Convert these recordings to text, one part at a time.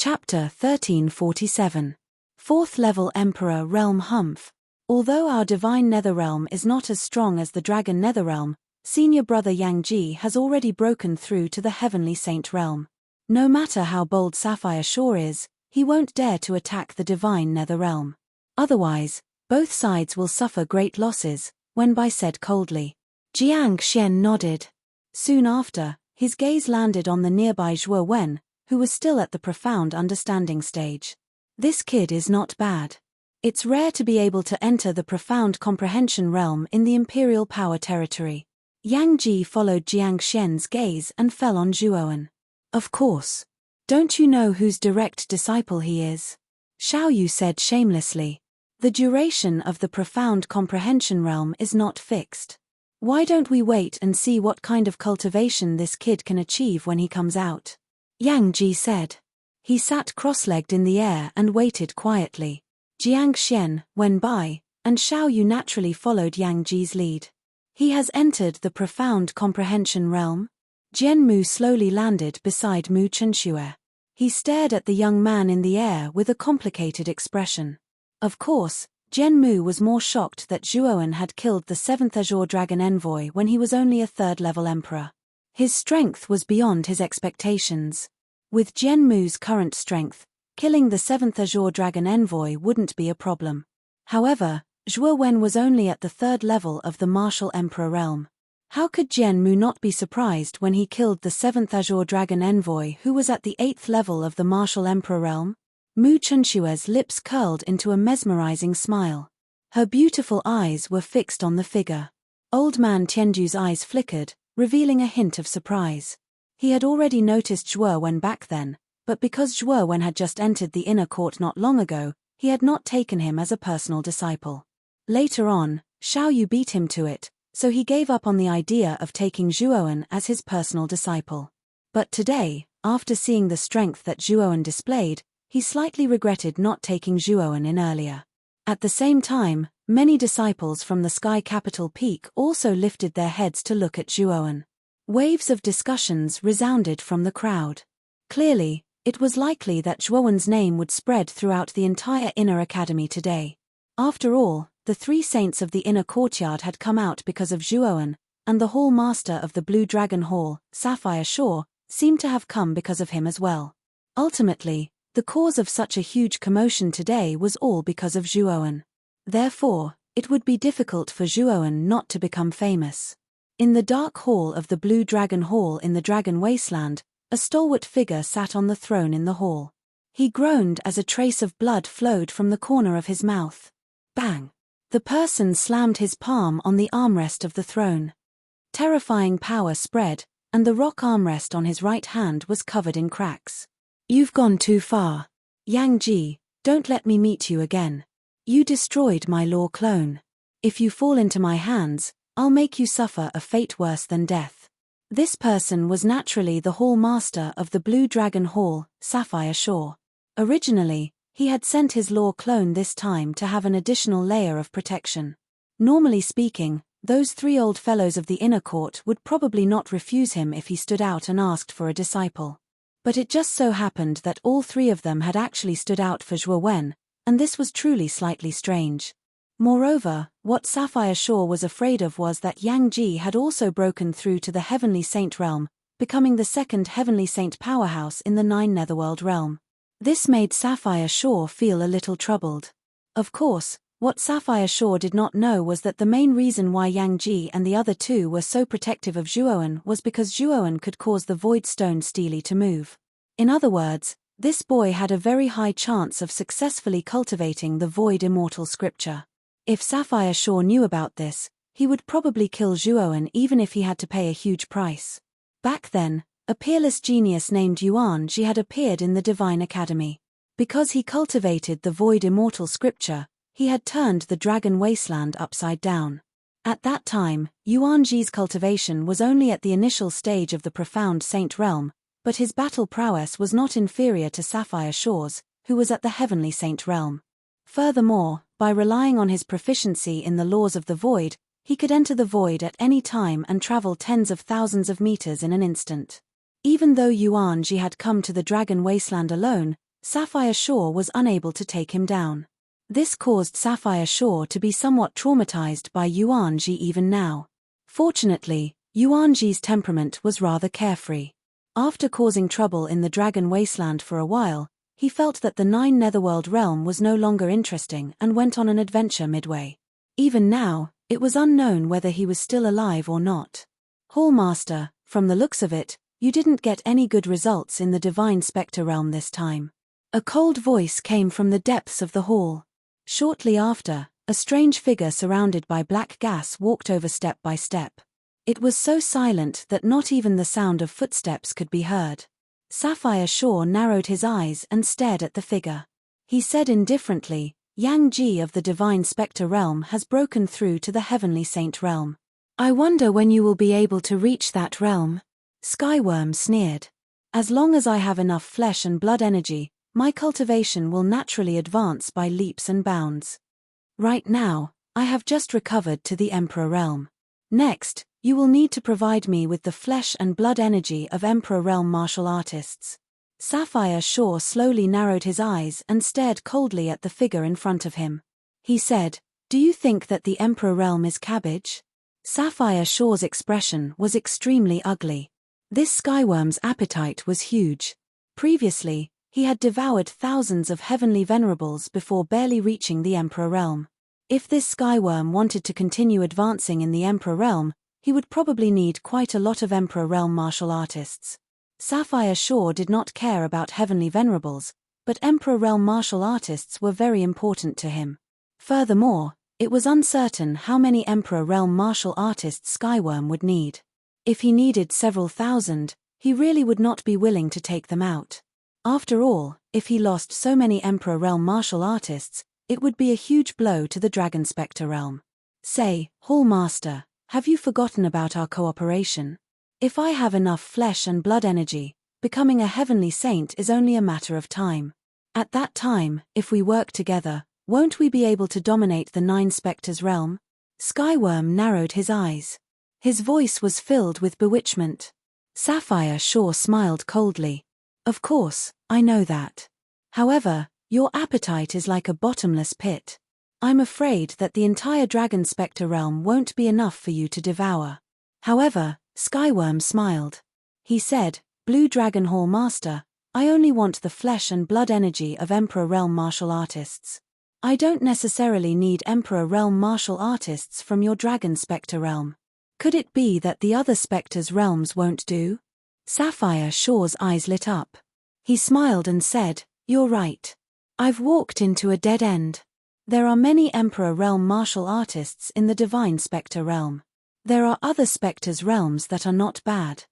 Chapter 1347. 4th Level Emperor Realm Humph. Although our divine Netherrealm is not as strong as the Dragon Netherrealm, senior brother Yang has already broken through to the Heavenly Saint Realm. No matter how bold Sapphire Shore is, he won't dare to attack the divine Netherrealm. Otherwise, both sides will suffer great losses, Wenbai said coldly. Jiang Xian nodded. Soon after, his gaze landed on the nearby Zhuo Wen, who was still at the profound understanding stage. This kid is not bad. It's rare to be able to enter the profound comprehension realm in the imperial power territory. Yang Ji followed Jiang Xian's gaze and fell on Zhuowen. Of course. Don't you know whose direct disciple he is? Xiao Yu said shamelessly. The duration of the profound comprehension realm is not fixed. Why don't we wait and see what kind of cultivation this kid can achieve when he comes out? Yang Ji said. He sat cross-legged in the air and waited quietly. Jiang Xian, Wenbai, and Xiao Yu naturally followed Yang Ji's lead. He has entered the profound comprehension realm? Jian Mu slowly landed beside Mu Chenxue. He stared at the young man in the air with a complicated expression. Of course, Jian Mu was more shocked that Zhuowen had killed the 7th Azure Dragon Envoy when he was only a 3rd-level emperor. His strength was beyond his expectations. With Jian Mu's current strength, killing the 7th Azure Dragon Envoy wouldn't be a problem. However, Zhuo Wen was only at the 3rd level of the Martial Emperor realm. How could Jian Mu not be surprised when he killed the 7th Azure Dragon Envoy who was at the 8th level of the Martial Emperor realm? Mu Chenxue's lips curled into a mesmerizing smile. Her beautiful eyes were fixed on the figure. Old man Tianju's eyes flickered, revealing a hint of surprise. He had already noticed Zhuo Wen back then, but because Zhuo Wen had just entered the inner court not long ago, he had not taken him as a personal disciple. Later on, Xiao Yu beat him to it, so he gave up on the idea of taking Zhuowen as his personal disciple. But today, after seeing the strength that Zhuowen displayed, he slightly regretted not taking Zhuowen in earlier. At the same time, many disciples from the Sky Capital Peak also lifted their heads to look at Zhuowen. Waves of discussions resounded from the crowd. Clearly, it was likely that Zhuowen's name would spread throughout the entire inner academy today. After all, the 3 saints of the inner courtyard had come out because of Zhuowen, and the hall master of the Blue Dragon Hall, Sapphire Shore, seemed to have come because of him as well. Ultimately, the cause of such a huge commotion today was all because of Zhuowen. Therefore, it would be difficult for Zhuowen not to become famous. In the dark hall of the Blue Dragon Hall in the Dragon Wasteland, a stalwart figure sat on the throne in the hall. He groaned as a trace of blood flowed from the corner of his mouth. Bang! The person slammed his palm on the armrest of the throne. Terrifying power spread, and the rock armrest on his right hand was covered in cracks. You've gone too far. Yang Ji, don't let me meet you again. You destroyed my law clone. If you fall into my hands, I'll make you suffer a fate worse than death. This person was naturally the hall master of the Blue Dragon Hall, Sapphire Shore. Originally, he had sent his law clone this time to have an additional layer of protection. Normally speaking, those 3 old fellows of the inner court would probably not refuse him if he stood out and asked for a disciple. But it just so happened that all 3 of them had actually stood out for Zhuo Wen, and this was truly slightly strange. Moreover, what Sapphire Shore was afraid of was that Yang Ji had also broken through to the Heavenly Saint realm, becoming the 2nd Heavenly Saint powerhouse in the 9 Netherworld realm. This made Sapphire Shore feel a little troubled. Of course, what Sapphire Shore did not know was that the main reason why Yang Ji and the other 2 were so protective of Zhuowen was because Zhuowen could cause the Void Stone Steely to move. In other words, this boy had a very high chance of successfully cultivating the Void Immortal Scripture. If Sapphire Shore knew about this, he would probably kill Zhuowen even if he had to pay a huge price. Back then, a peerless genius named Yuan Ji had appeared in the Divine Academy. Because he cultivated the Void Immortal Scripture, he had turned the Dragon Wasteland upside down. At that time, Yuan Ji's cultivation was only at the initial stage of the Profound Saint Realm, but his battle prowess was not inferior to Sapphire Shore's, who was at the Heavenly Saint Realm. Furthermore, by relying on his proficiency in the laws of the Void, he could enter the Void at any time and travel tens of thousands of meters in an instant. Even though Yuan Ji had come to the Dragon Wasteland alone, Sapphire Shore was unable to take him down. This caused Sapphire Shore to be somewhat traumatized by Yuanji even now. Fortunately, Yuanji's temperament was rather carefree. After causing trouble in the Dragon Wasteland for a while, he felt that the 9 Netherworld realm was no longer interesting and went on an adventure midway. Even now, it was unknown whether he was still alive or not. Hallmaster, from the looks of it, you didn't get any good results in the Divine Spectre realm this time. A cold voice came from the depths of the hall. Shortly after, a strange figure surrounded by black gas walked over step by step. It was so silent that not even the sound of footsteps could be heard. Sapphire Shore narrowed his eyes and stared at the figure. He said indifferently, Yang Ji of the Divine Spectre realm has broken through to the Heavenly Saint realm. I wonder when you will be able to reach that realm. Skyworm sneered. As long as I have enough flesh and blood energy, my cultivation will naturally advance by leaps and bounds. Right now, I have just recovered to the Emperor realm. Next, you will need to provide me with the flesh and blood energy of Emperor realm martial artists. Sapphire Shore slowly narrowed his eyes and stared coldly at the figure in front of him. He said, Do you think that the Emperor realm is cabbage? Sapphire Shore's expression was extremely ugly. This Skyworm's appetite was huge. Previously, he had devoured thousands of heavenly venerables before barely reaching the Emperor realm. If this Skyworm wanted to continue advancing in the Emperor realm, he would probably need quite a lot of Emperor realm martial artists. Sapphire Shore did not care about heavenly venerables, but Emperor realm martial artists were very important to him. Furthermore, it was uncertain how many Emperor realm martial artists Skyworm would need. If he needed several thousand, he really would not be willing to take them out. After all, if he lost so many Emperor realm martial artists, it would be a huge blow to the Dragon Spectre realm. Say, Hallmaster, have you forgotten about our cooperation? If I have enough flesh and blood energy, becoming a heavenly saint is only a matter of time. At that time, if we work together, won't we be able to dominate the 9 Spectres realm? Skyworm narrowed his eyes. His voice was filled with bewitchment. Sapphire Shore smiled coldly. Of course, I know that. However, your appetite is like a bottomless pit. I'm afraid that the entire Dragon Spectre realm won't be enough for you to devour. However, Skyworm smiled. He said, Blue Dragon Hall Master, I only want the flesh and blood energy of Emperor realm martial artists. I don't necessarily need Emperor realm martial artists from your Dragon Spectre realm. Could it be that the other Spectres realms won't do? Sapphire Shore's eyes lit up. He smiled and said, You're right. I've walked into a dead end. There are many Emperor realm martial artists in the Divine Spectre realm. There are other Spectres realms that are not bad.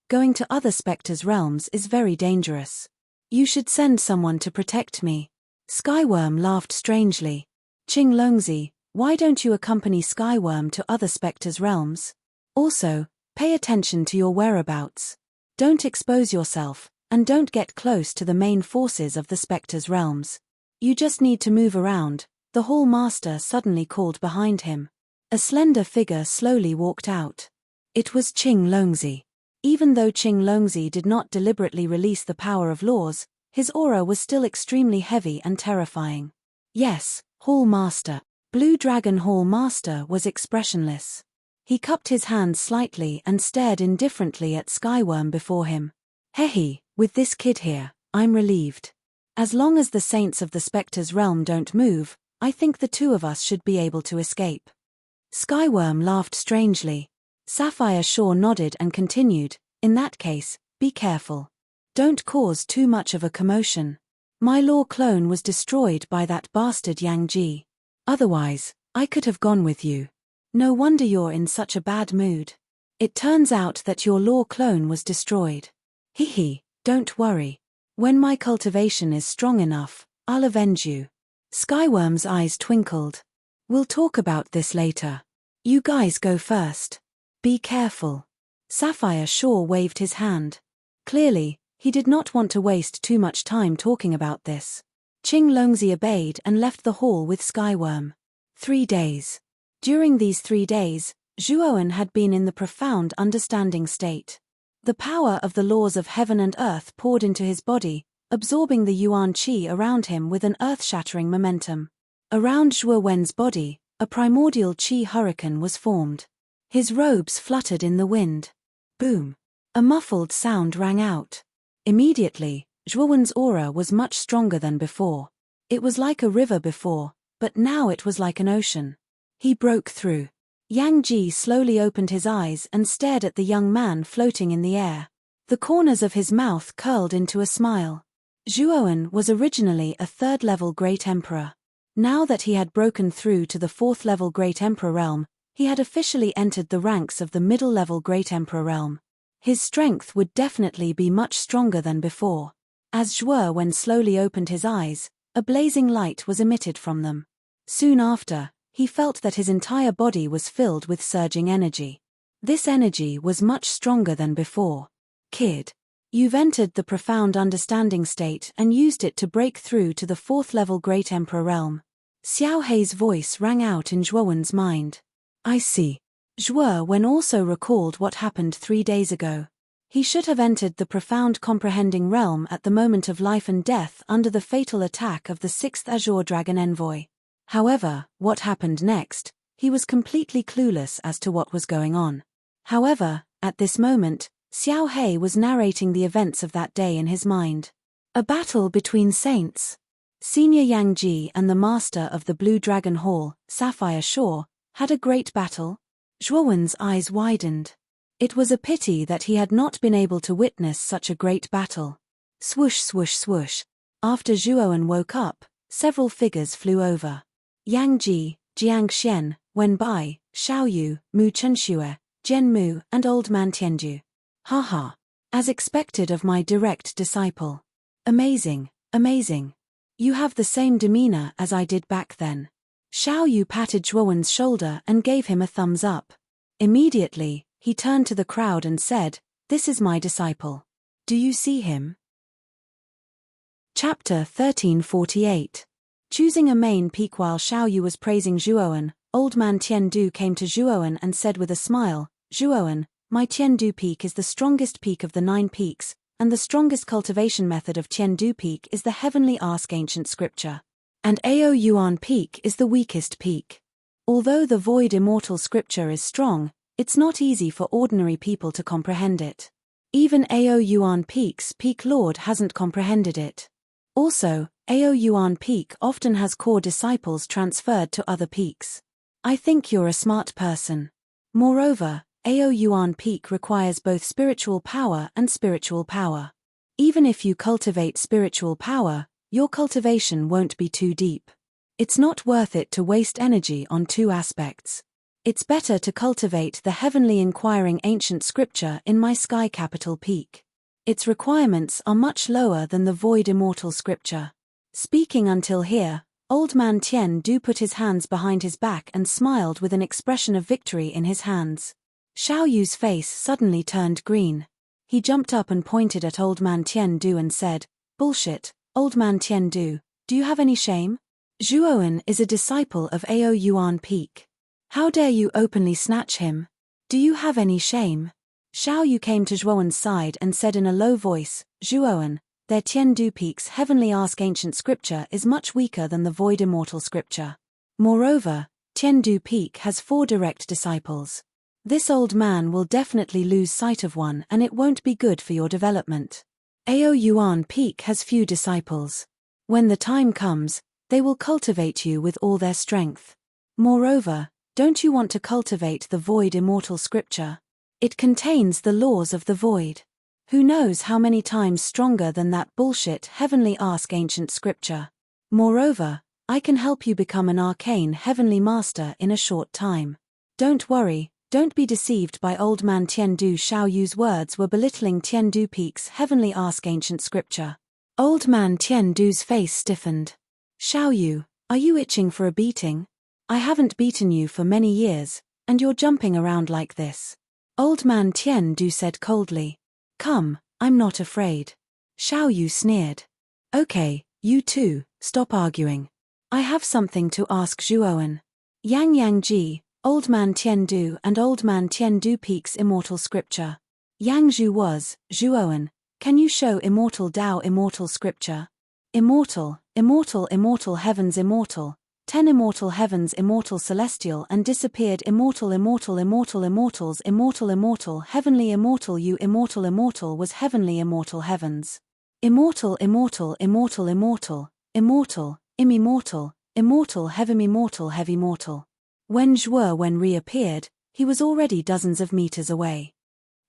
Going to other Spectres realms is very dangerous. You should send someone to protect me. Skyworm laughed strangely. Qing Longzi, why don't you accompany Skyworm to other Spectres realms? Also, pay attention to your whereabouts. Don't expose yourself, and don't get close to the main forces of the Spectres realms. You just need to move around, the Hall Master suddenly called behind him. A slender figure slowly walked out. It was Qing Longzi. Even though Qing Longzi did not deliberately release the power of laws, his aura was still extremely heavy and terrifying. Yes, Hall Master. Blue Dragon Hall Master was expressionless. He cupped his hands slightly and stared indifferently at Skyworm before him. With this kid here, I'm relieved. As long as the saints of the Spectre's realm don't move, I think the two of us should be able to escape. Skyworm laughed strangely. Sapphire Shore nodded and continued, In that case, be careful. Don't cause too much of a commotion. My law clone was destroyed by that bastard Yang Ji. Otherwise, I could have gone with you. No wonder you're in such a bad mood. It turns out that your law clone was destroyed. Don't worry. When my cultivation is strong enough, I'll avenge you. Skyworm's eyes twinkled. We'll talk about this later. You guys go first. Be careful. Sapphire Shore waved his hand. Clearly, he did not want to waste too much time talking about this. Qing Longzi obeyed and left the hall with Skyworm. 3 days. During these 3 days, Zhuoan had been in the profound understanding state. The power of the laws of heaven and earth poured into his body, absorbing the yuan qi around him with an earth-shattering momentum. Around Zhuo Wen's body, a primordial qi hurricane was formed. His robes fluttered in the wind. Boom! A muffled sound rang out. Immediately, Zhuo Wen's aura was much stronger than before. It was like a river before, but now it was like an ocean. He broke through. Yang Ji slowly opened his eyes and stared at the young man floating in the air. The corners of his mouth curled into a smile. Zhuowen was originally a third-level Great Emperor. Now that he had broken through to the fourth-level Great Emperor realm, he had officially entered the ranks of the middle-level Great Emperor realm. His strength would definitely be much stronger than before. As Zhuowen slowly opened his eyes, a blazing light was emitted from them. Soon after, he felt that his entire body was filled with surging energy. This energy was much stronger than before. Kid, you've entered the profound understanding state and used it to break through to the fourth-level Great Emperor realm. Xiao Hei's voice rang out in Zhuowen's mind. I see. Zhuowen also recalled what happened 3 days ago. He should have entered the profound comprehending realm at the moment of life and death under the fatal attack of the 6th Azure Dragon Envoy. However, what happened next, he was completely clueless as to what was going on. However, at this moment, Xiao Hei was narrating the events of that day in his mind. A battle between saints. Senior Yang Ji and the master of the Blue Dragon Hall, Sapphire Shore, had a great battle. Zhuowen's eyes widened. It was a pity that he had not been able to witness such a great battle. Swoosh swoosh swoosh. After Zhuowen woke up, several figures flew over. Yang Ji, Jiang Xian, Wen Bai, Xiao Yu, Mu Chenxue, Jian Mu, and Old Man Tianju. Haha. As expected of my direct disciple. Amazing, amazing. You have the same demeanor as I did back then. Xiao Yu patted Zhuowen's shoulder and gave him a thumbs up. Immediately, he turned to the crowd and said, "This is my disciple. Do you see him?" Chapter 1348. Choosing a main peak. While Xiao Yu was praising Zhuowen, Old Man Tiandu came to Zhuowen and said with a smile, "Zhuowen, my Tiandu peak is the strongest peak of the 9 peaks, and the strongest cultivation method of Tiandu peak is the heavenly ask ancient scripture. And Ao Yuan peak is the weakest peak. Although the void immortal scripture is strong, it's not easy for ordinary people to comprehend it. Even Ao Yuan peak's peak lord hasn't comprehended it. Also, Ao Yuan peak often has core disciples transferred to other peaks. I think you're a smart person. Moreover, Ao Yuan peak requires both spiritual power and spiritual power. Even if you cultivate spiritual power, your cultivation won't be too deep. It's not worth it to waste energy on 2 aspects. It's better to cultivate the heavenly inquiring ancient scripture in my sky capital peak. Its requirements are much lower than the void immortal scripture." Speaking until here, Old Man Tiandu put his hands behind his back and smiled with an expression of victory in his hands. Xiao Yu's face suddenly turned green. He jumped up and pointed at Old Man Tiandu and said, "Bullshit, Old Man Tiandu, do you have any shame? Zhuowen is a disciple of Ao Yuan peak. How dare you openly snatch him? Do you have any shame?" Xiao Yu came to Zhuowen's side and said in a low voice, "Zhuowen, their Tiandu peak's heavenly ask ancient scripture is much weaker than the void immortal scripture. Moreover, Tiandu peak has 4 direct disciples. This old man will definitely lose sight of one and it won't be good for your development. Ao Yuan peak has few disciples. When the time comes, they will cultivate you with all their strength. Moreover, don't you want to cultivate the void immortal scripture? It contains the laws of the void. Who knows how many times stronger than that bullshit heavenly ask ancient scripture. Moreover, I can help you become an arcane heavenly master in a short time. Don't worry, don't be deceived by Old Man Tiandu." Xiao Yu's words were belittling Tiandu peak's heavenly ask ancient scripture. Old Man Tiandu's face stiffened. "Xiao Yu, are you itching for a beating? I haven't beaten you for many years, and you're jumping around like this." Old Man Tiandu said coldly. "Come, I'm not afraid." Xiao Yu sneered. "Okay, you two, stop arguing. I have something to ask Zhuowen. Yang Ji, Old Man Tiandu and Old Man Tiandu peak's immortal scripture. Yang Zhu was, Zhuowen, Can you show immortal Tao immortal scripture? Immortal, immortal, immortal heavens immortal, 10 immortal heavens immortal celestial and disappeared immortal immortal immortal immortals immortal immortal heavenly immortal you immortal immortal was heavenly immortal heavens. Immortal immortal immortal immortal, immortal, immortal, immortal heavy mortal. When Zhuo Wen reappeared, he was already dozens of meters away.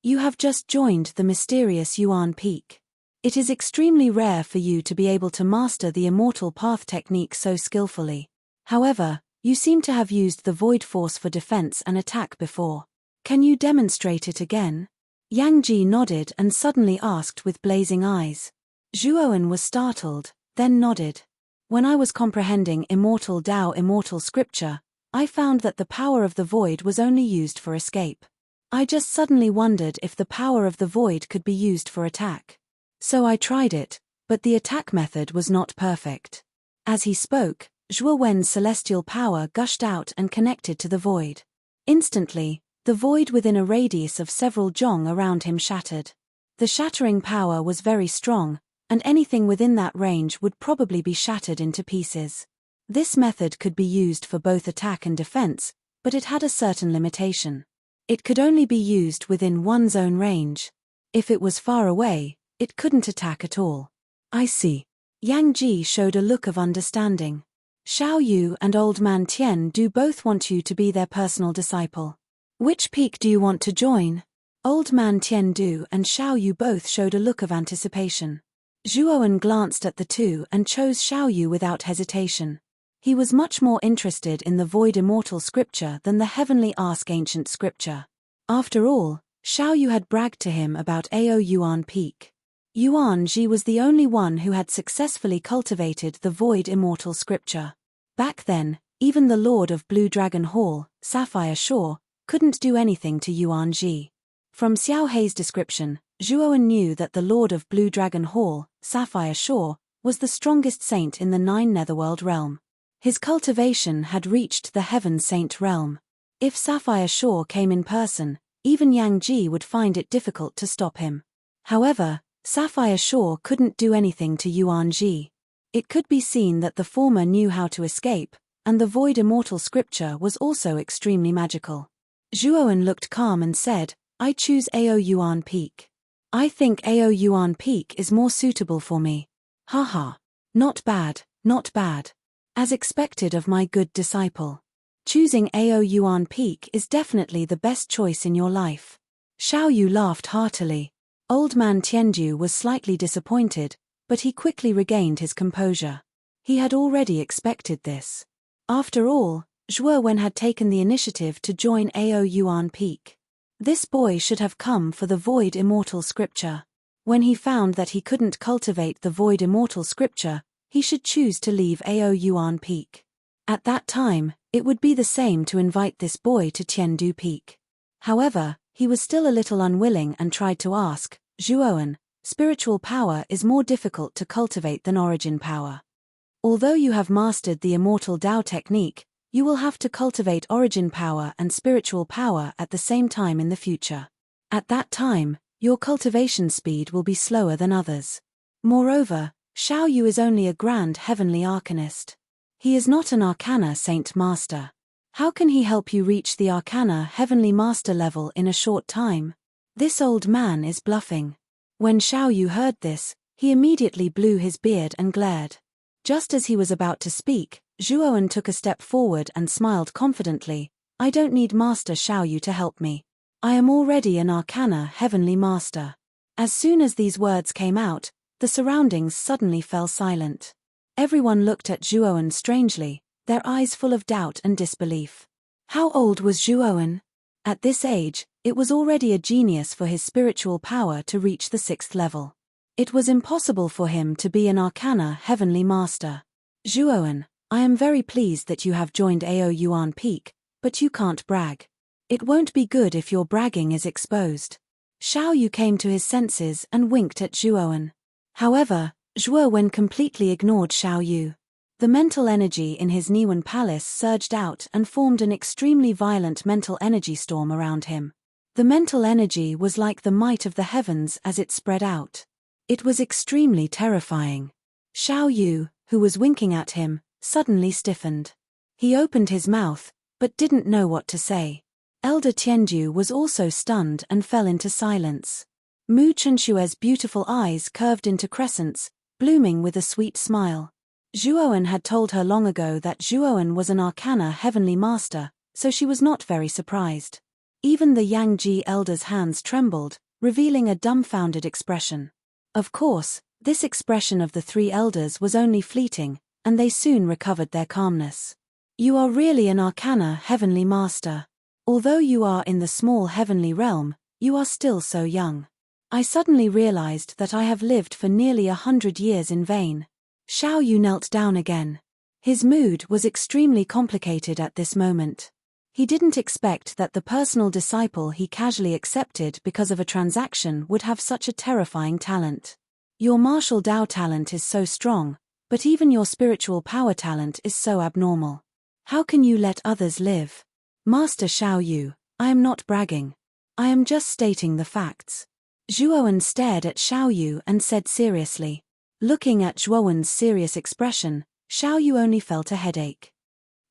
You have just joined the mysterious Yuan Peak. It is extremely rare for you to be able to master the immortal path technique so skillfully. However, you seem to have used the void force for defense and attack before. Can you demonstrate it again? Yang Ji nodded and suddenly asked with blazing eyes. Zhuowen was startled, then nodded. When I was comprehending immortal Tao immortal scripture, I found that the power of the void was only used for escape. I just suddenly wondered if the power of the void could be used for attack. So I tried it, but the attack method was not perfect. As he spoke, Zhuo Wen's celestial power gushed out and connected to the void. Instantly, the void within a radius of several zhong around him shattered. The shattering power was very strong, and anything within that range would probably be shattered into pieces. This method could be used for both attack and defense, but it had a certain limitation. It could only be used within one's own range. If it was far away, it couldn't attack at all. I see. Yang Ji showed a look of understanding. Xiao Yu and Old Man Tian do both want you to be their personal disciple. Which peak do you want to join? Old Man Tian Du and Xiao Yu both showed a look of anticipation. Zhuowen glanced at the two and chose Xiao Yu without hesitation. He was much more interested in the void immortal scripture than the heavenly ask ancient scripture. After all, Xiao Yu had bragged to him about Ao Yuan Peak. Yuan Ji was the only one who had successfully cultivated the void immortal scripture. Back then, even the Lord of Blue Dragon Hall, Sapphire Shore, couldn't do anything to Yuan Ji. From Xiao Hei's description, Zhuowen knew that the Lord of Blue Dragon Hall, Sapphire Shore, was the strongest saint in the 9 Netherworld realm. His cultivation had reached the Heaven Saint realm. If Sapphire Shore came in person, even Yang Ji would find it difficult to stop him. However, Sapphire Shore couldn't do anything to Yuan Ji. It could be seen that the former knew how to escape, and the void immortal scripture was also extremely magical. Zhuowen looked calm and said, I choose Ao Yuan Peak. I think Ao Yuan Peak is more suitable for me. Haha. Not bad, not bad. As expected of my good disciple. Choosing Ao Yuan Peak is definitely the best choice in your life. Xiao Yu laughed heartily. Old Man Tiandu was slightly disappointed, but he quickly regained his composure. He had already expected this. After all, Zhuo Wen had taken the initiative to join Ao Yuan Peak. This boy should have come for the void immortal scripture. When he found that he couldn't cultivate the void immortal scripture, he should choose to leave Ao Yuan Peak. At that time, it would be the same to invite this boy to Tiandu Peak. However, he was still a little unwilling and tried to ask, Zhuowen, spiritual power is more difficult to cultivate than origin power. Although you have mastered the immortal Tao technique, you will have to cultivate origin power and spiritual power at the same time in the future. At that time, your cultivation speed will be slower than others. Moreover, Xiao Yu is only a grand heavenly arcanist. He is not an arcana saint master. How can he help you reach the arcana heavenly master level in a short time? This old man is bluffing. When Xiao Yu heard this, he immediately blew his beard and glared. Just as he was about to speak, Zhuowen took a step forward and smiled confidently. I don't need Master Xiao Yu to help me. I am already an arcana heavenly master. As soon as these words came out, the surroundings suddenly fell silent. Everyone looked at Zhuowen strangely, their eyes full of doubt and disbelief. How old was Zhuowen? At this age, it was already a genius for his spiritual power to reach the 6th level. It was impossible for him to be an arcana heavenly master. Zhuowen, I am very pleased that you have joined Ao Yuan Peak, but you can't brag. It won't be good if your bragging is exposed. Xiao Yu came to his senses and winked at Zhuowen. However, Zhuowen completely ignored Xiao Yu. The mental energy in his Niwen palace surged out and formed an extremely violent mental energy storm around him. The mental energy was like the might of the heavens as it spread out. It was extremely terrifying. Xiao Yu, who was winking at him, suddenly stiffened. He opened his mouth, but didn't know what to say. Elder Tianju was also stunned and fell into silence. Mu Chunshue's beautiful eyes curved into crescents, blooming with a sweet smile. Zhuowen had told her long ago that Zhuowen was an Arcana Heavenly Master, so she was not very surprised. Even the Yangji elder's hands trembled, revealing a dumbfounded expression. Of course, this expression of the three elders was only fleeting, and they soon recovered their calmness. You are really an Arcana Heavenly Master. Although you are in the small heavenly realm, you are still so young. I suddenly realized that I have lived for nearly 100 years in vain. Xiao Yu knelt down again. His mood was extremely complicated at this moment. He didn't expect that the personal disciple he casually accepted because of a transaction would have such a terrifying talent. Your martial Dao talent is so strong, but even your spiritual power talent is so abnormal. How can you let others live? Master Xiao Yu, I am not bragging. I am just stating the facts. Zhuowen stared at Xiao Yu and said seriously. Looking at Zhuowen's serious expression, Xiao Yu only felt a headache.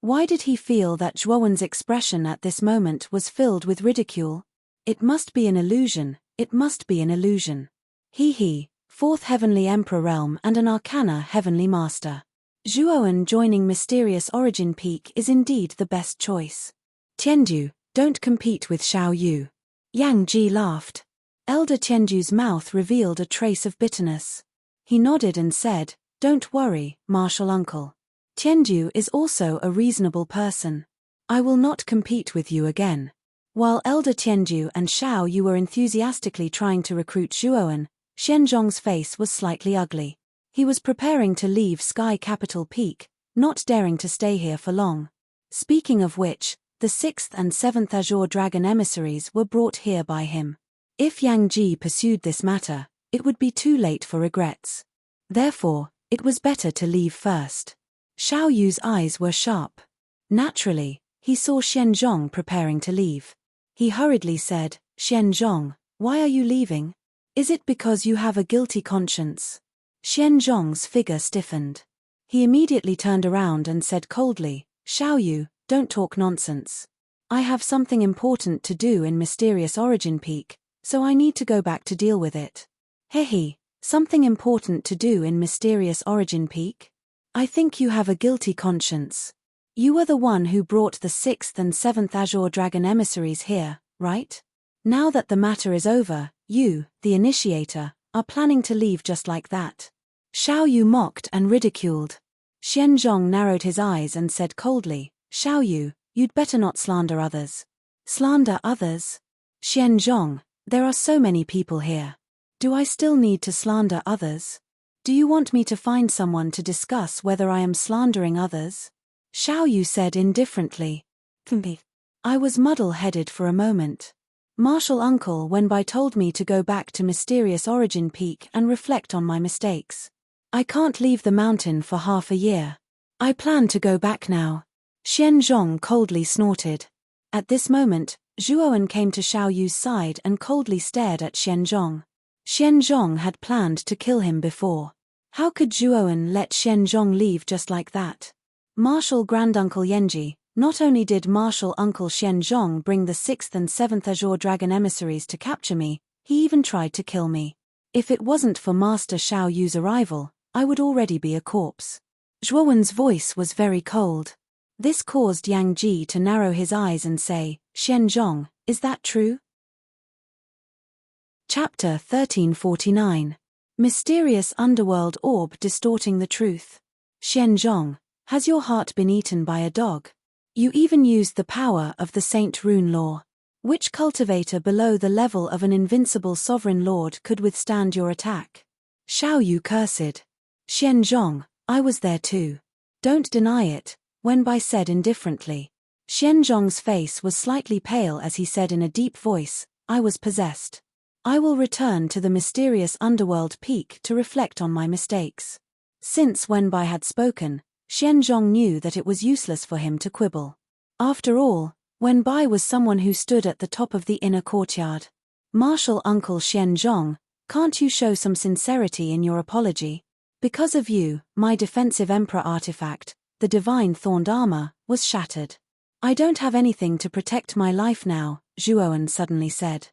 Why did he feel that Zhuowen's expression at this moment was filled with ridicule? It must be an illusion, it must be an illusion. He, fourth heavenly emperor realm and an Arcana Heavenly Master. Zhuowen joining Mysterious Origin Peak is indeed the best choice. Tianju, don't compete with Xiao Yu. Yang Ji laughed. Elder Tianju's mouth revealed a trace of bitterness. He nodded and said, don't worry, martial uncle. Tianju is also a reasonable person. I will not compete with you again. While Elder Tianju and Xiao Yu were enthusiastically trying to recruit Zhuowen, Xianzhong's face was slightly ugly. He was preparing to leave Sky Capital Peak, not daring to stay here for long. Speaking of which, the 6th and 7th Azure Dragon emissaries were brought here by him. If Yang Ji pursued this matter, it would be too late for regrets. Therefore, it was better to leave first. Xiao Yu's eyes were sharp. Naturally, he saw Xianzhong preparing to leave. He hurriedly said, Xianzhong, why are you leaving? Is it because you have a guilty conscience? Xianzhong's figure stiffened. He immediately turned around and said coldly, Xiao Yu, don't talk nonsense. I have something important to do in Mysterious Origin Peak, so I need to go back to deal with it. Hehe, something important to do in Mysterious Origin Peak? I think you have a guilty conscience. You are the one who brought the 6th and 7th Azure Dragon emissaries here, right? Now that the matter is over, you, the initiator, are planning to leave just like that. Xiao Yu mocked and ridiculed. Xianzhong narrowed his eyes and said coldly, Xiao Yu, you'd better not slander others. Slander others? Xianzhong, there are so many people here. Do I still need to slander others? Do you want me to find someone to discuss whether I am slandering others? Xiao Yu said indifferently. I was muddle-headed for a moment. Martial Uncle Wenbai told me to go back to Mysterious Origin Peak and reflect on my mistakes. I can't leave the mountain for half a year. I plan to go back now. Xianzhong coldly snorted. At this moment, Zhuowen came to Xiao Yu's side and coldly stared at Xianzhong. Xianzhong had planned to kill him before. How could Zhuowen let Xianzhong leave just like that? Martial Granduncle Yenji, not only did Martial Uncle Xianzhong bring the 6th and 7th Azure Dragon emissaries to capture me, he even tried to kill me. If it wasn't for Master Xiao Yu's arrival, I would already be a corpse. Zhuowen's voice was very cold. This caused Yang Ji to narrow his eyes and say, Xianzhong, is that true? Chapter 1349. Mysterious Underworld Orb Distorting the Truth. Xianzhong, has your heart been eaten by a dog? You even used the power of the Saint Rune Law. Which cultivator below the level of an invincible sovereign lord could withstand your attack? Xiao Yu cursed. Xianzhong, I was there too. Don't deny it, Wenbai said indifferently. Xianzhong's face was slightly pale as he said in a deep voice, I was possessed. I will return to the Mysterious Underworld Peak to reflect on my mistakes. Since Wenbai had spoken, Xianzhong knew that it was useless for him to quibble. After all, Wenbai was someone who stood at the top of the inner courtyard. Martial Uncle Xianzhong, Can't you show some sincerity in your apology? Because of you, my defensive Emperor artifact, the divine thorned armor, was shattered. I don't have anything to protect my life now, Zhuowen suddenly said.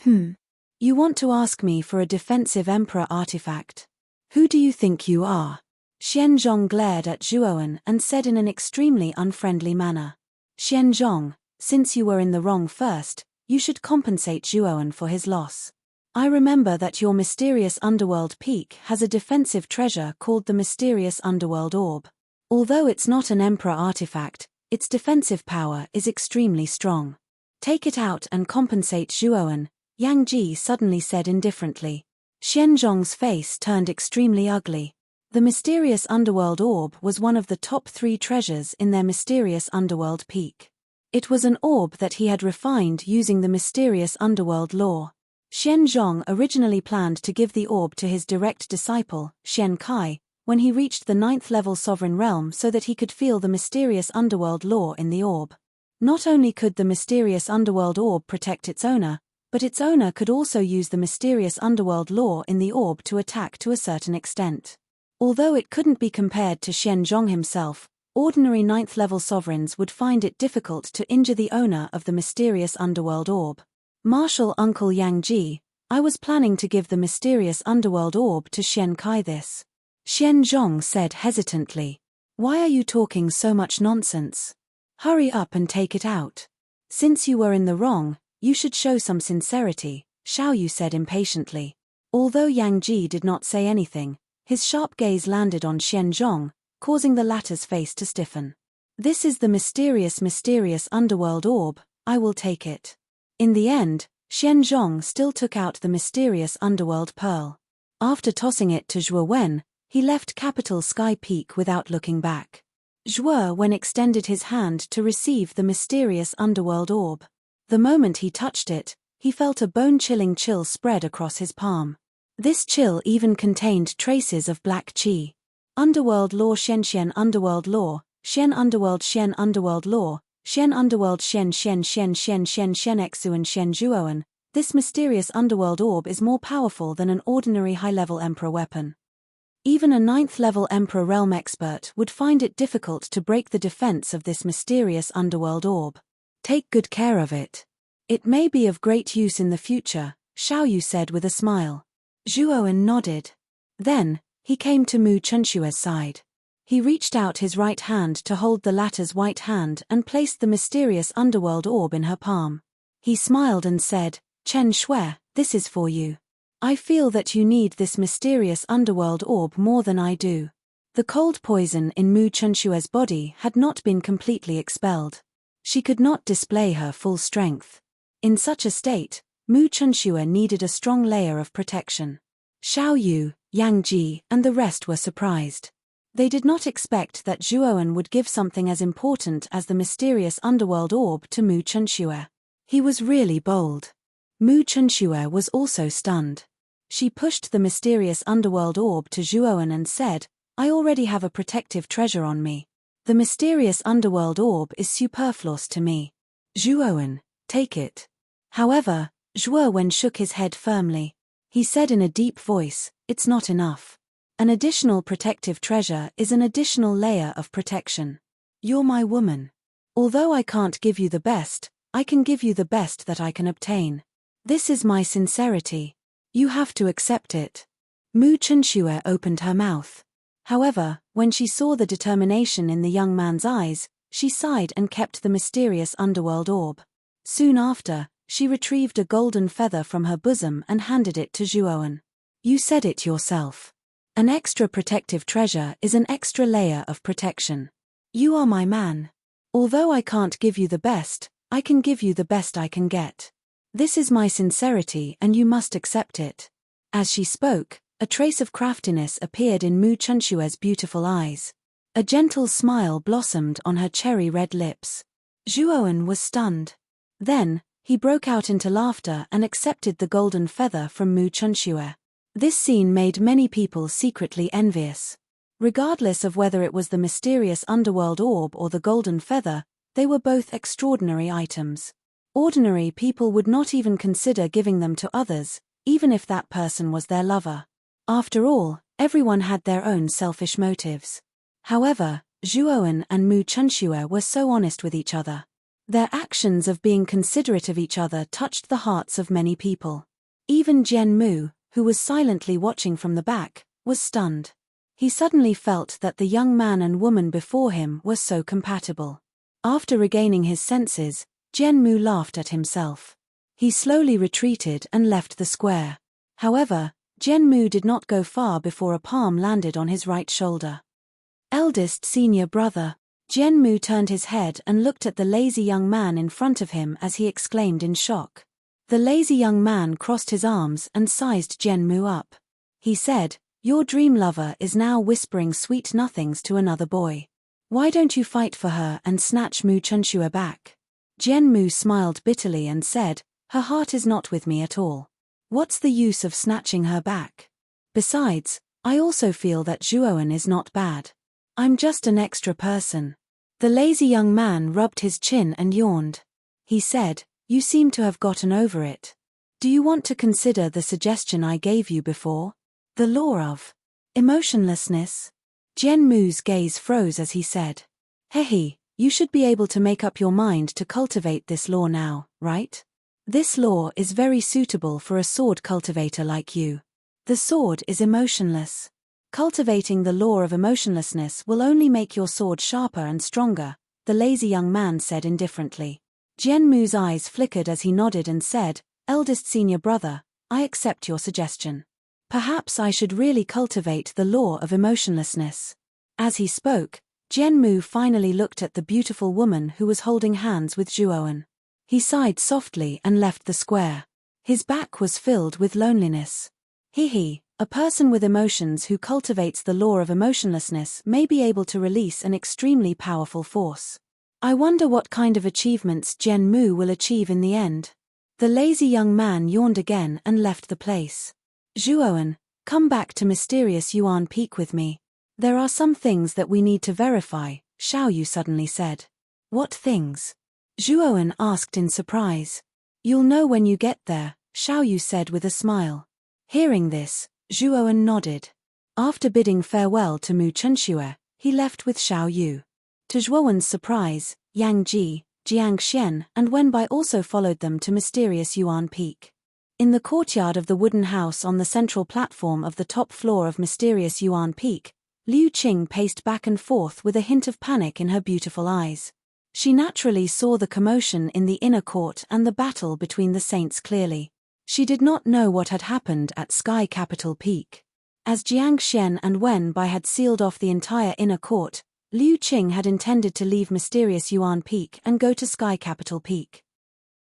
You want to ask me for a defensive Emperor artifact? Who do you think you are? Xianzhong glared at Zhuowen and said in an extremely unfriendly manner. Xianzhong, since you were in the wrong first, you should compensate Zhuowen for his loss. I remember that your mysterious underworld peak has a defensive treasure called the mysterious underworld orb. Although it's not an Emperor artifact, its defensive power is extremely strong. Take it out and compensate Zhuowen, Yang Ji suddenly said indifferently. Xianzhong's face turned extremely ugly. The mysterious underworld orb was one of the top 3 treasures in their mysterious underworld peak. It was an orb that he had refined using the mysterious underworld lore. Xianzhong originally planned to give the orb to his direct disciple, Xian Kai, when he reached the 9th level sovereign realm so that he could feel the mysterious underworld lore in the orb. Not only could the mysterious underworld orb protect its owner, but its owner could also use the mysterious underworld lore in the orb to attack to a certain extent. Although it couldn't be compared to Xianzhong himself, ordinary 9th level sovereigns would find it difficult to injure the owner of the mysterious underworld orb. Martial Uncle Yang Ji, I was planning to give the mysterious underworld orb to Xian Kai this. Xianzhong said hesitantly. Why are you talking so much nonsense? Hurry up and take it out. Since you were in the wrong, you should show some sincerity, Xiao Yu said impatiently. Although Yang Ji did not say anything, his sharp gaze landed on Xianzhong, causing the latter's face to stiffen. This is the mysterious underworld orb, I will take it. In the end, Xianzhong still took out the mysterious underworld pearl. After tossing it to Zhuowen, he left Capital Sky Peak without looking back. Zhuowen extended his hand to receive the mysterious underworld orb. The moment he touched it, he felt a bone-chilling chill spread across his palm. This chill even contained traces of black qi. Underworld lore Xian underworld lore, Xian underworld lore, Xian underworld Xian Exuan Xian Zhuowen. This mysterious underworld orb is more powerful than an ordinary high-level Emperor weapon. Even a 9th level Emperor realm expert would find it difficult to break the defense of this mysterious underworld orb. Take good care of it. It may be of great use in the future, Xiao Yu said with a smile. Zhuowen nodded. Then, he came to Mu Chunshue's side. He reached out his right hand to hold the latter's white hand and placed the mysterious underworld orb in her palm. He smiled and said, Chen Shui, this is for you. I feel that you need this mysterious underworld orb more than I do. The cold poison in Mu Chunshue's body had not been completely expelled. She could not display her full strength. In such a state, Mu Chunshue needed a strong layer of protection. Xiao Yu, Yang Ji, and the rest were surprised. They did not expect that Zhuowen would give something as important as the mysterious underworld orb to Mu Chunshue. He was really bold. Mu Chunshue was also stunned. She pushed the mysterious underworld orb to Zhuowen and said, I already have a protective treasure on me. The mysterious underworld orb is superfluous to me. Zhuowen, take it. However, Zhuowen shook his head firmly. He said in a deep voice, it's not enough. An additional protective treasure is an additional layer of protection. You're my woman. Although I can't give you the best, I can give you the best that I can obtain. This is my sincerity. You have to accept it. Mu Chunshue opened her mouth. However, when she saw the determination in the young man's eyes, she sighed and kept the mysterious underworld orb. Soon after, she retrieved a golden feather from her bosom and handed it to Zhuowen. You said it yourself. An extra protective treasure is an extra layer of protection. You are my man. Although I can't give you the best, I can give you the best I can get. This is my sincerity and you must accept it. As she spoke, a trace of craftiness appeared in Mu Chunshue's beautiful eyes. A gentle smile blossomed on her cherry-red lips. Zhuowen was stunned. Then, he broke out into laughter and accepted the golden feather from Mu Chunshue. This scene made many people secretly envious. Regardless of whether it was the mysterious underworld orb or the golden feather, they were both extraordinary items. Ordinary people would not even consider giving them to others, even if that person was their lover. After all, everyone had their own selfish motives. However, Zhuowen and Mu Chunxue were so honest with each other. Their actions of being considerate of each other touched the hearts of many people. Even Jian Mu, who was silently watching from the back, was stunned. He suddenly felt that the young man and woman before him were so compatible. After regaining his senses, Jian Mu laughed at himself. He slowly retreated and left the square. However, Jian Mu did not go far before a palm landed on his right shoulder. Eldest senior brother. Jian Mu turned his head and looked at the lazy young man in front of him as he exclaimed in shock. The lazy young man crossed his arms and sized Jian Mu up. He said, "Your dream lover is now whispering sweet nothings to another boy. Why don't you fight for her and snatch Mu Chunxue back?" Jian Mu smiled bitterly and said, "Her heart is not with me at all. What's the use of snatching her back? Besides, I also feel that Zhuowen is not bad. I'm just an extra person." The lazy young man rubbed his chin and yawned. He said, "You seem to have gotten over it. Do you want to consider the suggestion I gave you before? The law of emotionlessness?" Jian Mu's gaze froze as he said, "Hehe, you should be able to make up your mind to cultivate this law now, right? This law is very suitable for a sword cultivator like you. The sword is emotionless. Cultivating the law of emotionlessness will only make your sword sharper and stronger," the lazy young man said indifferently. Jian Mu's eyes flickered as he nodded and said, "Eldest senior brother, I accept your suggestion. Perhaps I should really cultivate the law of emotionlessness." As he spoke, Jian Mu finally looked at the beautiful woman who was holding hands with Zhuowen. He sighed softly and left the square. His back was filled with loneliness. A person with emotions who cultivates the law of emotionlessness may be able to release an extremely powerful force. I wonder what kind of achievements Jian Mu will achieve in the end. The lazy young man yawned again and left the place. "Zhuowen, come back to Mysterious Yuan Peak with me. There are some things that we need to verify," Xiao Yu suddenly said. "What things?" Zhuowen asked in surprise. "You'll know when you get there," Xiao Yu said with a smile. Hearing this, Zhuowen nodded. After bidding farewell to Mu Chunxue, he left with Xiao Yu. To Zhuowen's surprise, Yang Ji, Jiang Xian and Wenbai also followed them to Mysterious Yuan Peak. In the courtyard of the wooden house on the central platform of the top floor of Mysterious Yuan Peak, Liu Qing paced back and forth with a hint of panic in her beautiful eyes. She naturally saw the commotion in the inner court and the battle between the saints clearly. She did not know what had happened at Sky Capital Peak. As Jiang Xian and Wenbai had sealed off the entire inner court, Liu Qing had intended to leave Mysterious Yuan Peak and go to Sky Capital Peak.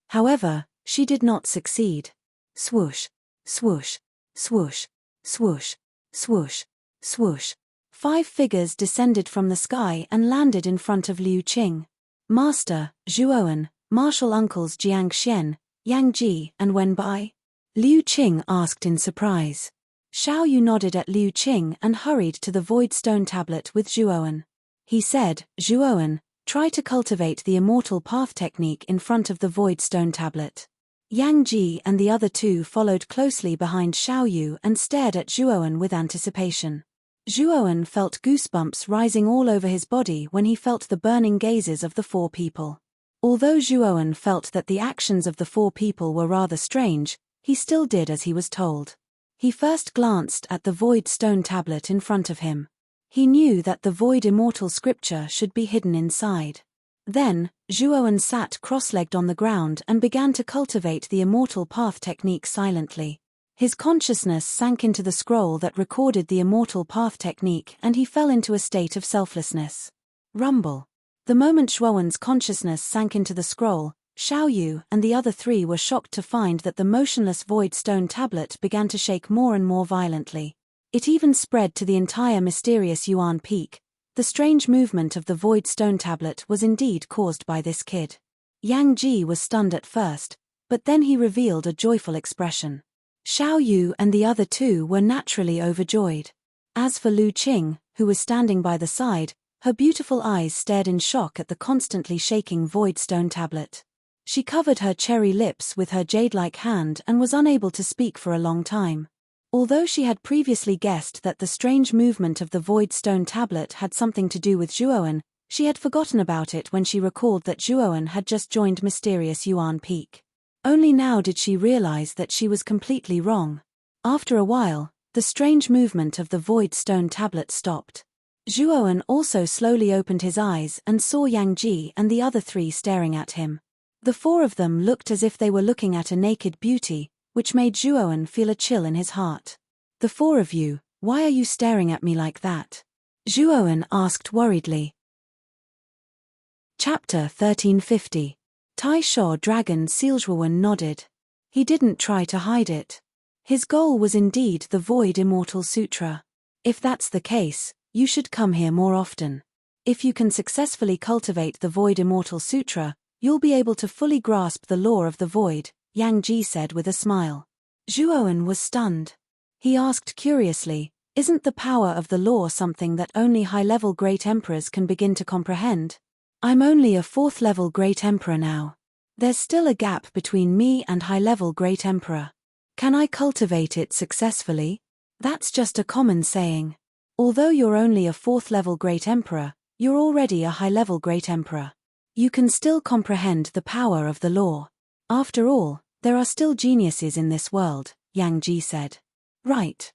However, she did not succeed. Swoosh, swoosh, swoosh, swoosh, swoosh, swoosh. 5 figures descended from the sky and landed in front of Liu Qing. Master, Zhuowen, martial uncles Jiang Xian, Yang Ji and Wenbai? Liu Qing asked in surprise. Xiao Yu nodded at Liu Qing and hurried to the void stone tablet with Zhuowen. He said, "Zhuowen, try to cultivate the immortal path technique in front of the void stone tablet." Yang Ji and the other two followed closely behind Xiao Yu and stared at Zhuowen with anticipation. Zhuowen felt goosebumps rising all over his body when he felt the burning gazes of the 4 people. Although Zhuowen felt that the actions of the 4 people were rather strange, he still did as he was told. He first glanced at the void stone tablet in front of him. He knew that the void immortal scripture should be hidden inside. Then, Zhuowen sat cross-legged on the ground and began to cultivate the immortal path technique silently. His consciousness sank into the scroll that recorded the immortal path technique and he fell into a state of selflessness. Rumble. The moment Zhuowen's consciousness sank into the scroll, Xiao Yu and the other 3 were shocked to find that the motionless void stone tablet began to shake more and more violently. It even spread to the entire Mysterious Yuan Peak. The strange movement of the void stone tablet was indeed caused by this kid. Yang Ji was stunned at first, but then he revealed a joyful expression. Xiao Yu and the other 2 were naturally overjoyed. As for Liu Qing, who was standing by the side, her beautiful eyes stared in shock at the constantly shaking void stone tablet. She covered her cherry lips with her jade-like hand and was unable to speak for a long time. Although she had previously guessed that the strange movement of the void stone tablet had something to do with Zhuowen, she had forgotten about it when she recalled that Zhuowen had just joined mysterious Yuan Peak. Only now did she realize that she was completely wrong. After a while, the strange movement of the void stone tablet stopped. Zhuowen also slowly opened his eyes and saw Yang Ji and the other three staring at him. The four of them looked as if they were looking at a naked beauty, which made Zhuowen feel a chill in his heart. "The four of you, why are you staring at me like that?" Zhuowen asked worriedly. Chapter 1350. Tai Sho Dragon Seal. Zhuowen nodded. He didn't try to hide it. His goal was indeed the Void Immortal Sutra. If that's the case, you should come here more often. If you can successfully cultivate the Void Immortal Sutra, you'll be able to fully grasp the law of the void, Yang Ji said with a smile. Zhuowen was stunned. He asked curiously, "Isn't the power of the law something that only high-level great emperors can begin to comprehend? I'm only a 4th-level great emperor now. There's still a gap between me and high-level great emperor. Can I cultivate it successfully?" That's just a common saying. Although you're only a 4th-level great emperor, you're already a high-level great emperor. You can still comprehend the power of the law. After all, there are still geniuses in this world, Yang Ji said. Right.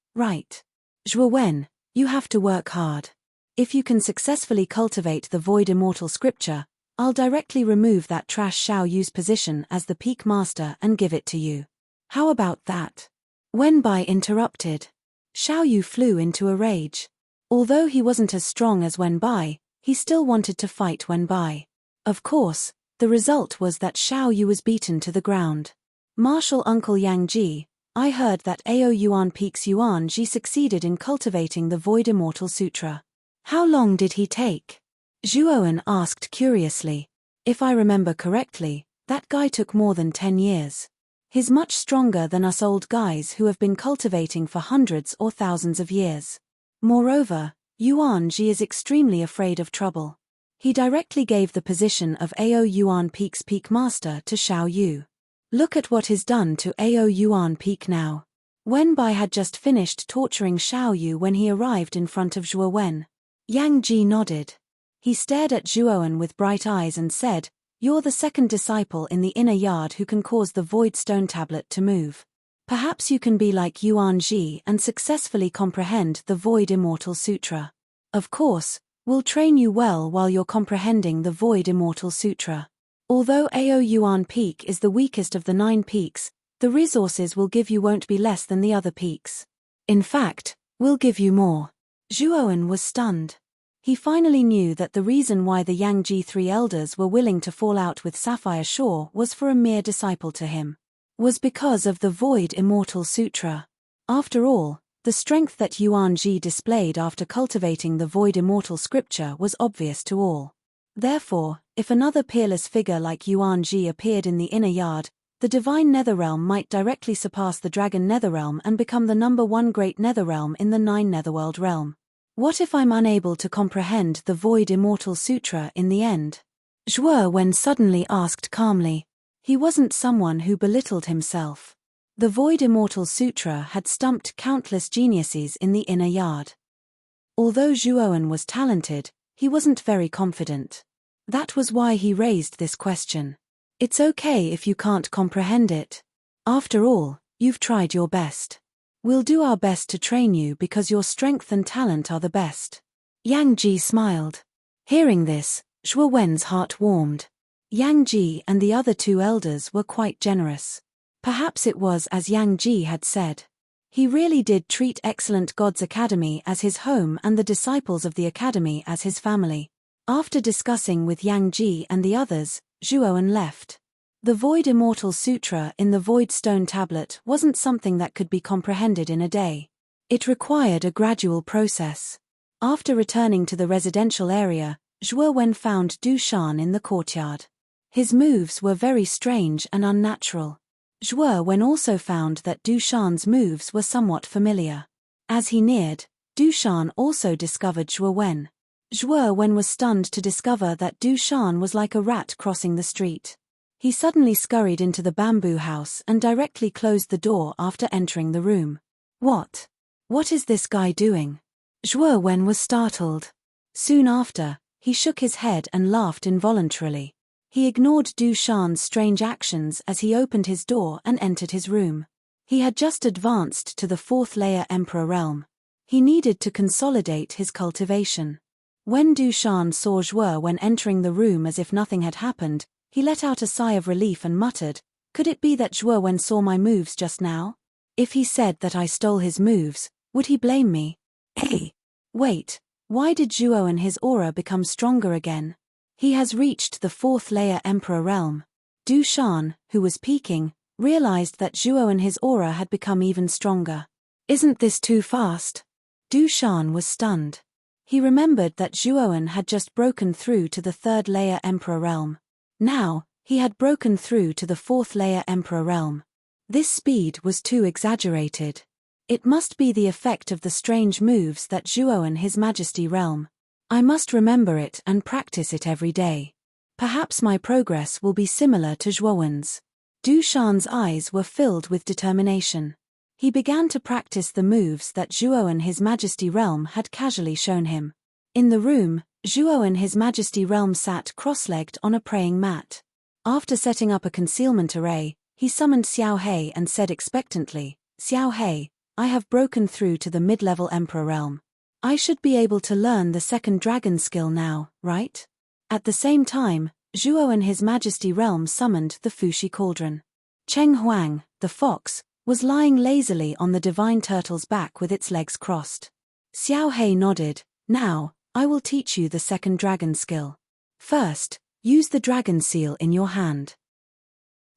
Zhuowen, you have to work hard. If you can successfully cultivate the Void Immortal Scripture, I'll directly remove that trash Xiao Yu's position as the Peak Master and give it to you. How about that? Wenbai interrupted. Xiao Yu flew into a rage. Although he wasn't as strong as Wenbai, he still wanted to fight Wenbai. Of course, the result was that Xiao Yu was beaten to the ground. Martial Uncle Yang Ji, I heard that Ao Yuan Peak's Yuan Ji succeeded in cultivating the Void Immortal Sutra. How long did he take? Zhuowen asked curiously. If I remember correctly, that guy took more than 10 years. He's much stronger than us old guys who have been cultivating for hundreds or thousands of years. Moreover, Yuan Ji is extremely afraid of trouble. He directly gave the position of Ao Yuan Peak's Peak Master to Xiao Yu. Look at what is done to Ao Yuan Peak now. Wenbai had just finished torturing Xiao Yu when he arrived in front of Zhuowen. Yang Ji nodded. He stared at Zhuowen with bright eyes and said, "You're the second disciple in the inner yard who can cause the Void Stone Tablet to move. Perhaps you can be like Yuan Ji and successfully comprehend the Void Immortal Sutra. Of course, we'll train you well while you're comprehending the Void Immortal Sutra. Although Ao Yuan Peak is the weakest of the 9 peaks, the resources we'll give you won't be less than the other peaks. In fact, we'll give you more." Zhuowen was stunned. He finally knew that the reason why the Yang Ji 3 elders were willing to fall out with Sapphire Shore was for a mere disciple to him. Was because of the Void Immortal Sutra. After all, the strength that Yuan Ji displayed after cultivating the Void Immortal Scripture was obvious to all. Therefore, if another peerless figure like Yuan Ji appeared in the inner yard, the divine Netherrealm might directly surpass the Dragon Netherrealm and become the #1 great Netherrealm in the 9 Netherworld realm. What if I'm unable to comprehend the Void Immortal Sutra in the end? Zhuowen suddenly asked calmly. He wasn't someone who belittled himself. The Void Immortal Sutra had stumped countless geniuses in the inner yard. Although Zhuowen was talented, he wasn't very confident. That was why he raised this question. It's okay if you can't comprehend it. After all, you've tried your best. We'll do our best to train you because your strength and talent are the best. Yang Ji smiled. Hearing this, Zhuowen's heart warmed. Yang Ji and the other 2 elders were quite generous. Perhaps it was as Yang Ji had said. He really did treat Excellent Gods Academy as his home and the disciples of the academy as his family. After discussing with Yang Ji and the others, Zhuowen left. The Void Immortal Sutra in the Void Stone Tablet wasn't something that could be comprehended in a day. It required a gradual process. After returning to the residential area, Zhuowen found Du Shan in the courtyard. His moves were very strange and unnatural. Zhuowen also found that Du Shan's moves were somewhat familiar. As he neared, Du Shan also discovered Zhuowen. Zhuowen was stunned to discover that Du Shan was like a rat crossing the street. He suddenly scurried into the bamboo house and directly closed the door after entering the room. What? What is this guy doing? Zhuo Wen was startled. Soon after, he shook his head and laughed involuntarily. He ignored Du Shan's strange actions as he opened his door and entered his room. He had just advanced to the 4th layer Emperor realm. He needed to consolidate his cultivation. When Du Shan saw Zhuo Wen entering the room as if nothing had happened, he let out a sigh of relief and muttered, "Could it be that Zhuo Wen saw my moves just now? If he said that I stole his moves, would he blame me? Hey! Wait, why did Zhuo and his aura become stronger again? He has reached the 4th layer Emperor realm." Du Shan, who was peeking, realized that Zhuo and his aura had become even stronger. Isn't this too fast? Du Shan was stunned. He remembered that Zhuoan had just broken through to the 3rd layer Emperor realm. Now, he had broken through to the 4th layer Emperor realm. This speed was too exaggerated. It must be the effect of the strange moves that Zhuoan His Majesty realm. I must remember it and practice it every day. Perhaps my progress will be similar to Zhuoan's. Du Shan's eyes were filled with determination. He began to practice the moves that Zhuoan His Majesty realm had casually shown him. In the room, Zhuoan His Majesty realm sat cross-legged on a praying mat. After setting up a concealment array, he summoned Xiao He and said expectantly, "Xiao He, I have broken through to the mid-level Emperor realm. I should be able to learn the 2nd dragon skill now, right?" At the same time, Zhuoan His Majesty realm summoned the Fushi cauldron. Cheng Huang, the fox, was lying lazily on the divine turtle's back with its legs crossed. Xiao He nodded. "Now, I will teach you the 2nd dragon skill. First, use the dragon seal in your hand."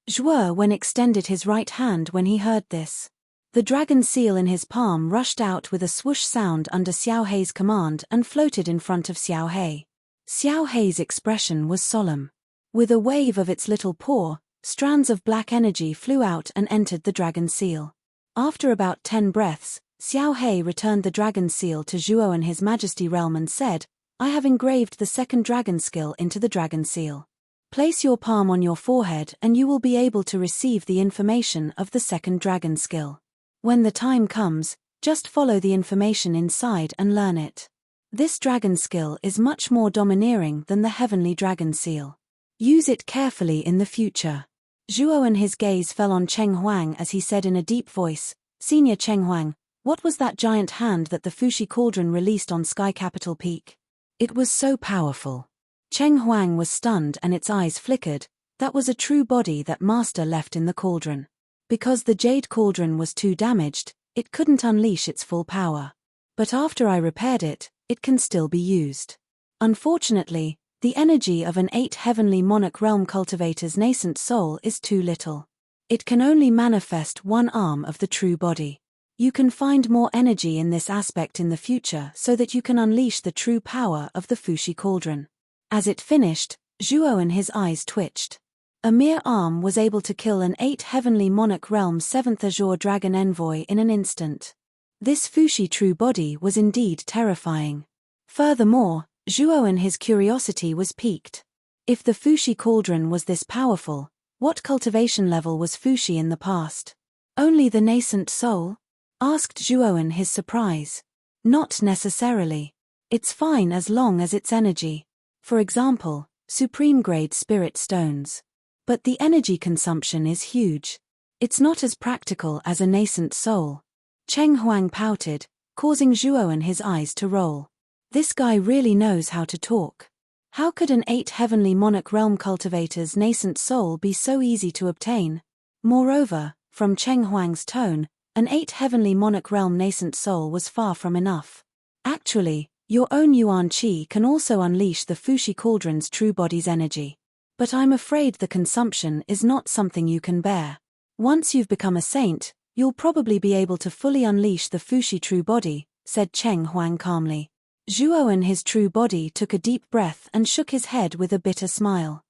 Zhuo Wen extended his right hand when he heard this. The dragon seal in his palm rushed out with a swoosh sound under Xiao He's command and floated in front of Xiao He. Xiao He's expression was solemn. With a wave of its little paw, strands of black energy flew out and entered the dragon seal. After about 10 breaths, Xiao He returned the dragon seal to Zhuo and His Majesty realm and said, "I have engraved the 2nd dragon skill into the dragon seal. Place your palm on your forehead and you will be able to receive the information of the 2nd dragon skill. When the time comes, just follow the information inside and learn it. This dragon skill is much more domineering than the heavenly dragon seal. Use it carefully in the future." Zhuo and his gaze fell on Cheng Huang as he said in a deep voice, "Senior Cheng Huang, what was that giant hand that the Fushi cauldron released on Sky Capital Peak? It was so powerful." Cheng Huang was stunned and its eyes flickered. That was a true body that Master left in the cauldron. Because the jade cauldron was too damaged, it couldn't unleash its full power. But after I repaired it, it can still be used. Unfortunately, the energy of an 8 heavenly monarch realm cultivator's nascent soul is too little. It can only manifest one arm of the true body. You can find more energy in this aspect in the future so that you can unleash the true power of the Fushi cauldron. As it finished, Zhuo and his eyes twitched. A mere arm was able to kill an 8 heavenly monarch realm 7th azure dragon envoy in an instant. This Fushi true body was indeed terrifying. Furthermore, Zhuo and his curiosity was piqued. If the Fushi cauldron was this powerful, what cultivation level was Fushi in the past? Only the nascent soul? Asked Zhuo in his surprise. Not necessarily. It's fine as long as it's energy. For example, supreme grade spirit stones. But the energy consumption is huge. It's not as practical as a nascent soul. Cheng Huang pouted, causing Zhuo and his eyes to roll. This guy really knows how to talk. How could an 8 heavenly monarch realm cultivator's nascent soul be so easy to obtain? Moreover, from Cheng Huang's tone, an 8 heavenly monarch realm nascent soul was far from enough. Actually, your own Yuan Qi can also unleash the Fushi cauldron's true body's energy. But I'm afraid the consumption is not something you can bear. Once you've become a saint, you'll probably be able to fully unleash the Fushi true body, said Cheng Huang calmly. Zhuo and his true body took a deep breath and shook his head with a bitter smile.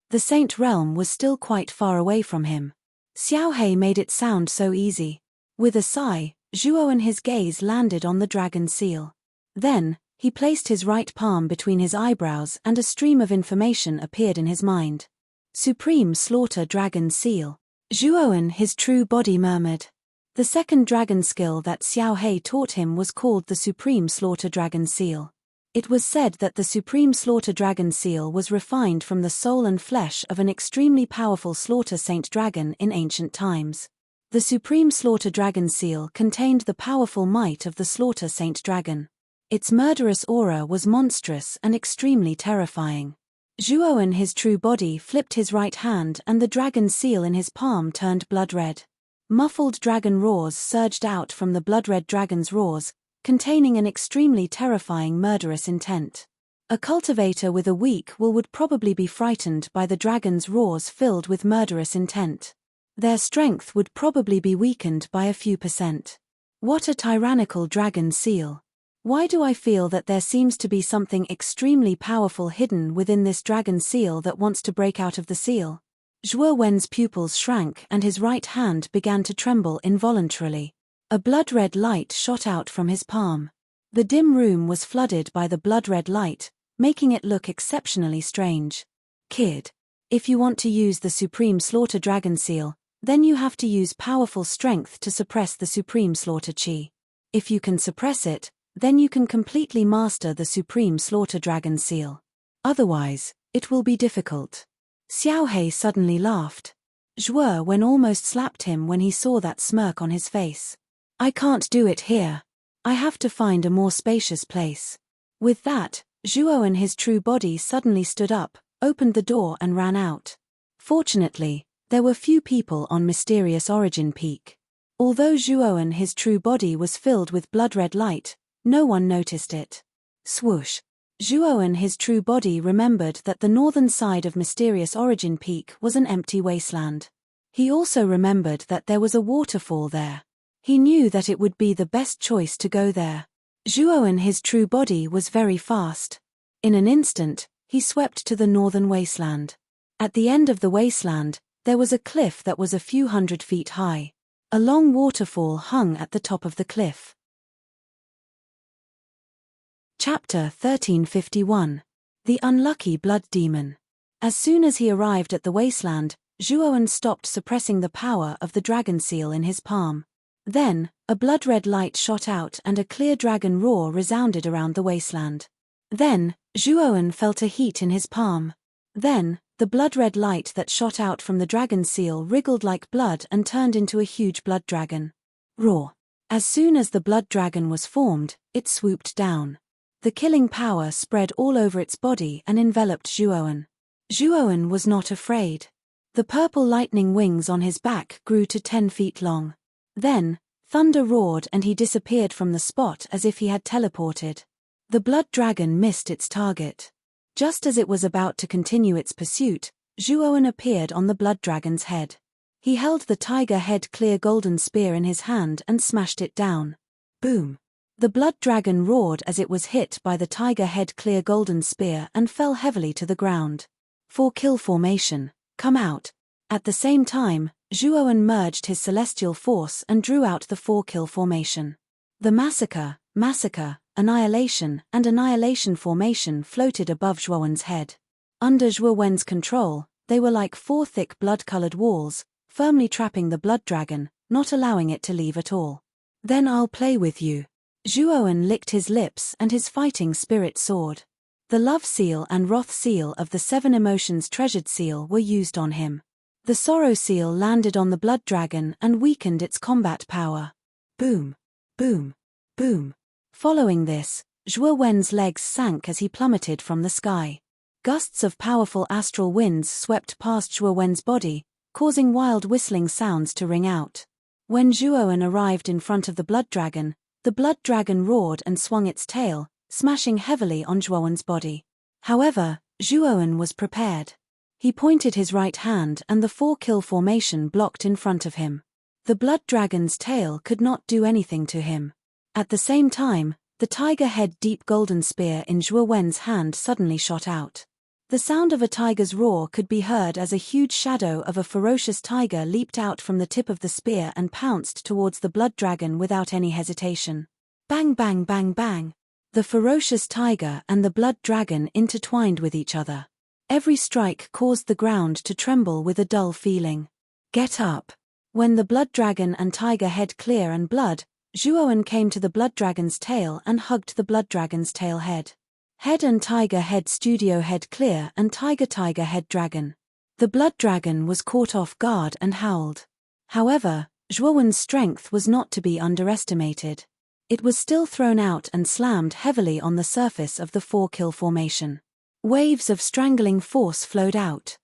The saint realm was still quite far away from him. Xiao He made it sound so easy. With a sigh, Zhuo and his gaze landed on the dragon seal. Then, he placed his right palm between his eyebrows and a stream of information appeared in his mind. Supreme Slaughter Dragon Seal. Zhuowen his true body murmured. The second dragon skill that Xiao He taught him was called the Supreme Slaughter Dragon Seal. It was said that the Supreme Slaughter Dragon Seal was refined from the soul and flesh of an extremely powerful Slaughter Saint Dragon in ancient times. The Supreme Slaughter Dragon Seal contained the powerful might of the Slaughter Saint Dragon. Its murderous aura was monstrous and extremely terrifying. Zhuowen his true body flipped his right hand and the dragon seal in his palm turned blood red. Muffled dragon roars surged out from the blood-red dragon's roars, containing an extremely terrifying murderous intent. A cultivator with a weak will would probably be frightened by the dragon's roars filled with murderous intent. Their strength would probably be weakened by a few %. What a tyrannical dragon seal! Why do I feel that there seems to be something extremely powerful hidden within this dragon seal that wants to break out of the seal? Zhuowen's pupils shrank and his right hand began to tremble involuntarily. A blood-red light shot out from his palm. The dim room was flooded by the blood-red light, making it look exceptionally strange. Kid, if you want to use the Supreme Slaughter Dragon Seal, then you have to use powerful strength to suppress the Supreme Slaughter Chi. If you can suppress it, then you can completely master the Supreme Slaughter Dragon Seal. Otherwise, it will be difficult. Xiao He suddenly laughed. Zhuowen almost slapped him when he saw that smirk on his face. I can't do it here. I have to find a more spacious place. With that, Zhuowen his true body suddenly stood up, opened the door and ran out. Fortunately, there were few people on Mysterious Origin Peak. Although Zhuowen his true body was filled with blood-red light, no one noticed it. Swoosh. Zhuowen his true body remembered that the northern side of Mysterious Origin Peak was an empty wasteland. He also remembered that there was a waterfall there. He knew that it would be the best choice to go there. Zhuowen his true body was very fast. In an instant, he swept to the northern wasteland. At the end of the wasteland, there was a cliff that was a few hundred feet high. A long waterfall hung at the top of the cliff. Chapter 1351. The Unlucky Blood Demon. As soon as he arrived at the wasteland, Zhuowen stopped suppressing the power of the dragon seal in his palm. Then, a blood-red light shot out and a clear dragon roar resounded around the wasteland. Then, Zhuowen felt a heat in his palm. Then, the blood-red light that shot out from the dragon seal wriggled like blood and turned into a huge blood dragon. Roar. As soon as the blood dragon was formed, it swooped down. The killing power spread all over its body and enveloped Zhuowen. Zhuowen was not afraid. The purple lightning wings on his back grew to 10 feet long. Then, thunder roared and he disappeared from the spot as if he had teleported. The blood dragon missed its target. Just as it was about to continue its pursuit, Zhuowen appeared on the blood dragon's head. He held the tiger head clear golden spear in his hand and smashed it down. Boom! The blood dragon roared as it was hit by the tiger head clear golden spear and fell heavily to the ground. 4-kill formation, come out. At the same time, Zhuowen merged his celestial force and drew out the 4-kill formation. The massacre, annihilation, and annihilation formation floated above Zhuowen's head. Under Zhuowen's control, they were like 4 thick blood-colored walls, firmly trapping the blood dragon, not allowing it to leave at all. Then I'll play with you. Zhuowen licked his lips and his fighting spirit soared. The love seal and wrath seal of the 7 emotions treasured seal were used on him. The sorrow seal landed on the blood dragon and weakened its combat power. Boom! Boom! Boom! Following this, Zhuowen's legs sank as he plummeted from the sky. Gusts of powerful astral winds swept past Zhuowen's body, causing wild whistling sounds to ring out. When Zhuowen arrived in front of the blood dragon roared and swung its tail, smashing heavily on Zhuowen's body. However, Zhuowen was prepared. He pointed his right hand and the 4-kill formation blocked in front of him. The blood dragon's tail could not do anything to him. At the same time, the tiger head deep golden spear in Zhuowen's hand suddenly shot out. The sound of a tiger's roar could be heard as a huge shadow of a ferocious tiger leaped out from the tip of the spear and pounced towards the blood dragon without any hesitation. Bang bang bang bang. The ferocious tiger and the blood dragon intertwined with each other. Every strike caused the ground to tremble with a dull feeling. Get up. When the blood dragon and tiger head clear and blood, Zhuowen came to the blood dragon's tail and hugged the blood dragon's tail head. Head and tiger head studio head clear and tiger head dragon. The blood dragon was caught off guard and howled. However, Zhuowen's strength was not to be underestimated. It was still thrown out and slammed heavily on the surface of the 4-kill formation. Waves of strangling force flowed out.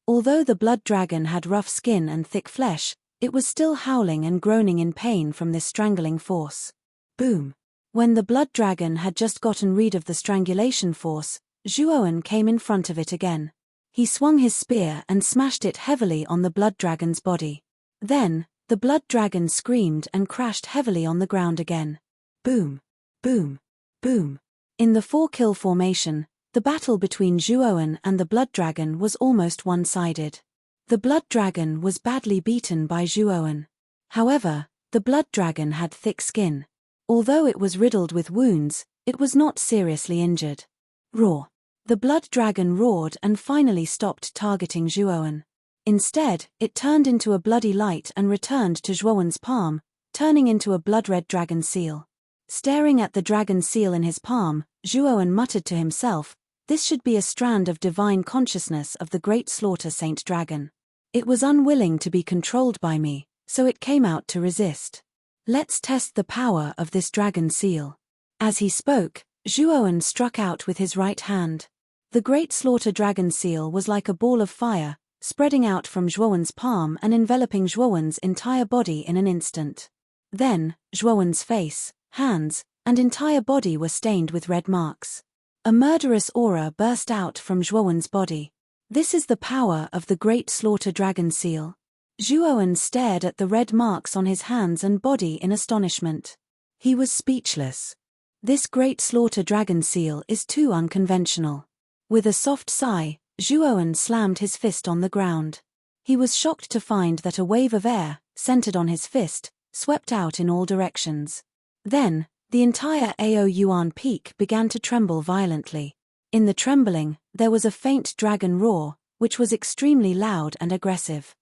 Although the blood dragon had rough skin and thick flesh, it was still howling and groaning in pain from this strangling force. Boom! When the blood dragon had just gotten rid of the strangulation force, Zhuowen came in front of it again. He swung his spear and smashed it heavily on the blood dragon's body. Then, the blood dragon screamed and crashed heavily on the ground again. Boom! Boom! Boom! In the 4-kill formation, the battle between Zhuowen and the blood dragon was almost one-sided. The blood dragon was badly beaten by Zhuowen. However, the blood dragon had thick skin. Although it was riddled with wounds, it was not seriously injured. Roar! The blood dragon roared and finally stopped targeting Zhuowen. Instead, it turned into a bloody light and returned to Zhuowen's palm, turning into a blood-red dragon seal. Staring at the dragon seal in his palm, Zhuowen muttered to himself, "This should be a strand of divine consciousness of the great slaughter saint dragon. It was unwilling to be controlled by me, so it came out to resist. Let's test the power of this dragon seal." As he spoke, Zhuowen struck out with his right hand. The great slaughter dragon seal was like a ball of fire, spreading out from Zhuowen's palm and enveloping Zhuowen's entire body in an instant. Then, Zhuowen's face, hands, and entire body were stained with red marks. A murderous aura burst out from Zhuowen's body. This is the power of the great slaughter dragon seal. Zhuowen stared at the red marks on his hands and body in astonishment. He was speechless. This great slaughter dragon seal is too unconventional. With a soft sigh, Zhuowen slammed his fist on the ground. He was shocked to find that a wave of air, centered on his fist, swept out in all directions. Then, the entire Aoyuan peak began to tremble violently. In the trembling, there was a faint dragon roar, which was extremely loud and aggressive.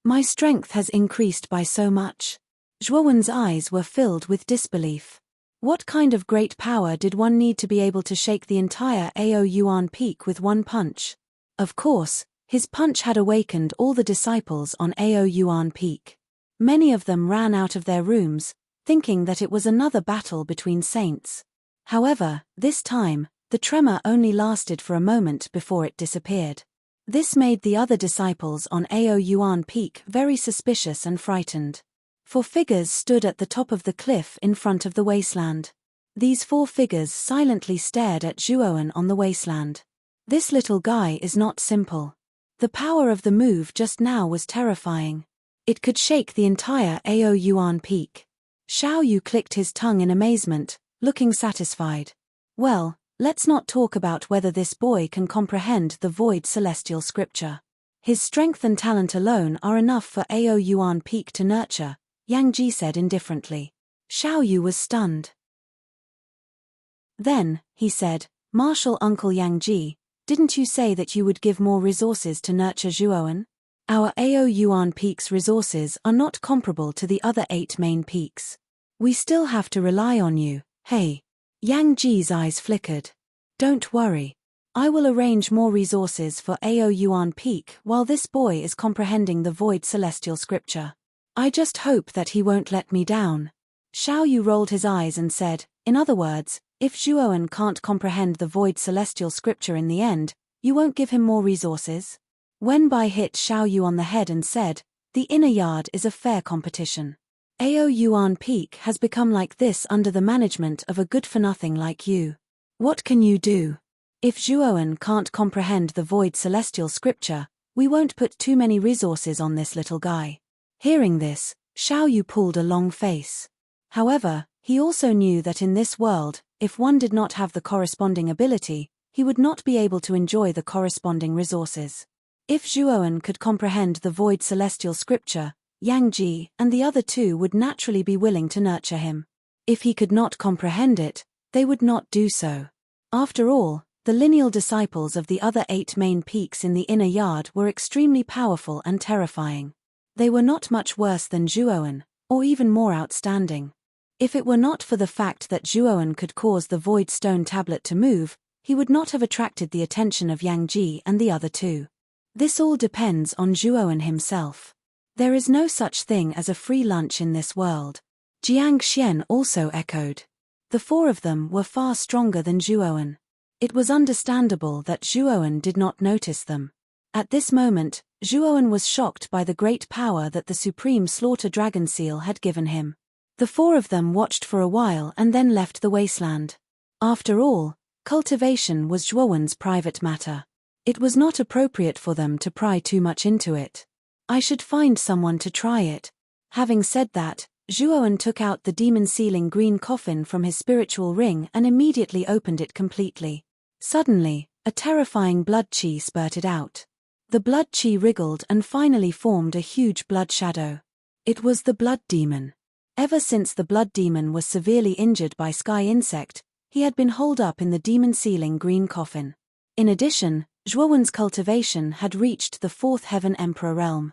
My strength has increased by so much. Zhuowen's eyes were filled with disbelief. What kind of great power did one need to be able to shake the entire Aoyuan peak with one punch? Of course, his punch had awakened all the disciples on Aoyuan peak. Many of them ran out of their rooms, thinking that it was another battle between saints. However, this time, the tremor only lasted for a moment before it disappeared. This made the other disciples on Aoyuan peak very suspicious and frightened. 4 figures stood at the top of the cliff in front of the wasteland. These 4 figures silently stared at Zhuowen on the wasteland. This little guy is not simple. The power of the move just now was terrifying. It could shake the entire Aoyuan peak. Xiao Yu clicked his tongue in amazement, looking satisfied. Well, let's not talk about whether this boy can comprehend the void celestial scripture. His strength and talent alone are enough for Aoyuan peak to nurture, Yang Ji said indifferently. Xiao Yu was stunned. Then, he said, "Martial Uncle Yang Ji, didn't you say that you would give more resources to nurture Zhuowen? Our Aoyuan peak's resources are not comparable to the other 8 main peaks. We still have to rely on you, hey." Yang Ji's eyes flickered. "Don't worry. I will arrange more resources for Aoyuan peak while this boy is comprehending the void celestial scripture. I just hope that he won't let me down." Xiao Yu rolled his eyes and said, "In other words, if Zhuowen can't comprehend the void celestial scripture in the end, you won't give him more resources?" Wenbai hit Xiao Yu on the head and said, "The inner yard is a fair competition. Aoyuan peak has become like this under the management of a good-for-nothing like you. What can you do? If Zhuowen can't comprehend the void celestial scripture, we won't put too many resources on this little guy." Hearing this, Xiao Yu pulled a long face. However, he also knew that in this world, if one did not have the corresponding ability, he would not be able to enjoy the corresponding resources. If Zhuowen could comprehend the void celestial scripture, Yang Ji and the other 2 would naturally be willing to nurture him. If he could not comprehend it, they would not do so. After all, The lineal disciples of the other 8 main peaks in the inner yard were extremely powerful and terrifying. They were not much worse than Zhuowen, or even more outstanding. If it were not for the fact that Zhuowen could cause the void stone tablet to move, he would not have attracted the attention of Yang Ji and the other 2. This all depends on Zhuowen himself. There is no such thing as a free lunch in this world. Jiang Xian also echoed. The 4 of them were far stronger than Zhuowen. It was understandable that Zhuowen did not notice them. At this moment, Zhuowen was shocked by the great power that the Supreme Slaughter Dragon Seal had given him. The 4 of them watched for a while and then left the wasteland. After all, cultivation was Zhuowen's private matter. It was not appropriate for them to pry too much into it. I should find someone to try it. Having said that, Zhuowen took out the demon-sealing green coffin from his spiritual ring and immediately opened it completely. Suddenly, a terrifying blood chi spurted out. The blood chi wriggled and finally formed a huge blood shadow. It was the blood demon. Ever since the blood demon was severely injured by Sky Insect, he had been holed up in the demon-sealing green coffin. In addition, Zhuowen's cultivation had reached the 4th Heaven Emperor realm.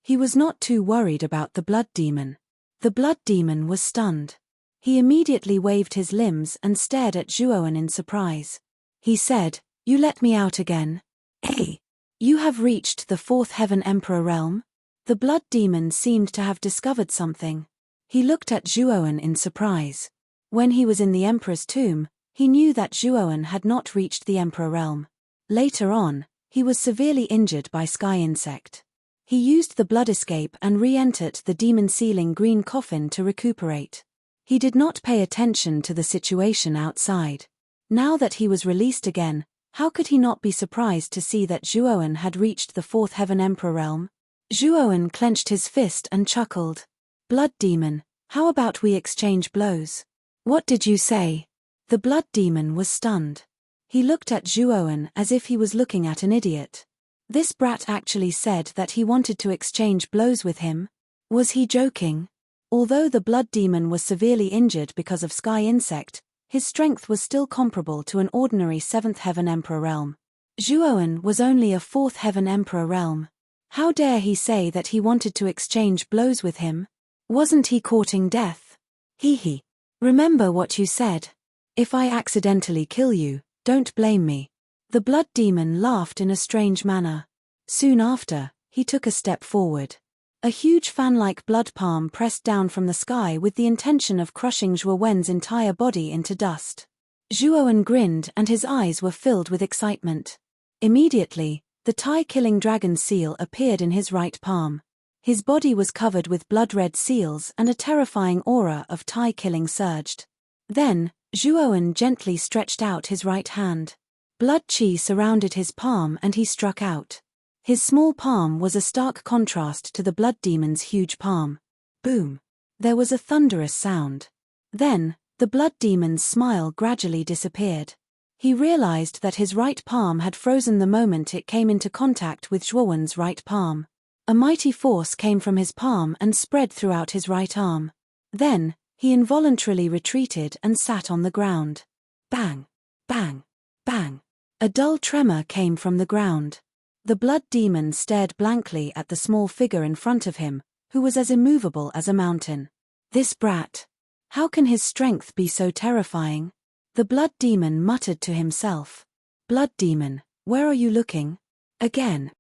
He was not too worried about the blood demon. The blood demon was stunned. He immediately waved his limbs and stared at Zhuowen in surprise. He said, "You let me out again? Hey! You have reached the 4th Heaven Emperor realm?" The blood demon seemed to have discovered something. He looked at Zhuowen in surprise. When he was in the Emperor's tomb, he knew that Zhuowen had not reached the Emperor realm. Later on, he was severely injured by Sky Insect. He used the blood escape and re-entered the demon-sealing green coffin to recuperate. He did not pay attention to the situation outside. Now that he was released again, how could he not be surprised to see that Zhuowen had reached the 4th Heaven Emperor realm? Zhuowen clenched his fist and chuckled. "Blood demon, how about we exchange blows?" "What did you say?" The blood demon was stunned. He looked at Zhuowen as if he was looking at an idiot. This brat actually said that he wanted to exchange blows with him? Was he joking? Although the blood demon was severely injured because of Sky Insect, his strength was still comparable to an ordinary 7th Heaven Emperor realm. Zhuowen was only a 4th Heaven Emperor realm. How dare he say that he wanted to exchange blows with him? Wasn't he courting death? Hee. Remember what you said. If I accidentally kill you, don't blame me. The blood demon laughed in a strange manner. Soon after, he took a step forward. A huge fan-like blood palm pressed down from the sky with the intention of crushing Zhuowen's entire body into dust. Zhuowen grinned and his eyes were filled with excitement. Immediately, the tie-killing dragon seal appeared in his right palm. His body was covered with blood-red seals and a terrifying aura of tie-killing surged. Then, Zhuowen gently stretched out his right hand. Blood chi surrounded his palm and he struck out. His small palm was a stark contrast to the blood demon's huge palm. Boom! There was a thunderous sound. Then, the blood demon's smile gradually disappeared. He realized that his right palm had frozen the moment it came into contact with Zhuowen's right palm. A mighty force came from his palm and spread throughout his right arm. Then, he involuntarily retreated and sat on the ground. Bang! Bang! Bang! A dull tremor came from the ground. The blood demon stared blankly at the small figure in front of him, who was as immovable as a mountain. This brat! How can his strength be so terrifying? The blood demon muttered to himself. Blood demon, where are you looking? Again.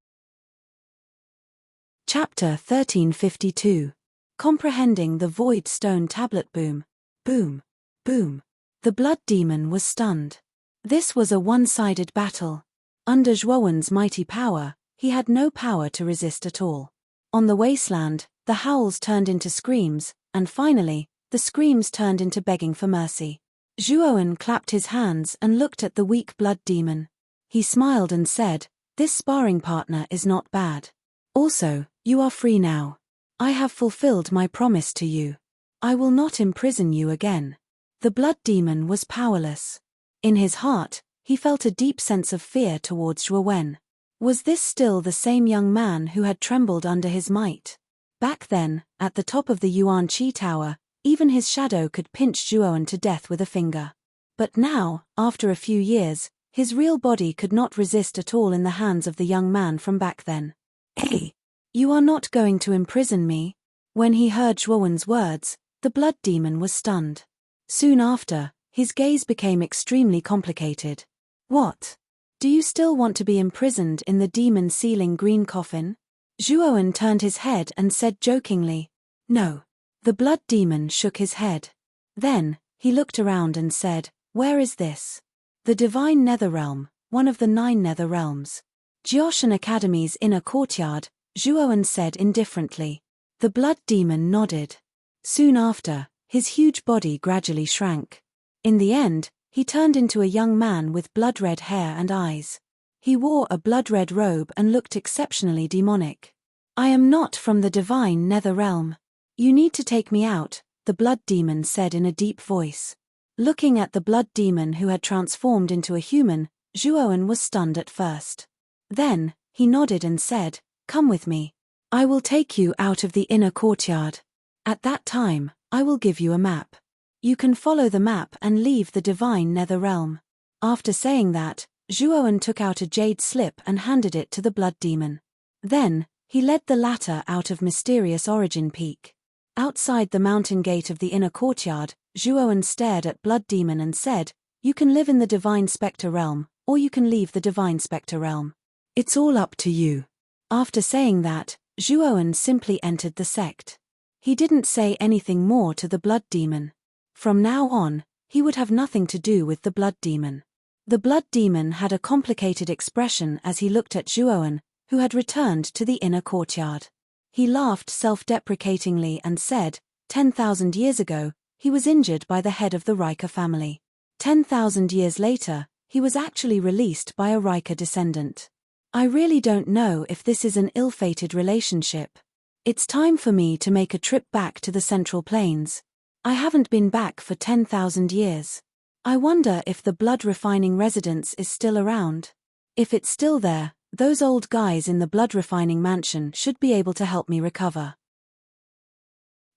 Chapter 1352. Comprehending the Void Stone Tablet. Boom. Boom. Boom. The blood demon was stunned. This was a one-sided battle. Under Zhuowen's mighty power, he had no power to resist at all. On the wasteland, the howls turned into screams, and finally, the screams turned into begging for mercy. Zhuowen clapped his hands and looked at the weak blood demon. He smiled and said, "This sparring partner is not bad. Also, you are free now. I have fulfilled my promise to you. I will not imprison you again." The blood demon was powerless. In his heart, he felt a deep sense of fear towards Zhuowen. Was this still the same young man who had trembled under his might? Back then, at the top of the Yuan Qi Tower, even his shadow could pinch Zhuowen to death with a finger. But now, after a few years, His real body could not resist at all in the hands of the young man from back then. "Hey! You are not going to imprison me?" When he heard Zhuowen's words, the blood demon was stunned. Soon after, his gaze became extremely complicated. "What? Do you still want to be imprisoned in the demon-sealing green coffin?" Zhuowen turned his head and said jokingly, "No." The blood demon shook his head. Then, he looked around and said, "Where is this?" "The divine nether realm, one of the 9 nether realms. Jioshan Academy's inner courtyard," Zhuowen said indifferently. The blood demon nodded. Soon after, his huge body gradually shrank. In the end, he turned into a young man with blood-red hair and eyes. He wore a blood-red robe and looked exceptionally demonic. "I am not from the divine nether realm. You need to take me out," the blood demon said in a deep voice. Looking at the blood demon who had transformed into a human, Zhuowen was stunned at first. Then, he nodded and said, "Come with me. I will take you out of the inner courtyard. At that time, I will give you a map. You can follow the map and leave the divine nether realm." After saying that, Zhuowen took out a jade slip and handed it to the blood demon. Then, he led the latter out of Mysterious Origin Peak. Outside the mountain gate of the inner courtyard, Zhuowen stared at blood demon and said, "You can live in the divine spectre realm, or you can leave the divine spectre realm. It's all up to you." After saying that, Zhuowen simply entered the sect. He didn't say anything more to the blood demon. From now on, he would have nothing to do with the blood demon. The blood demon had a complicated expression as he looked at Zhuowen, who had returned to the inner courtyard. He laughed self-deprecatingly and said, 10,000 years ago, he was injured by the head of the Riker family. 10,000 years later, he was actually released by a Riker descendant. I really don't know if this is an ill-fated relationship. It's time for me to make a trip back to the Central Plains. I haven't been back for 10,000 years. I wonder if the blood-refining residence is still around. If it's still there, those old guys in the blood-refining mansion should be able to help me recover.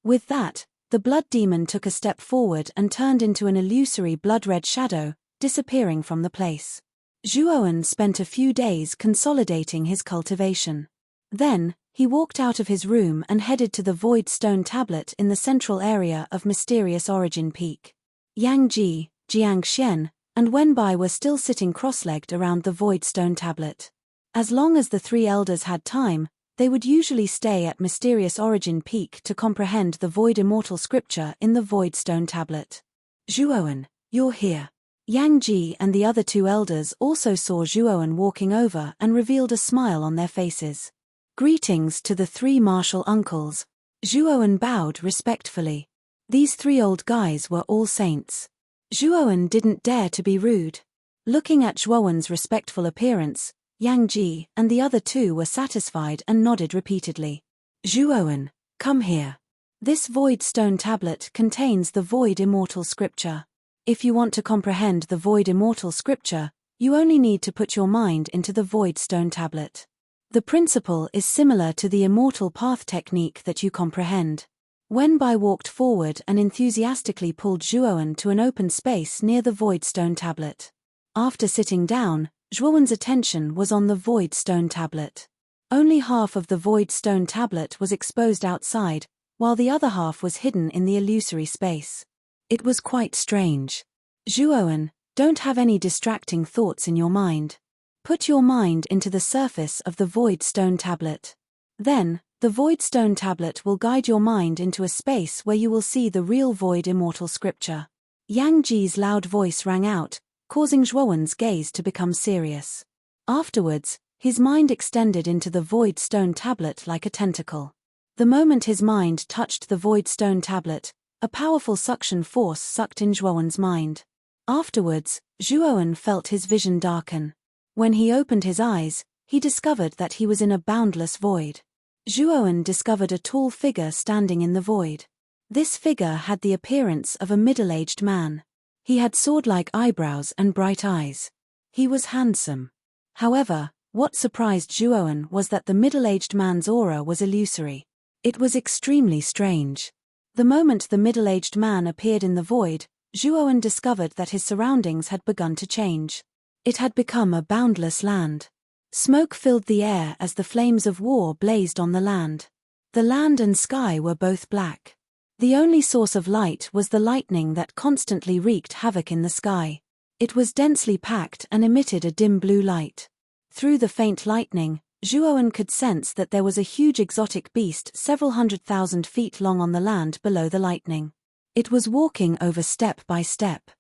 With that, the blood demon took a step forward and turned into an illusory blood-red shadow, disappearing from the place. Zhuowen spent a few days consolidating his cultivation. Then, he walked out of his room and headed to the void stone tablet in the central area of Mysterious Origin Peak. Yang Ji, Jiang Xian, and Wenbai were still sitting cross-legged around the void stone tablet. As long as the 3 elders had time, they would usually stay at Mysterious Origin Peak to comprehend the void immortal scripture in the void stone tablet. "Zhuowen, you're here." Yang Ji and the other 2 elders also saw Zhuowen walking over and revealed a smile on their faces. "Greetings to the 3 martial uncles." Zhuowen bowed respectfully. These 3 old guys were all saints. Zhuowen didn't dare to be rude. Looking at Zhuowen's respectful appearance, Yang Ji and the other 2 were satisfied and nodded repeatedly. "Zhuowen, come here. This void stone tablet contains the void immortal scripture. If you want to comprehend the void immortal scripture, you only need to put your mind into the void stone tablet. The principle is similar to the immortal path technique that you comprehend." Wenbai walked forward and enthusiastically pulled Zhuowen to an open space near the void stone tablet. After sitting down, Zhuowen's attention was on the void stone tablet. Only half of the void stone tablet was exposed outside, while the other half was hidden in the illusory space. It was quite strange. "Zhuowen, don't have any distracting thoughts in your mind. Put your mind into the surface of the void stone tablet. Then, the void stone tablet will guide your mind into a space where you will see the real void immortal scripture." Yang Ji's loud voice rang out, causing Zhuowen's gaze to become serious. Afterwards, his mind extended into the void stone tablet like a tentacle. The moment his mind touched the void stone tablet, a powerful suction force sucked in Zhuowen's mind. Afterwards, Zhuowen felt his vision darken. When he opened his eyes, he discovered that he was in a boundless void. Zhuowen discovered a tall figure standing in the void. This figure had the appearance of a middle-aged man. He had sword-like eyebrows and bright eyes. He was handsome. However, what surprised Zhuowen was that the middle-aged man's aura was illusory. It was extremely strange. The moment the middle-aged man appeared in the void, Zhuowen discovered that his surroundings had begun to change. It had become a boundless land. Smoke filled the air as the flames of war blazed on the land. The land and sky were both black. The only source of light was the lightning that constantly wreaked havoc in the sky. It was densely packed and emitted a dim blue light. Through the faint lightning, Zhuowen could sense that there was a huge exotic beast several 100,000 feet long on the land below the lightning. It was walking over step by step.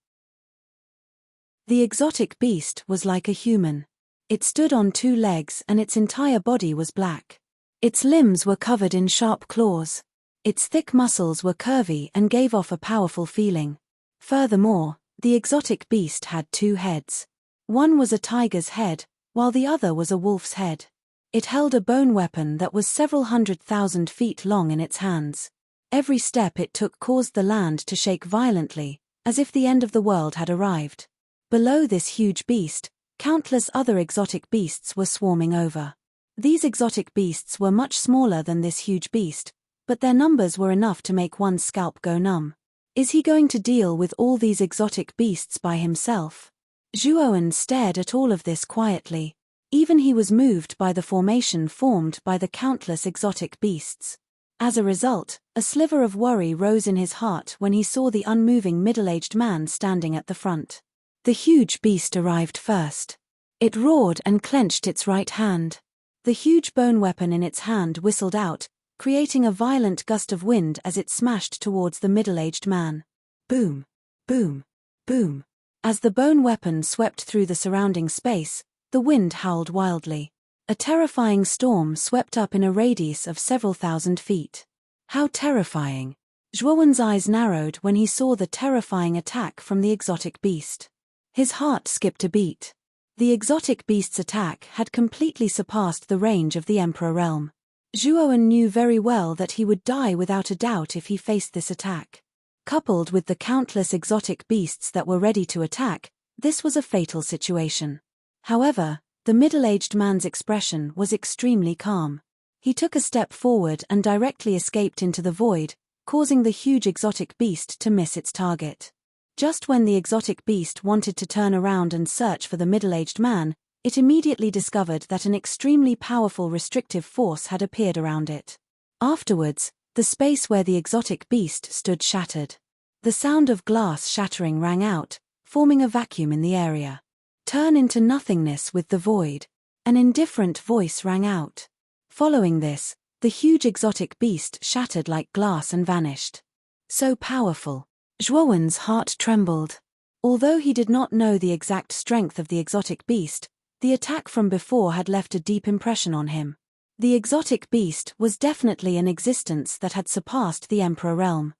The exotic beast was like a human. It stood on two legs and its entire body was black. Its limbs were covered in sharp claws. Its thick muscles were curvy and gave off a powerful feeling. Furthermore, the exotic beast had two heads. One was a tiger's head, while the other was a wolf's head. It held a bone weapon that was several 100,000 feet long in its hands. Every step it took caused the land to shake violently, as if the end of the world had arrived. Below this huge beast, countless other exotic beasts were swarming over. These exotic beasts were much smaller than this huge beast, but their numbers were enough to make one's scalp go numb. Is he going to deal with all these exotic beasts by himself? Zhuowen stared at all of this quietly. Even he was moved by the formation formed by the countless exotic beasts. As a result, a sliver of worry rose in his heart when he saw the unmoving middle-aged man standing at the front. The huge beast arrived first. It roared and clenched its right hand. The huge bone weapon in its hand whistled out, creating a violent gust of wind as it smashed towards the middle-aged man. Boom! Boom! Boom! As the bone weapon swept through the surrounding space, the wind howled wildly. A terrifying storm swept up in a radius of several thousand feet. How terrifying! Zhuowen's eyes narrowed when he saw the terrifying attack from the exotic beast. His heart skipped a beat. The exotic beast's attack had completely surpassed the range of the Emperor realm. Zhuowen knew very well that he would die without a doubt if he faced this attack. Coupled with the countless exotic beasts that were ready to attack, this was a fatal situation. However, the middle-aged man's expression was extremely calm. He took a step forward and directly escaped into the void, causing the huge exotic beast to miss its target. Just when the exotic beast wanted to turn around and search for the middle-aged man, it immediately discovered that an extremely powerful restrictive force had appeared around it. Afterwards, the space where the exotic beast stood shattered. The sound of glass shattering rang out, forming a vacuum in the area. Turn into nothingness with the void. An indifferent voice rang out. Following this, the huge exotic beast shattered like glass and vanished. So powerful. Zhuowen's heart trembled. Although he did not know the exact strength of the exotic beast, the attack from before had left a deep impression on him. The exotic beast was definitely an existence that had surpassed the Emperor realm.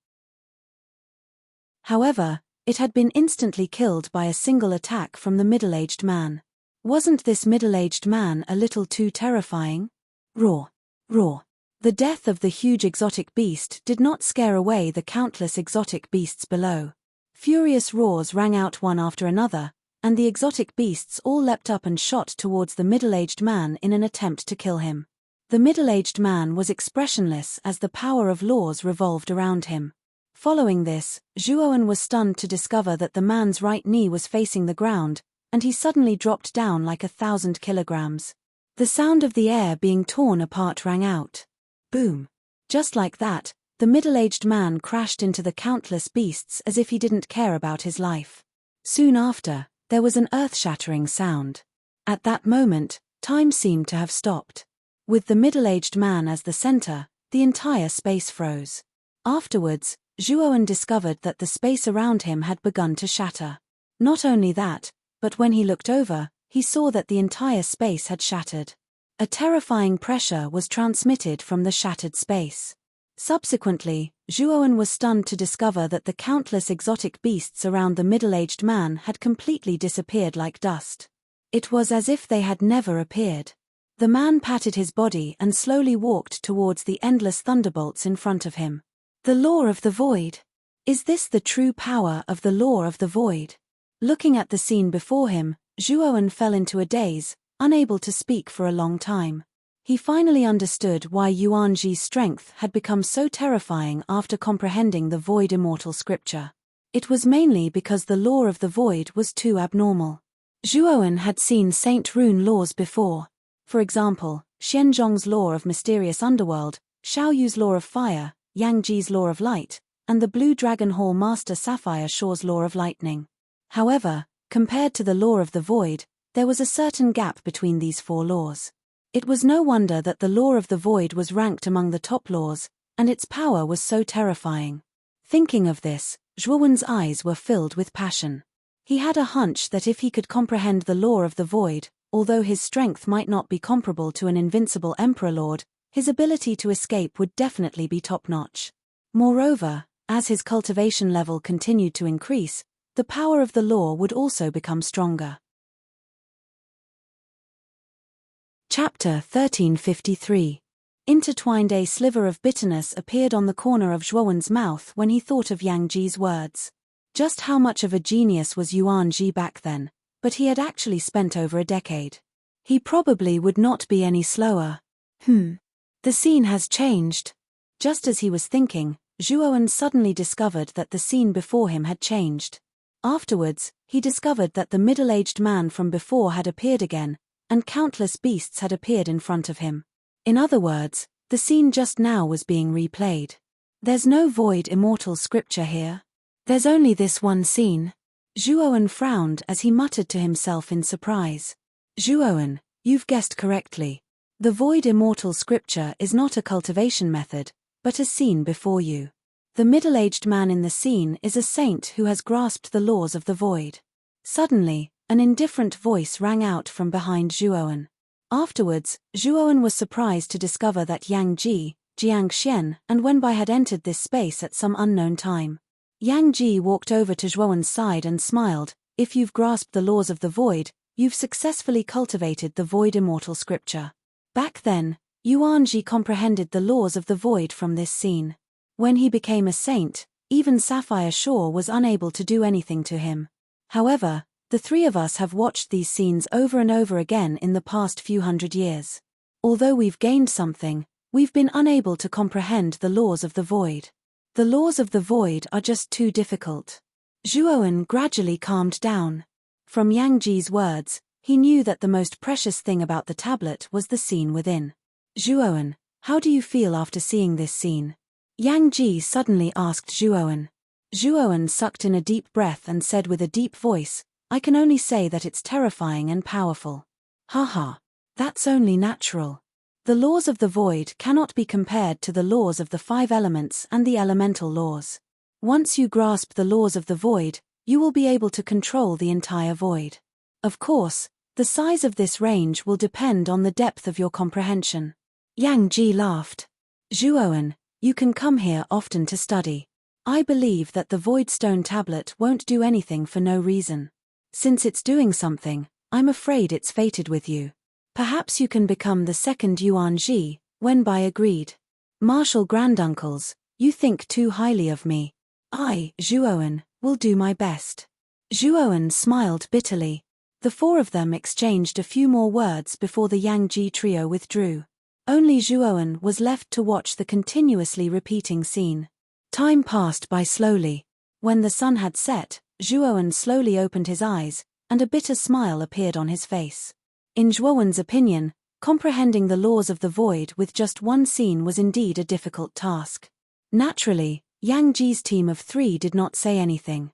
However, it had been instantly killed by a single attack from the middle-aged man. Wasn't this middle-aged man a little too terrifying? Roar! Roar! The death of the huge exotic beast did not scare away the countless exotic beasts below. Furious roars rang out one after another, and the exotic beasts all leapt up and shot towards the middle-aged man in an attempt to kill him. The middle-aged man was expressionless as the power of laws revolved around him. Following this, Zhuowen was stunned to discover that the man's right knee was facing the ground, and he suddenly dropped down like 1,000 kilograms. The sound of the air being torn apart rang out. Boom! Just like that, the middle-aged man crashed into the countless beasts as if he didn't care about his life. Soon after, there was an earth-shattering sound. At that moment, time seemed to have stopped. With the middle-aged man as the center, the entire space froze. Afterwards, Zhuowen discovered that the space around him had begun to shatter. Not only that, but when he looked over, he saw that the entire space had shattered. A terrifying pressure was transmitted from the shattered space. Subsequently, Zhuowen was stunned to discover that the countless exotic beasts around the middle-aged man had completely disappeared like dust. It was as if they had never appeared. The man patted his body and slowly walked towards the endless thunderbolts in front of him. The Law of the Void. Is this the true power of the Law of the Void? Looking at the scene before him, Zhuowen fell into a daze, unable to speak for a long time. He finally understood why Yuanji's strength had become so terrifying after comprehending the Void Immortal scripture. It was mainly because the Law of the Void was too abnormal. Zhuowen had seen Saint Rune laws before. For example, Xianzhong's law of mysterious underworld, Xiaoyu's law of fire, Yang Ji's law of light, and the Blue Dragon Hall Master Sapphire Shaw's law of lightning. However, compared to the law of the void, there was a certain gap between these four laws. It was no wonder that the law of the void was ranked among the top laws, and its power was so terrifying. Thinking of this, Zhuowen's eyes were filled with passion. He had a hunch that if he could comprehend the law of the void, although his strength might not be comparable to an invincible Emperor Lord, his ability to escape would definitely be top-notch. Moreover, as his cultivation level continued to increase, the power of the law would also become stronger. Chapter 1353. Intertwined. A sliver of bitterness appeared on the corner of Zhuowen's mouth when he thought of Yang Ji's words. Just how much of a genius was Yuan Ji back then, but he had actually spent over a decade. He probably would not be any slower. The scene has changed. Just as he was thinking, Zhuowen suddenly discovered that the scene before him had changed. Afterwards, he discovered that the middle-aged man from before had appeared again, and countless beasts had appeared in front of him. In other words, the scene just now was being replayed. There's no void immortal scripture here. There's only this one scene. Zhuowen frowned as he muttered to himself in surprise. Zhuowen, you've guessed correctly. The void immortal scripture is not a cultivation method, but a scene before you. The middle-aged man in the scene is a saint who has grasped the laws of the void. Suddenly, an indifferent voice rang out from behind Zhuowen. Afterwards, Zhuowen was surprised to discover that Yang Ji, Jiang Xian, and Wenbai had entered this space at some unknown time. Yang Ji walked over to Zhuowen's side and smiled. If you've grasped the laws of the void, you've successfully cultivated the void immortal scripture. Back then, Yuan Ji comprehended the laws of the void from this scene. When he became a saint, even Sapphire Shaw was unable to do anything to him. However, the three of us have watched these scenes over and over again in the past few hundred years. Although we've gained something, we've been unable to comprehend the laws of the void. The laws of the void are just too difficult. Zhuowen gradually calmed down. From Yang Ji's words, he knew that the most precious thing about the tablet was the scene within. Zhuowen, how do you feel after seeing this scene? Yang Ji suddenly asked Zhuowen. Zhuowen sucked in a deep breath and said with a deep voice, I can only say that it's terrifying and powerful. Haha, that's only natural. The laws of the void cannot be compared to the laws of the 5 elements and the elemental laws. Once you grasp the laws of the void, you will be able to control the entire void. Of course, the size of this range will depend on the depth of your comprehension. Yang Ji laughed. Zhuowen, you can come here often to study. I believe that the void stone tablet won't do anything for no reason. Since it's doing something, I'm afraid it's fated with you. Perhaps you can become the second Yuan Ji, Wenbai agreed. Martial granduncles, you think too highly of me. I, Zhuowen, will do my best. Zhuowen smiled bitterly. The 4 of them exchanged a few more words before the Yang Ji trio withdrew. Only Zhuowen was left to watch the continuously repeating scene. Time passed by slowly. When the sun had set, Zhuowen slowly opened his eyes, and a bitter smile appeared on his face. In Zhuowen's opinion, comprehending the laws of the void with just one scene was indeed a difficult task. Naturally, Yang Ji's team of 3 did not say anything.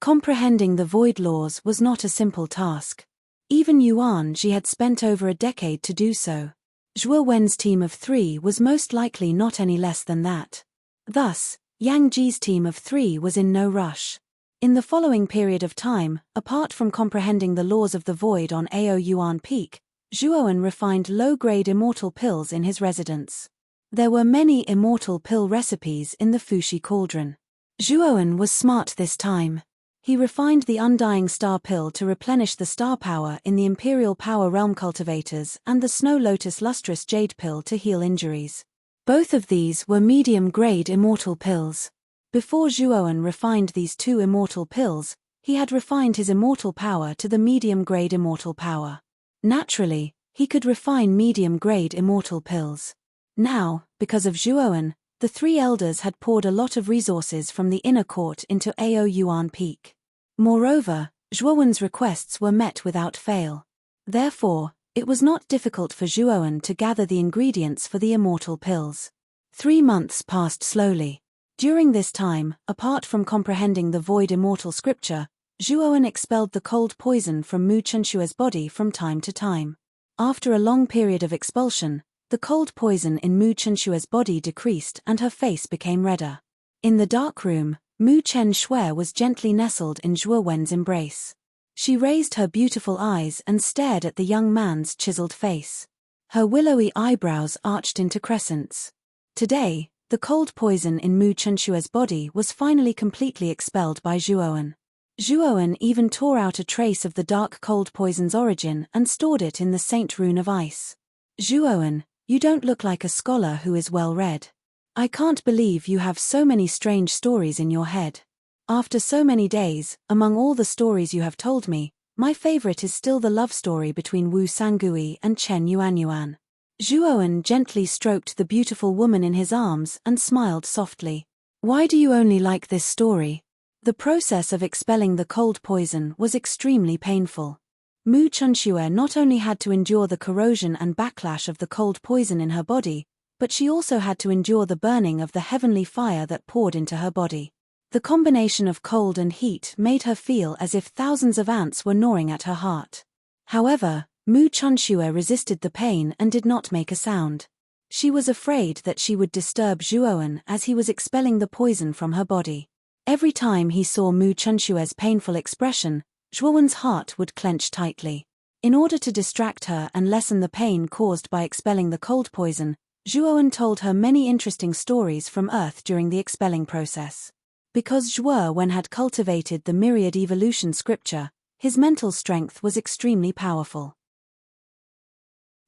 Comprehending the void laws was not a simple task. Even Yuan Ji had spent over a decade to do so. Zhuowen's team of 3 was most likely not any less than that. Thus, Yang Ji's team of 3 was in no rush. In the following period of time, apart from comprehending the laws of the void on Ao Yuan Peak, Zhuowen refined low-grade immortal pills in his residence. There were many immortal pill recipes in the Fushi cauldron. Zhuowen was smart this time. He refined the Undying Star Pill to replenish the star power in the Imperial Power Realm cultivators and the Snow Lotus Lustrous Jade Pill to heal injuries. Both of these were medium-grade immortal pills. Before Zhuowen refined these 2 immortal pills, he had refined his immortal power to the medium-grade immortal power. Naturally, he could refine medium-grade immortal pills. Now, because of Zhuowen, the 3 elders had poured a lot of resources from the inner court into Ao Yuan Peak. Moreover, Zhuowen's requests were met without fail. Therefore, it was not difficult for Zhuowen to gather the ingredients for the immortal pills. 3 months passed slowly. During this time, apart from comprehending the void immortal scripture, Zhuowen expelled the cold poison from Mu Chenshua's body from time to time. After a long period of expulsion, the cold poison in Mu Chenshua's body decreased and her face became redder. In the dark room, Mu Chenshue was gently nestled in Zhuowen's embrace. She raised her beautiful eyes and stared at the young man's chiseled face. Her willowy eyebrows arched into crescents. Today, the cold poison in Mu Chenshua's body was finally completely expelled by Zhuowen. Zhuowen even tore out a trace of the dark cold poison's origin and stored it in the Saint Rune of Ice. Zhuowen, you don't look like a scholar who is well read. I can't believe you have so many strange stories in your head. After so many days, among all the stories you have told me, my favorite is still the love story between Wu Sangui and Chen Yuanyuan. Zhuowen gently stroked the beautiful woman in his arms and smiled softly. Why do you only like this story? The process of expelling the cold poison was extremely painful. Mu Chunshue not only had to endure the corrosion and backlash of the cold poison in her body, but she also had to endure the burning of the heavenly fire that poured into her body. The combination of cold and heat made her feel as if thousands of ants were gnawing at her heart. However, Mu Chunshue resisted the pain and did not make a sound. She was afraid that she would disturb Zhuowen as he was expelling the poison from her body. Every time he saw Mu Chunshue's painful expression, Zhuowen's heart would clench tightly. In order to distract her and lessen the pain caused by expelling the cold poison, Zhuowen told her many interesting stories from Earth during the expelling process. Because Zhuowen had cultivated the myriad evolution scripture, his mental strength was extremely powerful.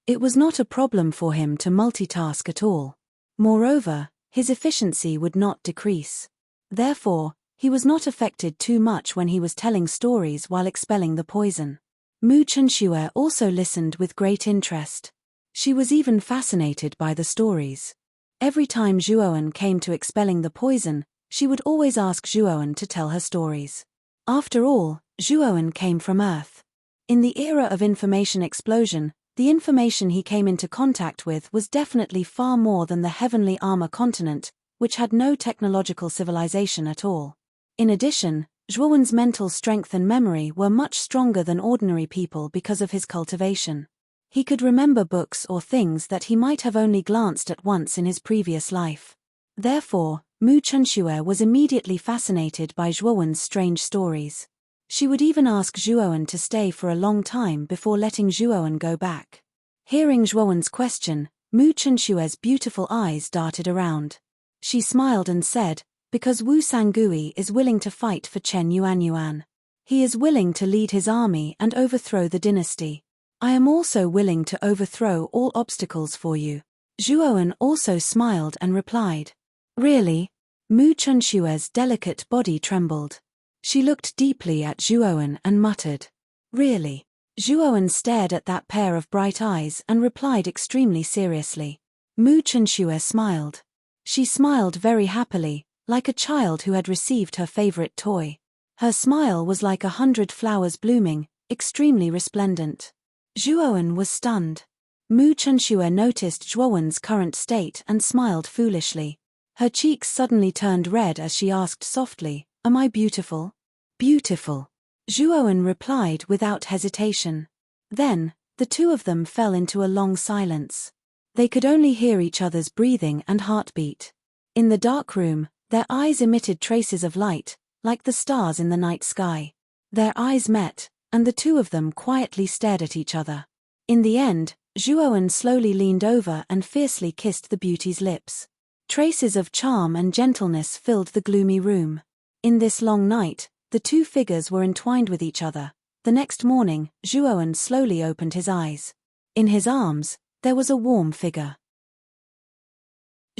It was not a problem for him to multitask at all. Moreover, his efficiency would not decrease. Therefore, he was not affected too much when he was telling stories while expelling the poison. Mu Chunshue also listened with great interest. She was even fascinated by the stories. Every time Zhuowen came to expelling the poison, she would always ask Zhuowen to tell her stories. After all, Zhuowen came from Earth. In the era of information explosion, the information he came into contact with was definitely far more than the heavenly armor continent, which had no technological civilization at all. In addition, Zhuowen's mental strength and memory were much stronger than ordinary people because of his cultivation. He could remember books or things that he might have only glanced at once in his previous life. Therefore, Mu Chunshue was immediately fascinated by Zhuowen's strange stories. She would even ask Zhuowen to stay for a long time before letting Zhuowen go back. Hearing Zhuowen's question, Mu Chunshue's beautiful eyes darted around. She smiled and said, because Wu Sangui is willing to fight for Chen Yuanyuan. He is willing to lead his army and overthrow the dynasty. I am also willing to overthrow all obstacles for you. Zhuowen also smiled and replied. Really? Mu Chunshue's delicate body trembled. She looked deeply at Zhuowen and muttered. Really? Zhuowen stared at that pair of bright eyes and replied extremely seriously. Mu Chunshue smiled. She smiled very happily, like a child who had received her favorite toy. Her smile was like 100 flowers blooming, extremely resplendent. Zhuowen was stunned. Mu Chunshue noticed Zhuowen's current state and smiled foolishly. Her cheeks suddenly turned red as she asked softly, Am I beautiful? Beautiful. Zhuowen replied without hesitation. Then, the two of them fell into a long silence. They could only hear each other's breathing and heartbeat. In the dark room, their eyes emitted traces of light, like the stars in the night sky. Their eyes met, and the two of them quietly stared at each other. In the end, Zhuowen slowly leaned over and fiercely kissed the beauty's lips. Traces of charm and gentleness filled the gloomy room. In this long night, the two figures were entwined with each other. The next morning, Zhuowen slowly opened his eyes. In his arms, there was a warm figure.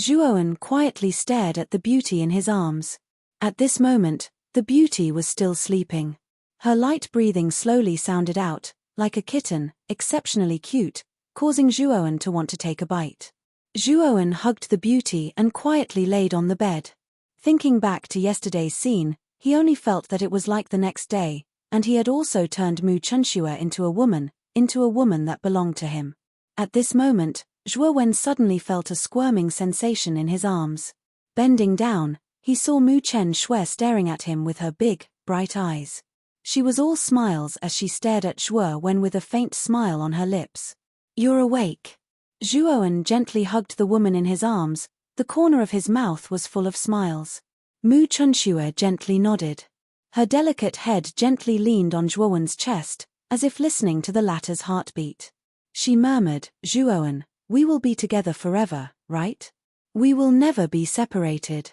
Zhuowen quietly stared at the beauty in his arms. At this moment, the beauty was still sleeping. Her light breathing slowly sounded out, like a kitten, exceptionally cute, causing Zhuowen to want to take a bite. Zhuowen hugged the beauty and quietly laid on the bed. Thinking back to yesterday's scene, he only felt that it was like the next day, and he had also turned Mu Chunxue into a woman that belonged to him. At this moment, Zhuo Wen suddenly felt a squirming sensation in his arms. Bending down, he saw Mu Chunxue staring at him with her big, bright eyes. She was all smiles as she stared at Zhuo Wen with a faint smile on her lips. "You're awake." Zhuo Wen gently hugged the woman in his arms. The corner of his mouth was full of smiles. Mu Chunxue gently nodded. Her delicate head gently leaned on Zhuo Wen's chest, as if listening to the latter's heartbeat. She murmured, "Zhuo Wen, we will be together forever, right? We will never be separated."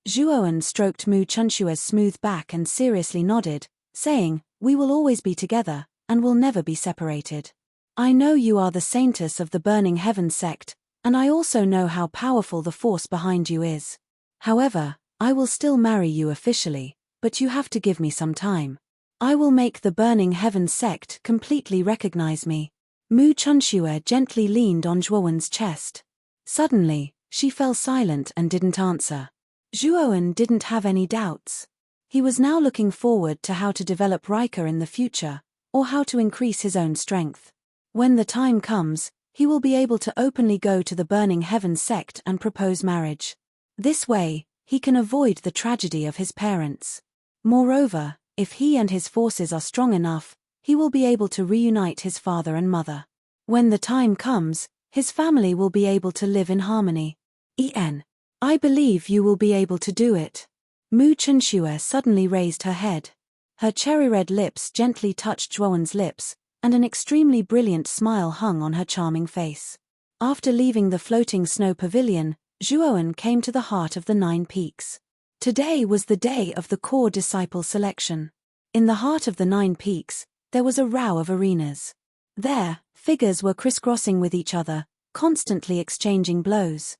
Zhuo Wen stroked Mu Chunxue's smooth back and seriously nodded, saying, "We will always be together, and will never be separated. I know you are the saintess of the Burning Heaven sect, and I also know how powerful the force behind you is. However, I will still marry you officially, but you have to give me some time. I will make the Burning Heaven sect completely recognize me." Mu Chunxue gently leaned on Zhuo Wen's chest. Suddenly, she fell silent and didn't answer. Zhuo Wen didn't have any doubts. He was now looking forward to how to develop Rika in the future, or how to increase his own strength. When the time comes, he will be able to openly go to the Burning Heaven sect and propose marriage. This way, he can avoid the tragedy of his parents. Moreover, if he and his forces are strong enough, he will be able to reunite his father and mother. When the time comes, his family will be able to live in harmony. I believe you will be able to do it." Mu Chunxue suddenly raised her head. Her cherry-red lips gently touched Zhuo Wen's lips, and an extremely brilliant smile hung on her charming face. After leaving the floating snow pavilion, Zhuo Wen came to the heart of the 9 peaks. Today was the day of the core disciple selection. In the heart of the 9 peaks, there was a row of arenas. There, figures were crisscrossing with each other, constantly exchanging blows.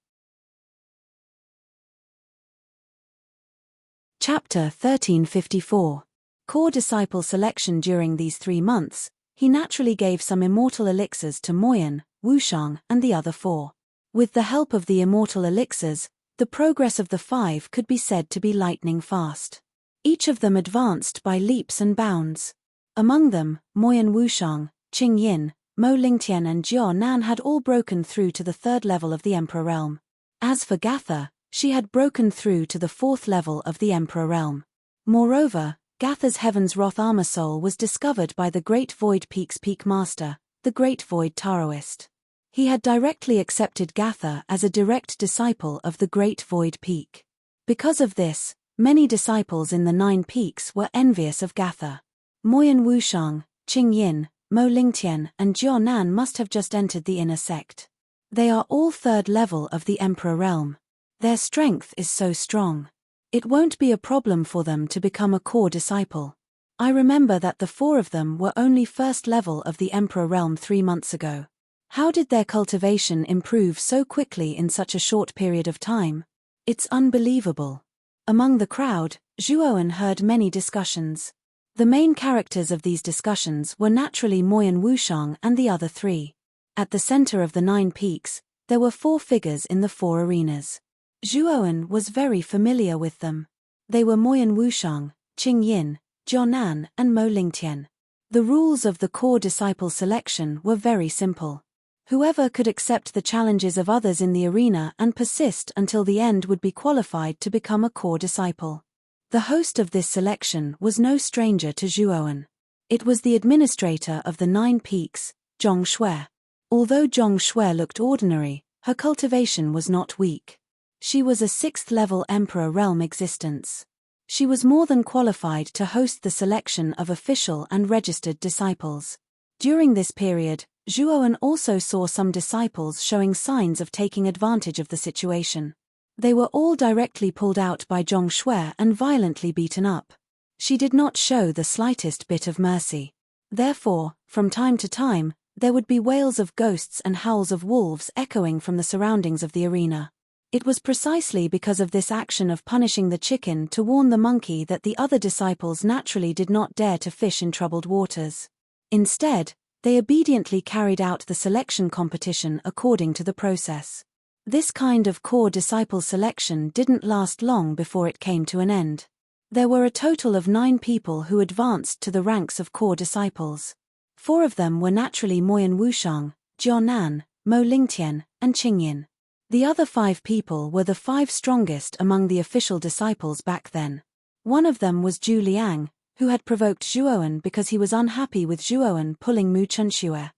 Chapter 1354. Core disciple selection. During these 3 months, he naturally gave some immortal elixirs to Moyan, Wushang, and the other 4. With the help of the immortal elixirs, the progress of the 5 could be said to be lightning fast. Each of them advanced by leaps and bounds. Among them, Moyan Wushang, Qing Yin, Mo Lingtian and Jiao Nan had all broken through to the 3rd level of the Emperor Realm. As for Gatha, she had broken through to the 4th level of the Emperor Realm. Moreover, Gatha's Heaven's Wrath Armor Soul was discovered by the Great Void Peak's Peak Master, the Great Void Taoist. He had directly accepted Gatha as a direct disciple of the Great Void Peak. Because of this, many disciples in the 9 peaks were envious of Gatha. Moyan Wushang, Qing Yin, Mo Lingtian and Jiao Nan must have just entered the inner sect. They are all 3rd level of the Emperor Realm. Their strength is so strong. It won't be a problem for them to become a core disciple. I remember that the 4 of them were only 1st level of the Emperor Realm 3 months ago. How did their cultivation improve so quickly in such a short period of time? It's unbelievable. Among the crowd, Zhuo Wen heard many discussions. The main characters of these discussions were naturally Moyan Wushang and the other 3. At the center of the 9 peaks, there were 4 figures in the 4 arenas. Zhuo Wen was very familiar with them. They were Moyan Wushang, Qing Yin, Jiao Nan, and Mo Lingtian. The rules of the core disciple selection were very simple. Whoever could accept the challenges of others in the arena and persist until the end would be qualified to become a core disciple. The host of this selection was no stranger to Zhuo Wen. It was the administrator of the 9 peaks, Zhong Shui. Although Zhong Shui looked ordinary, her cultivation was not weak. She was a 6th level Emperor Realm existence. She was more than qualified to host the selection of official and registered disciples. During this period, Zhuo Wen also saw some disciples showing signs of taking advantage of the situation. They were all directly pulled out by Zhong Shui and violently beaten up. She did not show the slightest bit of mercy. Therefore, from time to time, there would be wails of ghosts and howls of wolves echoing from the surroundings of the arena. It was precisely because of this action of punishing the chicken to warn the monkey that the other disciples naturally did not dare to fish in troubled waters. Instead, they obediently carried out the selection competition according to the process. This kind of core disciple selection didn't last long before it came to an end. There were a total of 9 people who advanced to the ranks of core disciples. 4 of them were naturally Moyan Wushang, Jianan, Mo Lingtian, and Qingyin. The other 5 people were the 5 strongest among the official disciples back then. One of them was Zhu Liang, who had provoked Zhuowen because he was unhappy with Zhuowen pulling Mu Chunxue.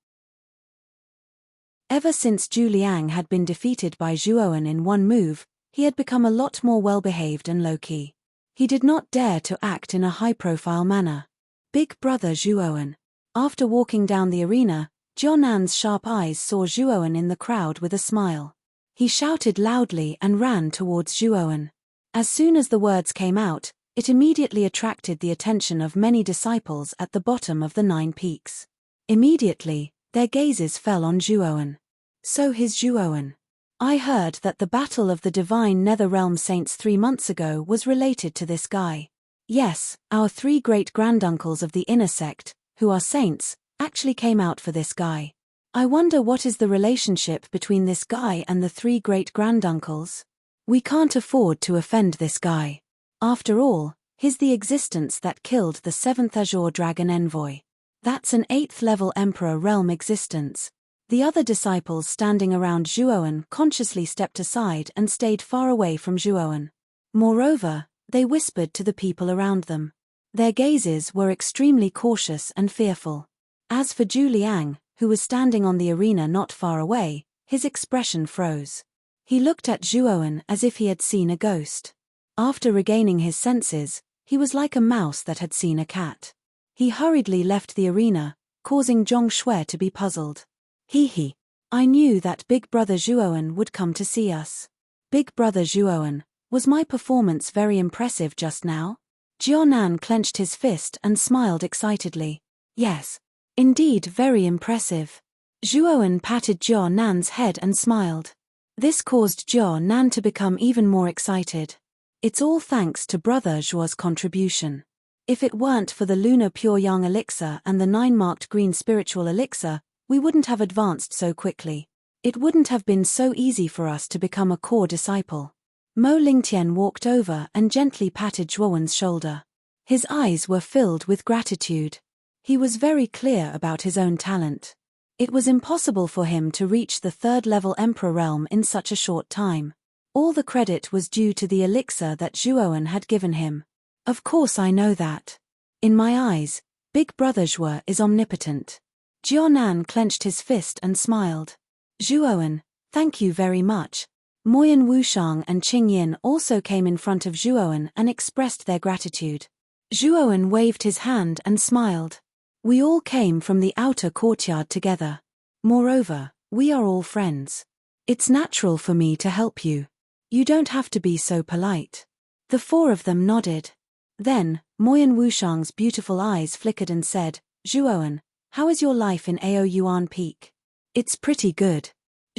Ever since Zhu Liang had been defeated by Zhuowen in one move, he had become a lot more well-behaved and low-key. He did not dare to act in a high-profile manner. Big brother Zhuowen. After walking down the arena, Jianan's sharp eyes saw Zhuowen in the crowd with a smile. He shouted loudly and ran towards Zhuowen. As soon as the words came out, it immediately attracted the attention of many disciples at the bottom of the 9 peaks. Immediately, their gazes fell on Zhuowen. So his Zhuowen. I heard that the battle of the divine Netherrealm saints 3 months ago was related to this guy. Yes, our 3 great-granduncles of the inner sect, who are saints, actually came out for this guy. I wonder what is the relationship between this guy and the 3 great-granduncles? We can't afford to offend this guy. After all, he's the existence that killed the 7th Azure Dragon Envoy. That's an 8th level Emperor Realm existence. The other disciples standing around Zhuowen consciously stepped aside and stayed far away from Zhuowen. Moreover, they whispered to the people around them. Their gazes were extremely cautious and fearful. As for Zhu Liang, who was standing on the arena not far away, his expression froze. He looked at Zhuowen as if he had seen a ghost. After regaining his senses, he was like a mouse that had seen a cat. He hurriedly left the arena, causing Zhong Shui to be puzzled. He. I knew that Big Brother Zhuowen would come to see us. Big Brother Zhuowen, was my performance very impressive just now? Jianan clenched his fist and smiled excitedly. Yes. Indeed very impressive. Zhuowen patted Jianan's head and smiled. This caused Jianan to become even more excited. It's all thanks to Brother Zhuo's contribution. If it weren't for the Lunar Pure Yang Elixir and the 9-marked Green Spiritual Elixir, we wouldn't have advanced so quickly. It wouldn't have been so easy for us to become a core disciple. Mo Lingtian walked over and gently patted Zhuowen's shoulder. His eyes were filled with gratitude. He was very clear about his own talent. It was impossible for him to reach the 3rd level Emperor realm in such a short time. All the credit was due to the elixir that Zhuowen had given him. Of course I know that. In my eyes, Big Brother Zhuo is omnipotent. Jianan clenched his fist and smiled. Zhuowen, thank you very much. Moyan Wushang and Qingyin also came in front of Zhuowen and expressed their gratitude. Zhuowen waved his hand and smiled. We all came from the outer courtyard together. Moreover, we are all friends. It's natural for me to help you. You don't have to be so polite. The 4 of them nodded. Then, Moyan Wushang's beautiful eyes flickered and said, Zhuowen, how is your life in Ao Yuan Peak? It's pretty good.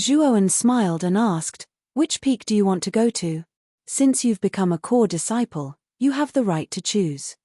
Zhuowen smiled and asked, which peak do you want to go to? Since you've become a core disciple, you have the right to choose.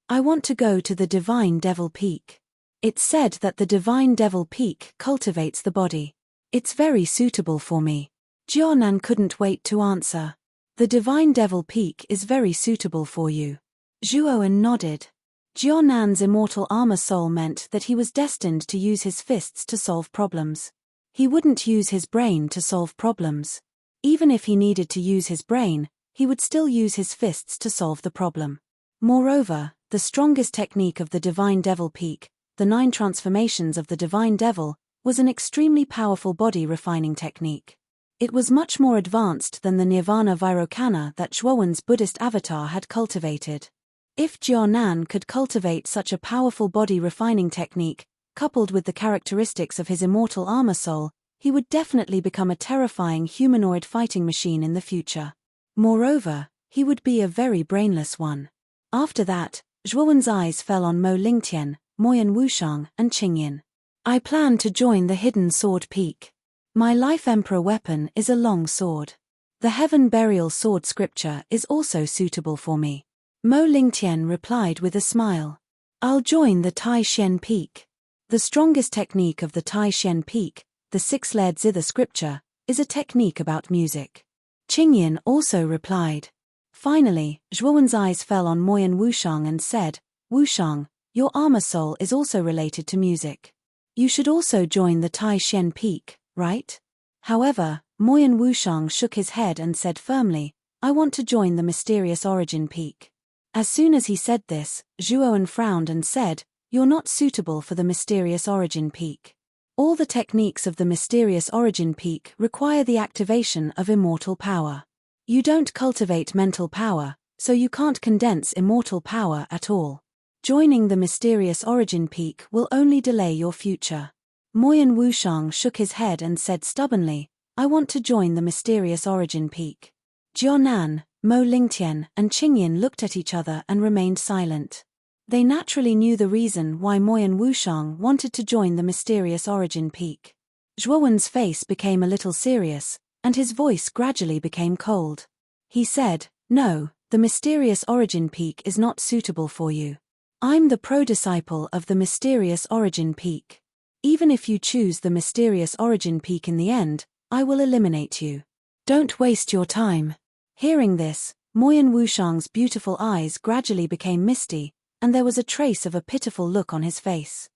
I want to go to the Divine Devil Peak. It's said that the Divine Devil Peak cultivates the body. It's very suitable for me. Jianan couldn't wait to answer. The Divine Devil Peak is very suitable for you. Zhuowen nodded. Jianan's immortal armor soul meant that he was destined to use his fists to solve problems. He wouldn't use his brain to solve problems. Even if he needed to use his brain, he would still use his fists to solve the problem. Moreover, the strongest technique of the Divine Devil Peak, the 9 transformations of the Divine Devil, was an extremely powerful body refining technique. It was much more advanced than the Nirvana Vairocana that Zhuowen's Buddhist avatar had cultivated. If Jianan could cultivate such a powerful body refining technique, coupled with the characteristics of his immortal armor soul, he would definitely become a terrifying humanoid fighting machine in the future. Moreover, he would be a very brainless one. After that, Zhuowen's eyes fell on Mo Lingtian, Moyan Wushang, and Qingyin. I plan to join the Hidden Sword Peak. My Life Emperor weapon is a long sword. The Heaven Burial Sword scripture is also suitable for me. Mo Lingtian replied with a smile. I'll join the Tai Xian Peak. The strongest technique of the Tai Xian Peak, the 6-layered zither scripture, is a technique about music. Qingyin also replied. Finally, Zhuowen's eyes fell on Moyan Wushang and said, Wushang, your armor soul is also related to music. You should also join the Tai Xian Peak, right? However, Moyan Wushang shook his head and said firmly, I want to join the mysterious origin peak. As soon as he said this, Zhuowen frowned and said, You're not suitable for the mysterious origin peak. All the techniques of the mysterious origin peak require the activation of immortal power. You don't cultivate mental power, so you can't condense immortal power at all. Joining the mysterious origin peak will only delay your future. Moyan Wushang shook his head and said stubbornly, I want to join the mysterious origin peak. Jianan, Mo Lingtian, and Qingyin looked at each other and remained silent. They naturally knew the reason why Moyan Wushang wanted to join the mysterious origin peak. Zhuowen's face became a little serious, and his voice gradually became cold. He said, No, the mysterious origin peak is not suitable for you. I'm the pro-disciple of the mysterious origin peak. Even if you choose the mysterious origin peak in the end, I will eliminate you. Don't waste your time. Hearing this, Moyan Wushang's beautiful eyes gradually became misty, and there was a trace of a pitiful look on his face.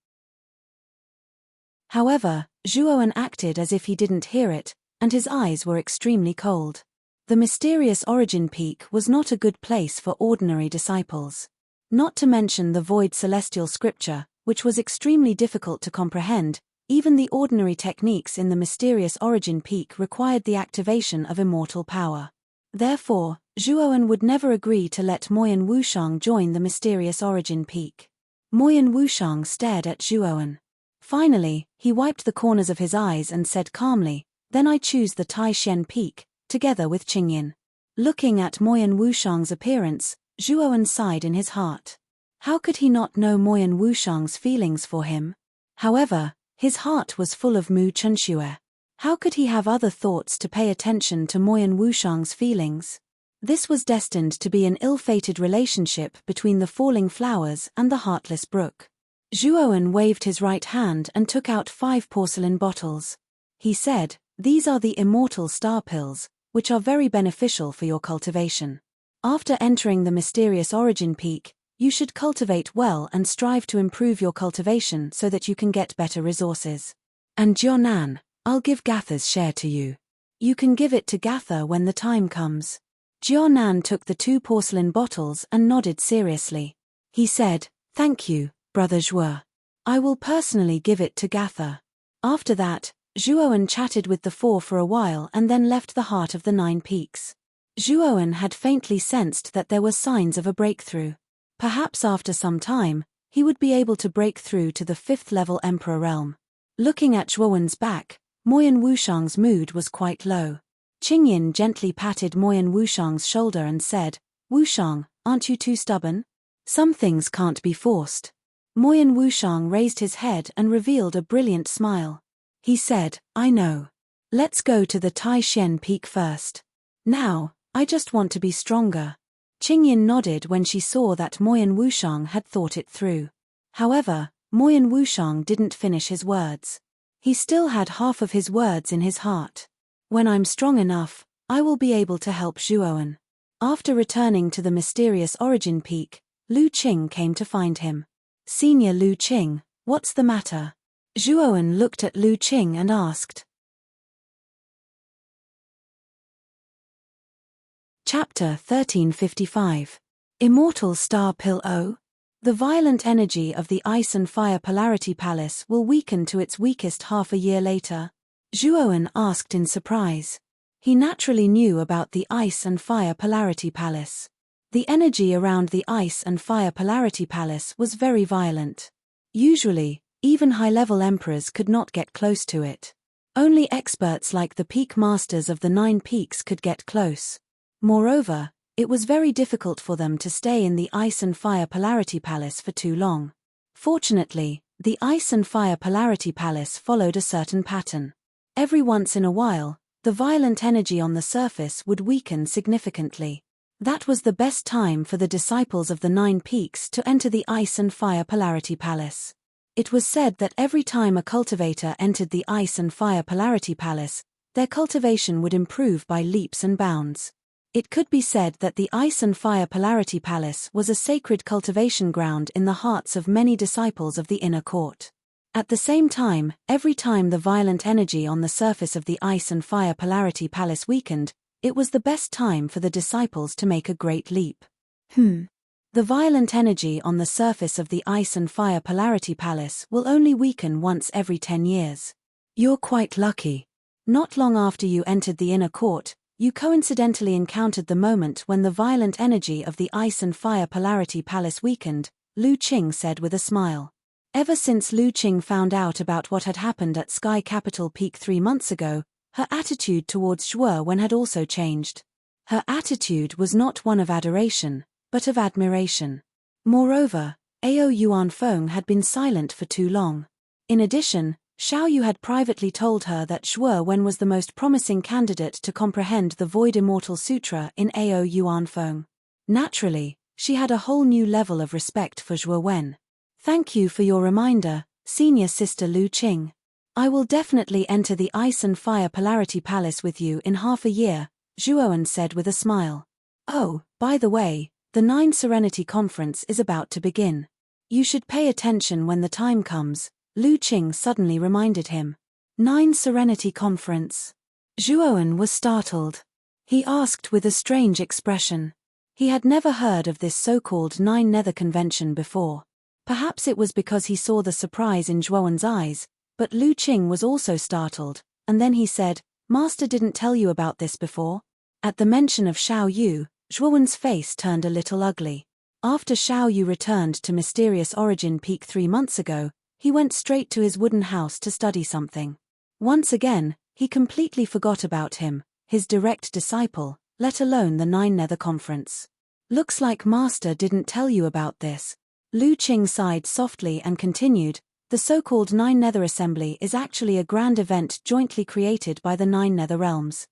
However, Zhuowen acted as if he didn't hear it, and his eyes were extremely cold. The mysterious origin peak was not a good place for ordinary disciples. Not to mention the void celestial scripture, which was extremely difficult to comprehend, even the ordinary techniques in the mysterious origin peak required the activation of immortal power. Therefore, Zhuowen would never agree to let Moyan Wushang join the mysterious origin peak. Moyan Wushang stared at Zhuowen. Finally, he wiped the corners of his eyes and said calmly, Then I choose the Tai Xian Peak, together with Qingyin. Looking at Moyan Wushang's appearance, Zhuowen sighed in his heart. How could he not know Moyan Wushang's feelings for him? However, his heart was full of Mu Chunxue. How could he have other thoughts to pay attention to Moyan Wushang's feelings? This was destined to be an ill-fated relationship between the falling flowers and the heartless brook. Zhuowen waved his right hand and took out 5 porcelain bottles. He said, These are the immortal star pills, which are very beneficial for your cultivation. After entering the mysterious origin peak, you should cultivate well and strive to improve your cultivation so that you can get better resources. And Jianan, I'll give Gatha's share to you. You can give it to Gatha when the time comes. Jianan took the 2 porcelain bottles and nodded seriously. He said, Thank you, Brother Zhuo. I will personally give it to Gatha. After that, Zhuowen chatted with the 4 for a while and then left the heart of the 9 peaks. Zhuowen had faintly sensed that there were signs of a breakthrough. Perhaps after some time, he would be able to break through to the 5th level Emperor realm. Looking at Zhuowen's back, Moyan Wushang's mood was quite low. Qingyin gently patted Moyan Wushang's shoulder and said, Wushang, aren't you too stubborn? Some things can't be forced. Moyan Wushang raised his head and revealed a brilliant smile. He said, I know. Let's go to the Tai Xian Peak first. Now, I just want to be stronger. Qingyin nodded when she saw that Moyan Wushang had thought it through. However, Moyan Wushang didn't finish his words. He still had half of his words in his heart. When I'm strong enough, I will be able to help Zhuowen. After returning to the mysterious origin peak, Lu Qing came to find him. Senior Lu Qing, what's the matter? Zhuowen looked at Lu Qing and asked. Chapter 1355. Immortal Star Pill O? The violent energy of the Ice and Fire Polarity Palace will weaken to its weakest half a year later. Zhuowen asked in surprise. He naturally knew about the Ice and Fire Polarity Palace. The energy around the Ice and Fire Polarity Palace was very violent. Usually, even high-level emperors could not get close to it. Only experts like the peak masters of the 9 peaks could get close. Moreover, it was very difficult for them to stay in the Ice and Fire Polarity Palace for too long. Fortunately, the Ice and Fire Polarity Palace followed a certain pattern. Every once in a while, the violent energy on the surface would weaken significantly. That was the best time for the disciples of the 9 peaks to enter the Ice and Fire Polarity Palace. It was said that every time a cultivator entered the Ice and Fire Polarity Palace, their cultivation would improve by leaps and bounds. It could be said that the Ice and Fire Polarity Palace was a sacred cultivation ground in the hearts of many disciples of the inner court. At the same time, every time the violent energy on the surface of the Ice and Fire Polarity Palace weakened, it was the best time for the disciples to make a great leap. The violent energy on the surface of the Ice and Fire Polarity Palace will only weaken once every 10 years. You're quite lucky. Not long after you entered the inner court, you coincidentally encountered the moment when the violent energy of the Ice and Fire Polarity Palace weakened, Lu Qing said with a smile. Ever since Lu Qing found out about what had happened at Sky Capital Peak 3 months ago, her attitude towards Zhuo Wen had also changed. Her attitude was not one of adoration, but of admiration. Moreover, Ao Yuanfeng had been silent for too long. In addition, Xiao Yu had privately told her that Zhuo Wen was the most promising candidate to comprehend the Void Immortal Sutra in Ao Yuanfeng. Naturally, she had a whole new level of respect for Zhuo Wen. Thank you for your reminder, senior sister Lu Qing. I will definitely enter the Ice and Fire Polarity Palace with you in half a year, Zhuo Wen said with a smile. Oh, by the way, the 9 Serenity Conference is about to begin. You should pay attention when the time comes, Lu Qing suddenly reminded him. 9 Serenity Conference. Zhuo Wen was startled. He asked with a strange expression. He had never heard of this so-called 9 Nether Convention before. Perhaps it was because he saw the surprise in Zhuo Wen's eyes, but Lu Qing was also startled, and then he said, Master didn't tell you about this before? At the mention of Xiao Yu, Zhuo Wen's face turned a little ugly. After Xiao Yu returned to Mysterious Origin Peak 3 months ago, he went straight to his wooden house to study something. Once again, he completely forgot about him, his direct disciple, let alone the 9 Nether Conference. Looks like Master didn't tell you about this. Lu Qing sighed softly and continued, the so-called 9 Nether Assembly is actually a grand event jointly created by the 9 Nether Realms.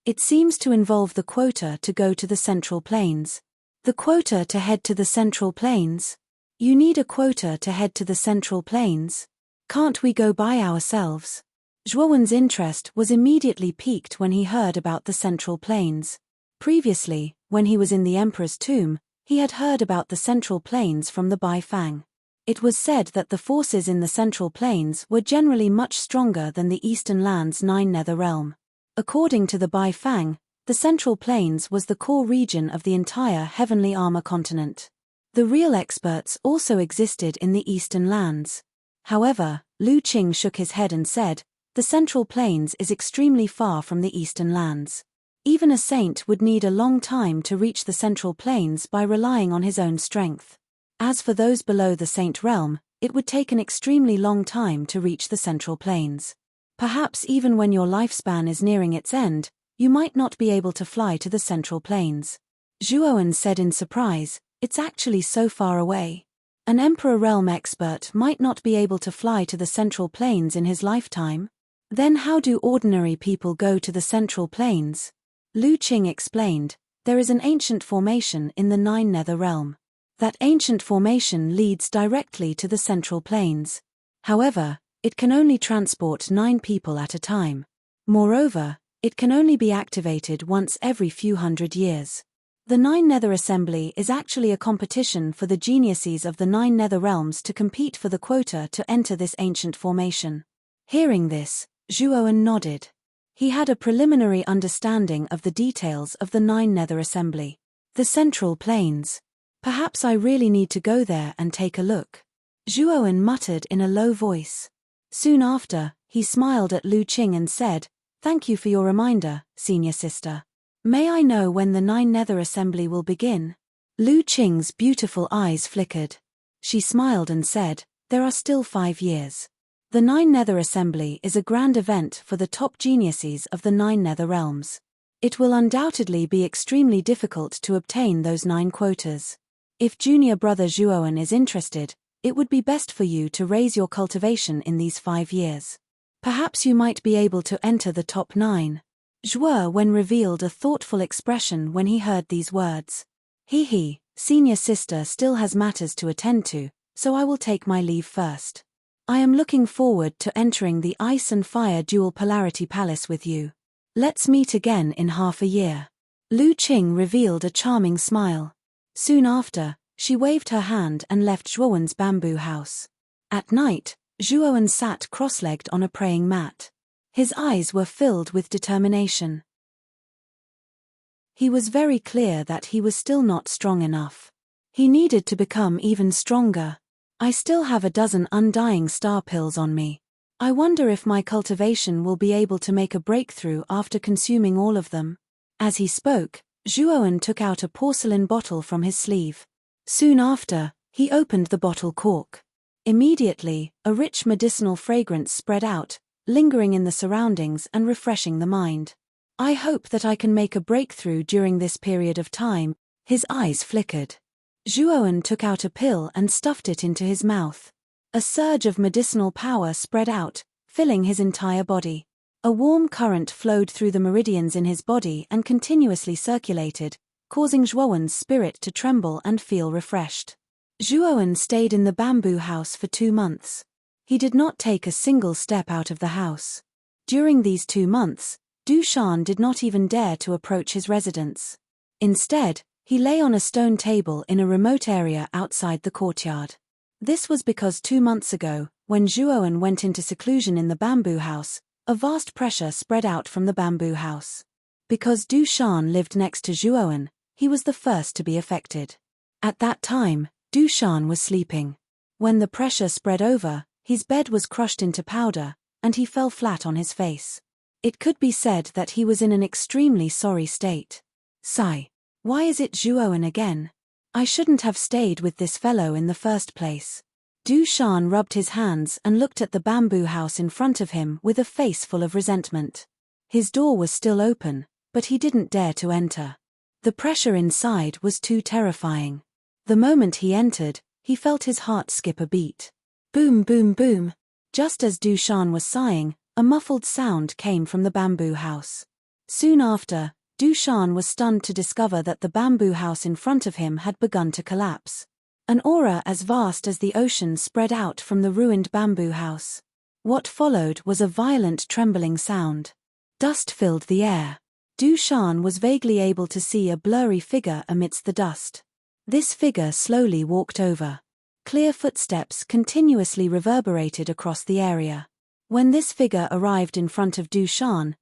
It seems to involve the quota to go to the Central Plains. The quota to head to the Central Plains? You need a quota to head to the Central Plains? Can't we go by ourselves? Zhuo Wen's interest was immediately piqued when he heard about the Central Plains. Previously, when he was in the Emperor's tomb, he had heard about the Central Plains from the Bai Fang. It was said that the forces in the Central Plains were generally much stronger than the Eastern Land's 9 Nether Realm. According to the Bai Fang, the Central Plains was the core region of the entire Heavenly Armor continent. The real experts also existed in the Eastern Lands. However, Lu Qing shook his head and said, the Central Plains is extremely far from the Eastern Lands. Even a saint would need a long time to reach the Central Plains by relying on his own strength. As for those below the Saint Realm, it would take an extremely long time to reach the Central Plains. Perhaps even when your lifespan is nearing its end, you might not be able to fly to the Central Plains. Zhuo Wen said in surprise, it's actually so far away. An Emperor Realm expert might not be able to fly to the Central Plains in his lifetime? Then how do ordinary people go to the Central Plains? Lu Qing explained, there is an ancient formation in the 9 Nether Realm. That ancient formation leads directly to the Central Plains. However, it can only transport 9 people at a time. Moreover, it can only be activated once every few hundred years. The 9 Nether Assembly is actually a competition for the geniuses of the 9 Nether Realms to compete for the quota to enter this ancient formation. Hearing this, Zhuo Wen nodded. He had a preliminary understanding of the details of the 9 Nether Assembly. The Central Plains. Perhaps I really need to go there and take a look. Zhuo Wen muttered in a low voice. Soon after, he smiled at Lu Qing and said, thank you for your reminder, senior sister. May I know when the 9 Nether Assembly will begin? Lu Qing's beautiful eyes flickered. She smiled and said, there are still 5 years. The 9 Nether Assembly is a grand event for the top geniuses of the 9 Nether Realms. It will undoubtedly be extremely difficult to obtain those 9 quotas. If junior brother Zhuo Wen is interested, it would be best for you to raise your cultivation in these 5 years. Perhaps you might be able to enter the top 9. Zhuo Wen revealed a thoughtful expression when he heard these words. Senior sister still has matters to attend to, so I will take my leave first. I am looking forward to entering the Ice and Fire Dual Polarity Palace with you. Let's meet again in half a year. Lu Qing revealed a charming smile. Soon after, she waved her hand and left Zhuowen's bamboo house. At night, Zhuowen sat cross-legged on a praying mat. His eyes were filled with determination. He was very clear that he was still not strong enough. He needed to become even stronger. I still have a dozen undying star pills on me. I wonder if my cultivation will be able to make a breakthrough after consuming all of them. As he spoke, Zhuowen took out a porcelain bottle from his sleeve. Soon after, he opened the bottle cork. Immediately, a rich medicinal fragrance spread out, lingering in the surroundings and refreshing the mind. I hope that I can make a breakthrough during this period of time. His eyes flickered. Zhuowen took out a pill and stuffed it into his mouth. A surge of medicinal power spread out, filling his entire body. A warm current flowed through the meridians in his body and continuously circulated, causing Zhuowen's spirit to tremble and feel refreshed. Zhuowen stayed in the bamboo house for 2 months. He did not take a single step out of the house. During these 2 months, Du Shan did not even dare to approach his residence. Instead, he lay on a stone table in a remote area outside the courtyard. This was because 2 months ago, when Zhuowen went into seclusion in the bamboo house, a vast pressure spread out from the bamboo house. Because Du Shan lived next to Zhuowen, he was the first to be affected. At that time, Du Shan was sleeping. When the pressure spread over, his bed was crushed into powder, and he fell flat on his face. It could be said that he was in an extremely sorry state. Sigh. Why is it Zhuowen again? I shouldn't have stayed with this fellow in the first place. Du Shan rubbed his hands and looked at the bamboo house in front of him with a face full of resentment. His door was still open, but he didn't dare to enter. The pressure inside was too terrifying. The moment he entered, he felt his heart skip a beat. Boom, boom, boom. Just as Du Shan was sighing, a muffled sound came from the bamboo house. Soon after, Du Shan was stunned to discover that the bamboo house in front of him had begun to collapse. An aura as vast as the ocean spread out from the ruined bamboo house. What followed was a violent trembling sound. Dust filled the air. Du Shan was vaguely able to see a blurry figure amidst the dust. This figure slowly walked over. Clear footsteps continuously reverberated across the area. When this figure arrived in front of Du Shan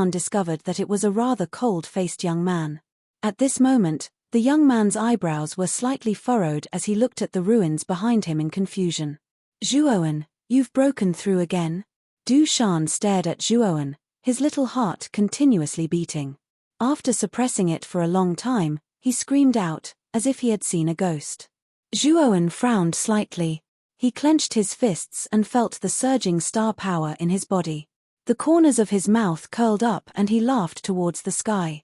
discovered that it was a rather cold-faced young man. At this moment, the young man's eyebrows were slightly furrowed as he looked at the ruins behind him in confusion. Zhuowen, you've broken through again? Du Shan stared at Zhuowen, his little heart continuously beating. After suppressing it for a long time, he screamed out, as if he had seen a ghost. Zhuowen frowned slightly. He clenched his fists and felt the surging star power in his body. The corners of his mouth curled up and he laughed towards the sky.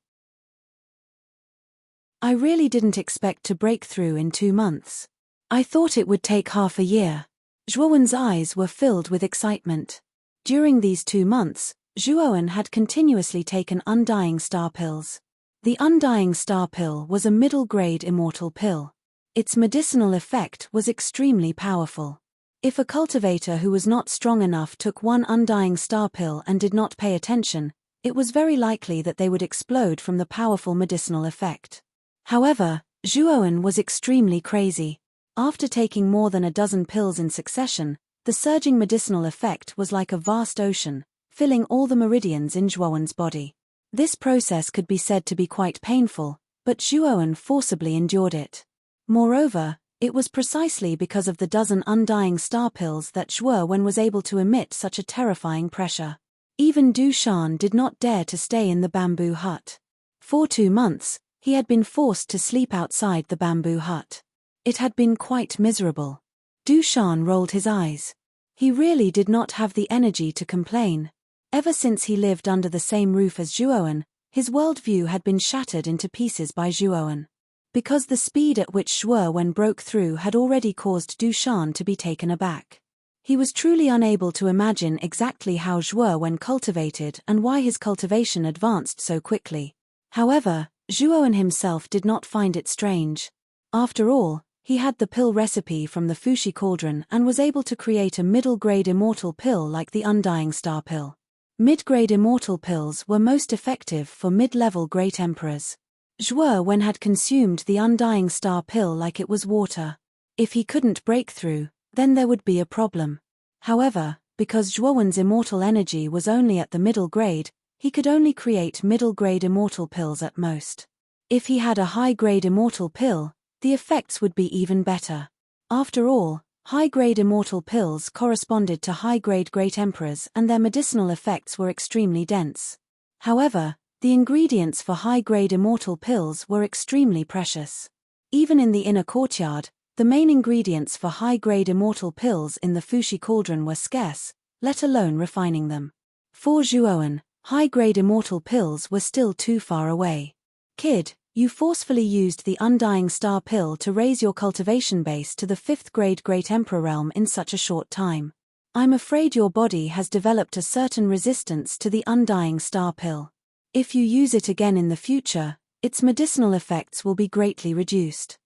I really didn't expect to break through in 2 months. I thought it would take half a year. Zhuowen's eyes were filled with excitement. During these 2 months, Zhuowen had continuously taken undying star pills. The undying star pill was a middle-grade immortal pill. Its medicinal effect was extremely powerful. If a cultivator who was not strong enough took one undying star pill and did not pay attention, it was very likely that they would explode from the powerful medicinal effect. However, Zhuowen was extremely crazy. After taking more than a dozen pills in succession, the surging medicinal effect was like a vast ocean, filling all the meridians in Zhuowen's body. This process could be said to be quite painful, but Zhuowen forcibly endured it. Moreover, it was precisely because of the dozen undying star pills that Zhuowen was able to emit such a terrifying pressure. Even Du Shan did not dare to stay in the bamboo hut. For 2 months, he had been forced to sleep outside the bamboo hut. It had been quite miserable. Du Shan rolled his eyes. He really did not have the energy to complain. Ever since he lived under the same roof as Zhuowen, his worldview had been shattered into pieces by Zhuowen. Because the speed at which Zhuowen broke through had already caused Du Shan to be taken aback. He was truly unable to imagine exactly how Zhuowen cultivated and why his cultivation advanced so quickly. However, Zhuowen himself did not find it strange. After all, he had the pill recipe from the Fushi cauldron and was able to create a middle-grade immortal pill like the undying star pill. Mid-grade immortal pills were most effective for mid-level great emperors. Zhuo Wen had consumed the undying star pill like it was water. If he couldn't break through, then there would be a problem. However, because Zhuo Wen's immortal energy was only at the middle grade, he could only create middle-grade immortal pills at most. If he had a high-grade immortal pill, the effects would be even better. After all, high-grade immortal pills corresponded to high-grade great emperors and their medicinal effects were extremely dense. However, the ingredients for high-grade immortal pills were extremely precious. Even in the inner courtyard, the main ingredients for high-grade immortal pills in the Fushi cauldron were scarce, let alone refining them. For Zhuo Wen, high-grade immortal pills were still too far away. Kid, you forcefully used the undying star pill to raise your cultivation base to the 5th grade Great Emperor realm in such a short time. I'm afraid your body has developed a certain resistance to the undying star pill. If you use it again in the future, its medicinal effects will be greatly reduced.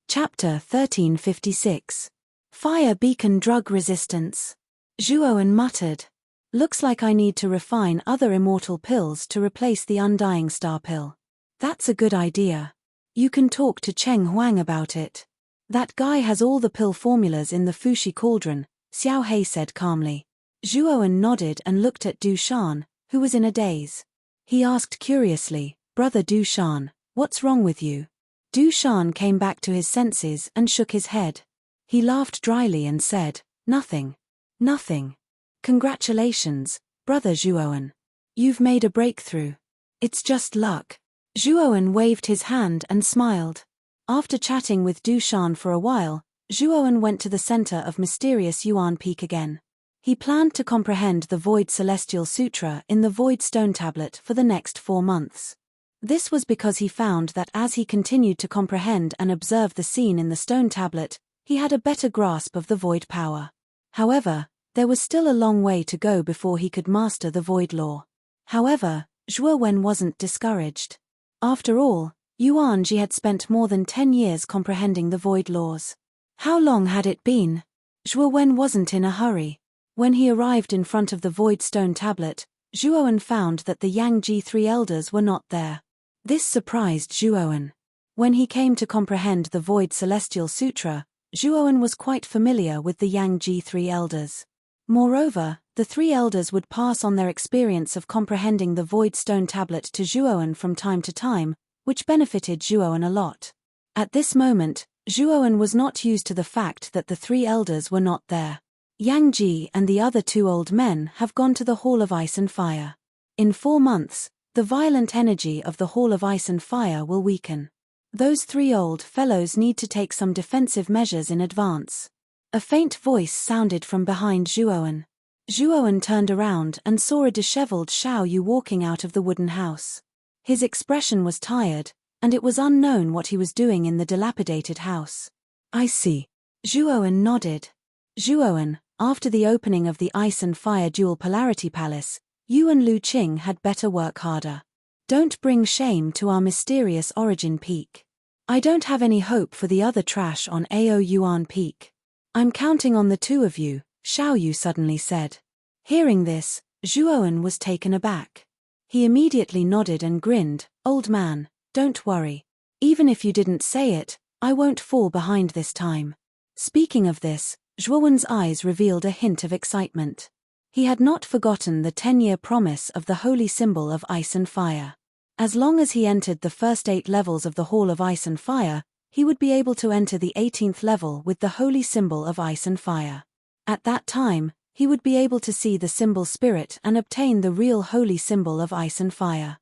Chapter 1356. Fire Beacon Drug Resistance. Zhuo Wen muttered. Looks like I need to refine other immortal pills to replace the undying star pill. That's a good idea. You can talk to Cheng Huang about it. That guy has all the pill formulas in the Fushi cauldron, Xiao Hei said calmly. Zhuo Wen nodded and looked at Du Shan, who was in a daze. He asked curiously, Brother Du Shan, what's wrong with you? Du Shan came back to his senses and shook his head. He laughed dryly and said, Nothing. Nothing. Congratulations, Brother Zhuo Wen. You've made a breakthrough. It's just luck. Zhuo Wen waved his hand and smiled. After chatting with Du Shan for a while, Zhuo Wen went to the center of mysterious Yuan Peak again. He planned to comprehend the Void Celestial Sutra in the Void Stone Tablet for the next 4 months. This was because he found that as he continued to comprehend and observe the scene in the Stone Tablet, he had a better grasp of the Void power. However, there was still a long way to go before he could master the Void Law. However, Zhuo Wen wasn't discouraged. After all, Yuan Ji had spent more than 10 years comprehending the Void Laws. How long had it been? Zhuo Wen wasn't in a hurry. When he arrived in front of the Void Stone Tablet, Zhuo Wen found that the Yang Ji 3 elders were not there. This surprised Zhuo Wen. When he came to comprehend the Void Celestial Sutra, Zhuo Wen was quite familiar with the Yang Ji 3 elders. Moreover, the 3 elders would pass on their experience of comprehending the Void Stone Tablet to Zhuo Wen from time to time, which benefited Zhuo Wen a lot. At this moment, Zhuo Wen was not used to the fact that the 3 elders were not there. Yang Ji and the other 2 old men have gone to the Hall of Ice and Fire. In 4 months, the violent energy of the Hall of Ice and Fire will weaken. Those 3 old fellows need to take some defensive measures in advance. A faint voice sounded from behind Zhuo Wen. Zhuo Wen turned around and saw a disheveled Xiao Yu walking out of the wooden house. His expression was tired, and it was unknown what he was doing in the dilapidated house. I see. Zhuo Wen nodded. Zhuo Wen, after the opening of the Ice and Fire Dual Polarity Palace, you and Lu Qing had better work harder. Don't bring shame to our mysterious origin peak. I don't have any hope for the other trash on Ao Yuan Peak. I'm counting on the 2 of you, Xiao Yu suddenly said. Hearing this, Zhuo Wen was taken aback. He immediately nodded and grinned, Old man, don't worry. Even if you didn't say it, I won't fall behind this time. Speaking of this, Zhuo Wen's eyes revealed a hint of excitement. He had not forgotten the 10-year promise of the holy symbol of ice and fire. As long as he entered the first 8 levels of the Hall of Ice and Fire, he would be able to enter the 18th level with the holy symbol of ice and fire. At that time, he would be able to see the symbol spirit and obtain the real holy symbol of ice and fire.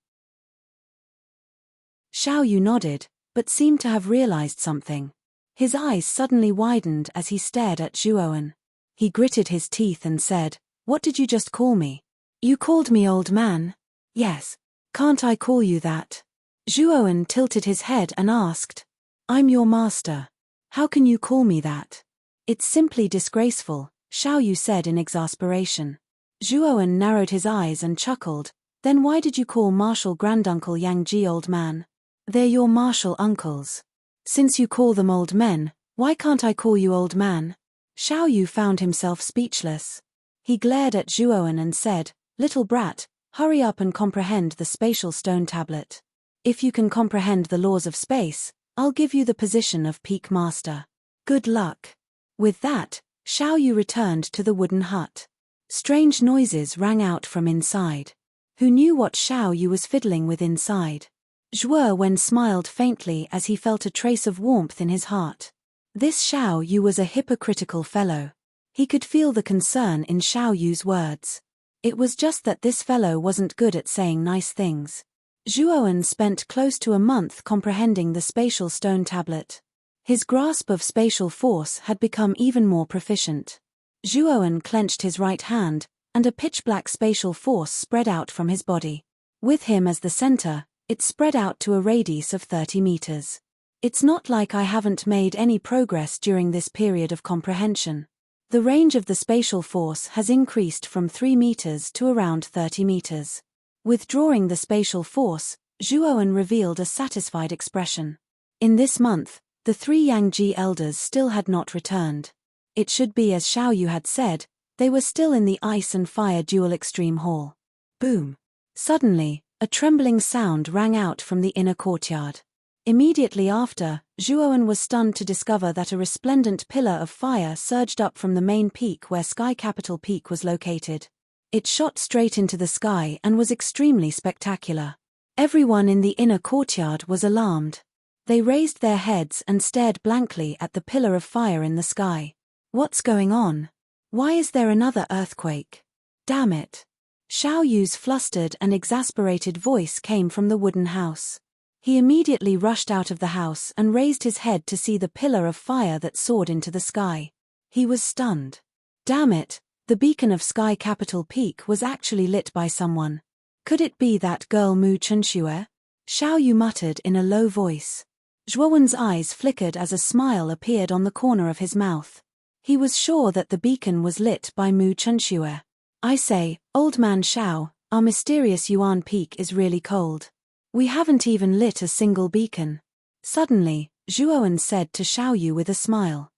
Xiao Yu nodded, but seemed to have realized something. His eyes suddenly widened as he stared at Zhuo Wen. He gritted his teeth and said, What did you just call me? You called me old man? Yes. Can't I call you that? Zhuo Wen tilted his head and asked. I'm your master. How can you call me that? It's simply disgraceful, Xiao Yu said in exasperation. Zhuo Wen narrowed his eyes and chuckled. Then why did you call Martial Granduncle Yang Ji old man? They're your martial uncles. Since you call them old men, why can't I call you old man? Xiao Yu found himself speechless. He glared at Zhuowen and said, "Little brat, hurry up and comprehend the spatial stone tablet. If you can comprehend the laws of space, I'll give you the position of peak master. Good luck." With that, Xiao Yu returned to the wooden hut. Strange noises rang out from inside. Who knew what Xiao Yu was fiddling with inside? Zhuowen smiled faintly as he felt a trace of warmth in his heart. This Xiao Yu was a hypocritical fellow. He could feel the concern in Xiao Yu's words. It was just that this fellow wasn't good at saying nice things. Zhuowen spent close to a month comprehending the spatial stone tablet. His grasp of spatial force had become even more proficient. Zhuowen clenched his right hand, and a pitch-black spatial force spread out from his body. With him as the center, it spread out to a radius of 30 meters. It's not like I haven't made any progress during this period of comprehension. The range of the spatial force has increased from 3 meters to around 30 meters. Withdrawing the spatial force, Zhuowen revealed a satisfied expression. In this month, the 3 Yangji elders still had not returned. It should be as Xiao Yu had said, they were still in the ice and fire dual extreme hall. Boom! Suddenly, a trembling sound rang out from the inner courtyard. Immediately after, Zhuowen was stunned to discover that a resplendent pillar of fire surged up from the main peak where Sky Capital Peak was located. It shot straight into the sky and was extremely spectacular. Everyone in the inner courtyard was alarmed. They raised their heads and stared blankly at the pillar of fire in the sky. What's going on? Why is there another earthquake? Damn it! Xiao Yu's flustered and exasperated voice came from the wooden house. He immediately rushed out of the house and raised his head to see the pillar of fire that soared into the sky. He was stunned. Damn it, the beacon of Sky Capital Peak was actually lit by someone. Could it be that girl Mu Chunxue? Xiao Yu muttered in a low voice. Zhuowen's eyes flickered as a smile appeared on the corner of his mouth. He was sure that the beacon was lit by Mu Chunxue. I say, old man Xiao, our mysterious Yuan Peak is really cold. We haven't even lit a single beacon. Suddenly, Zhuowen said to Xiao Yu with a smile.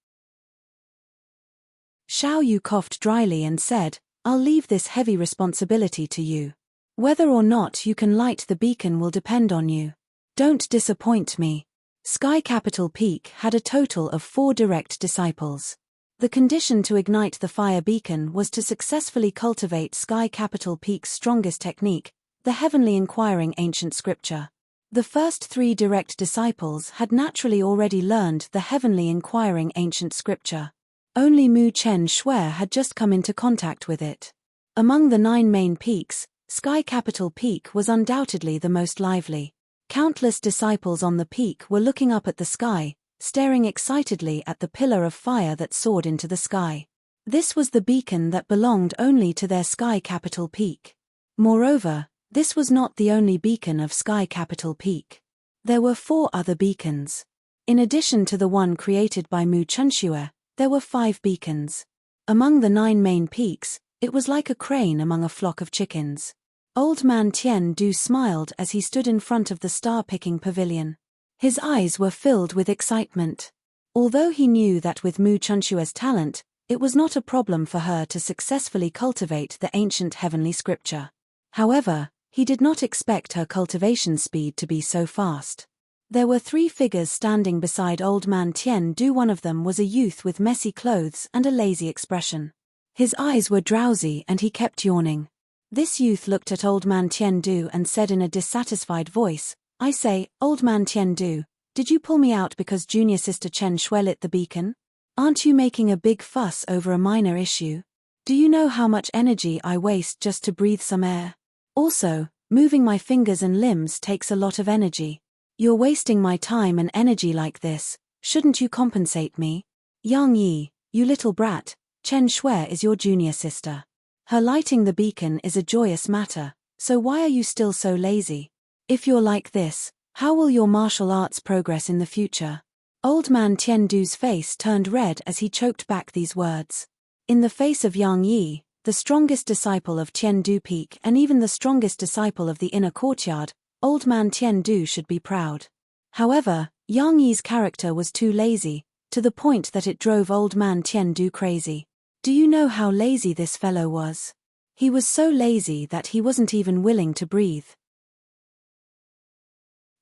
Xiao Yu coughed dryly and said, I'll leave this heavy responsibility to you. Whether or not you can light the beacon will depend on you. Don't disappoint me. Sky Capital Peak had a total of 4 direct disciples. The condition to ignite the fire beacon was to successfully cultivate Sky Capital Peak's strongest technique, the heavenly inquiring ancient scripture. The first 3 direct disciples had naturally already learned the heavenly inquiring ancient scripture. Only Mu Chen Xue had just come into contact with it. Among the 9 main peaks, Sky Capital Peak was undoubtedly the most lively. Countless disciples on the peak were looking up at the sky, staring excitedly at the pillar of fire that soared into the sky. This was the beacon that belonged only to their Sky Capital Peak. Moreover, this was not the only beacon of Sky Capital Peak. There were 4 other beacons. In addition to the one created by Mu Chunxue, there were 5 beacons. Among the 9 main peaks, it was like a crane among a flock of chickens. Old man Tian Du smiled as he stood in front of the star-picking pavilion. His eyes were filled with excitement. Although he knew that with Mu Chunxue's talent, it was not a problem for her to successfully cultivate the ancient heavenly scripture. However, he did not expect her cultivation speed to be so fast. There were 3 figures standing beside old man Tian Du. One of them was a youth with messy clothes and a lazy expression. His eyes were drowsy and he kept yawning. This youth looked at old man Tian Du and said in a dissatisfied voice, I say, old man Tian Du, did you pull me out because junior sister Chen Xue lit the beacon? Aren't you making a big fuss over a minor issue? Do you know how much energy I waste just to breathe some air? Also, moving my fingers and limbs takes a lot of energy. You're wasting my time and energy like this, shouldn't you compensate me? Yang Yi, you little brat, Chen Xue is your junior sister. Her lighting the beacon is a joyous matter, so why are you still so lazy? If you're like this, how will your martial arts progress in the future? Old man Tian Du's face turned red as he choked back these words. In the face of Yang Yi, the strongest disciple of Tian Du Peak and even the strongest disciple of the inner courtyard, old man Tian Du should be proud. However, Yang Yi's character was too lazy, to the point that it drove old man Tian-du crazy. Do you know how lazy this fellow was? He was so lazy that he wasn't even willing to breathe.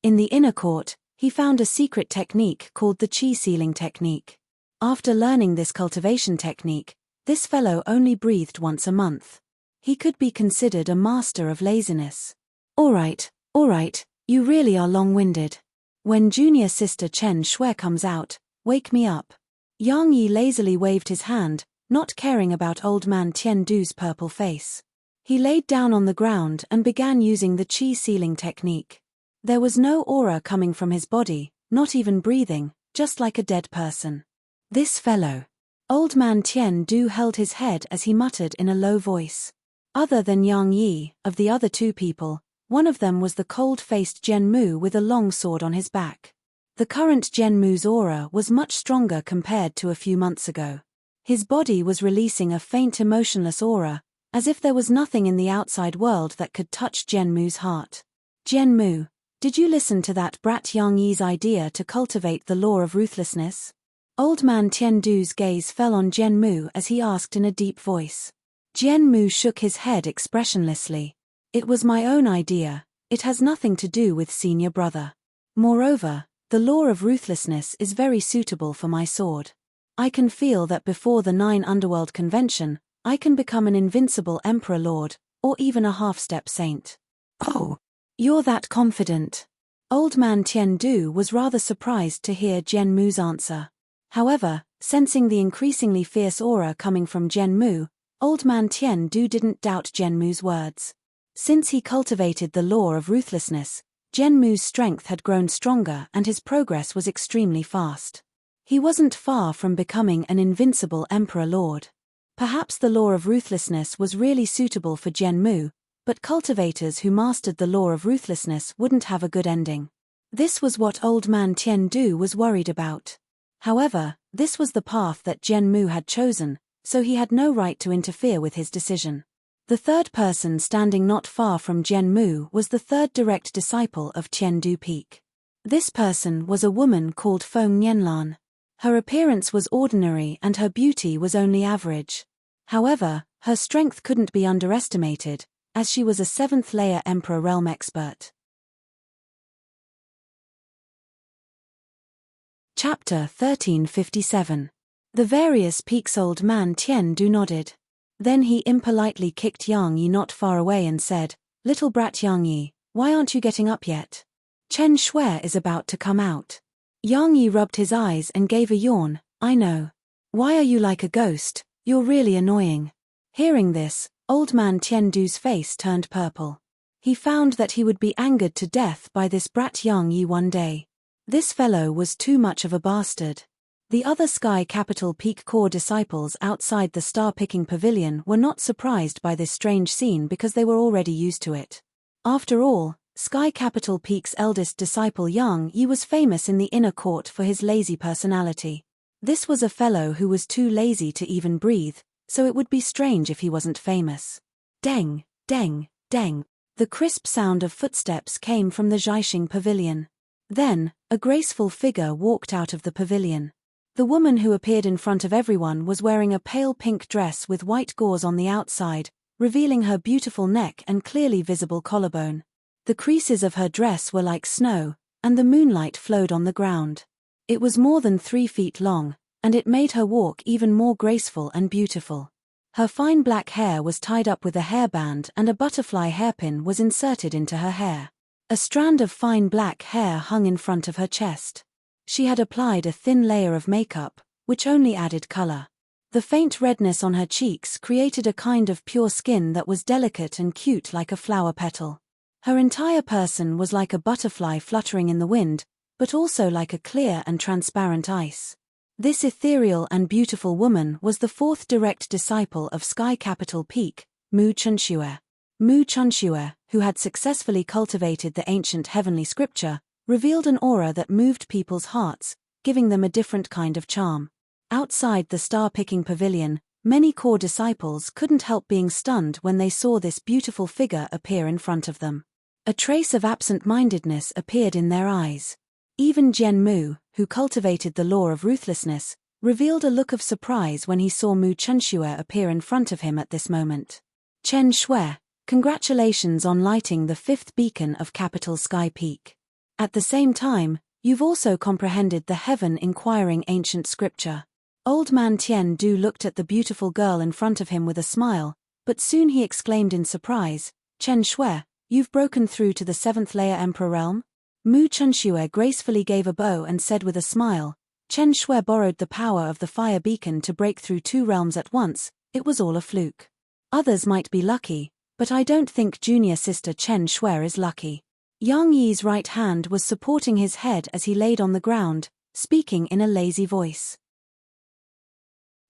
In the inner court, he found a secret technique called the chi sealing technique. After learning this cultivation technique, this fellow only breathed once a month. He could be considered a master of laziness. All right, you really are long-winded. When junior sister Chen Shui comes out, wake me up. Yang Yi lazily waved his hand, not caring about old man Tian-du's purple face. He laid down on the ground and began using the chi sealing technique. There was no aura coming from his body, not even breathing, just like a dead person. This fellow. Old man Tian-du held his head as he muttered in a low voice. Other than Yang Yi, of the other two people, one of them was the cold-faced Jian Mu with a long sword on his back. The current Jian Mu's aura was much stronger compared to a few months ago. His body was releasing a faint emotionless aura, as if there was nothing in the outside world that could touch Jian Mu's heart. Jian Mu, did you listen to that brat Yang Yi's idea to cultivate the law of ruthlessness? Old man Tian-du's gaze fell on Jian Mu as he asked in a deep voice. Jian Mu shook his head expressionlessly. It was my own idea, it has nothing to do with senior brother. Moreover, the law of ruthlessness is very suitable for my sword. I can feel that before the 9 Underworld Convention, I can become an invincible Emperor Lord, or even a half-step saint. Oh, you're that confident. Old man Tian-du was rather surprised to hear Jian Mu's answer. However, sensing the increasingly fierce aura coming from Jian Mu, old man Tian-du didn't doubt Jian Mu's words. Since he cultivated the law of ruthlessness, Jian Mu's strength had grown stronger and his progress was extremely fast. He wasn't far from becoming an invincible Emperor Lord. Perhaps the law of ruthlessness was really suitable for Jian Mu, but cultivators who mastered the law of ruthlessness wouldn't have a good ending. This was what old man Tian-du was worried about. However, this was the path that Jian Mu had chosen, so he had no right to interfere with his decision. The third person standing not far from Jian Mu was the third direct disciple of Tian-du Peak. This person was a woman called Feng Nianlan. Her appearance was ordinary and her beauty was only average. However, her strength couldn't be underestimated, as she was a 7th-layer Emperor Realm expert. Chapter 1357. The various peaks. Old man Tian-du nodded. Then he impolitely kicked Yang Yi not far away and said, "Little brat Yang Yi, why aren't you getting up yet? Chen Shui is about to come out." Yang Yi rubbed his eyes and gave a yawn. "I know. Why are you like a ghost? You're really annoying." Hearing this, old man Tian-du's face turned purple. He found that he would be angered to death by this brat Yang Yi one day. This fellow was too much of a bastard. The other Sky Capital Peak core disciples outside the star-picking pavilion were not surprised by this strange scene because they were already used to it. After all, Sky Capital Peak's eldest disciple Yang Yi was famous in the inner court for his lazy personality. This was a fellow who was too lazy to even breathe, so it would be strange if he wasn't famous. Deng, deng, deng. The crisp sound of footsteps came from the Zhaixing pavilion. Then, a graceful figure walked out of the pavilion. The woman who appeared in front of everyone was wearing a pale pink dress with white gauze on the outside, revealing her beautiful neck and clearly visible collarbone. The creases of her dress were like snow, and the moonlight flowed on the ground. It was more than 3 feet long, and it made her walk even more graceful and beautiful. Her fine black hair was tied up with a hairband and a butterfly hairpin was inserted into her hair. A strand of fine black hair hung in front of her chest. She had applied a thin layer of makeup, which only added color. The faint redness on her cheeks created a kind of pure skin that was delicate and cute like a flower petal. Her entire person was like a butterfly fluttering in the wind, but also like a clear and transparent ice. This ethereal and beautiful woman was the 4th direct disciple of Sky Capital Peak, Mu Chunxue. Mu Chunxue, who had successfully cultivated the ancient heavenly scripture, revealed an aura that moved people's hearts, giving them a different kind of charm. Outside the star-picking pavilion, many core disciples couldn't help being stunned when they saw this beautiful figure appear in front of them. A trace of absent-mindedness appeared in their eyes. Even Jian Mu, who cultivated the law of ruthlessness, revealed a look of surprise when he saw Mu Chunxue appear in front of him at this moment. Chen Shui, congratulations on lighting the 5th beacon of Capital Sky Peak. At the same time, you've also comprehended the heaven-inquiring ancient scripture. Old man Tian Du looked at the beautiful girl in front of him with a smile, but soon he exclaimed in surprise, Chen Shui, you've broken through to the 7th layer Emperor realm? Mu Chunxue gracefully gave a bow and said with a smile, Chen Shui borrowed the power of the fire beacon to break through 2 realms at once, it was all a fluke. Others might be lucky, but I don't think junior sister Chen Shui is lucky. Yang Yi's right hand was supporting his head as he laid on the ground, speaking in a lazy voice.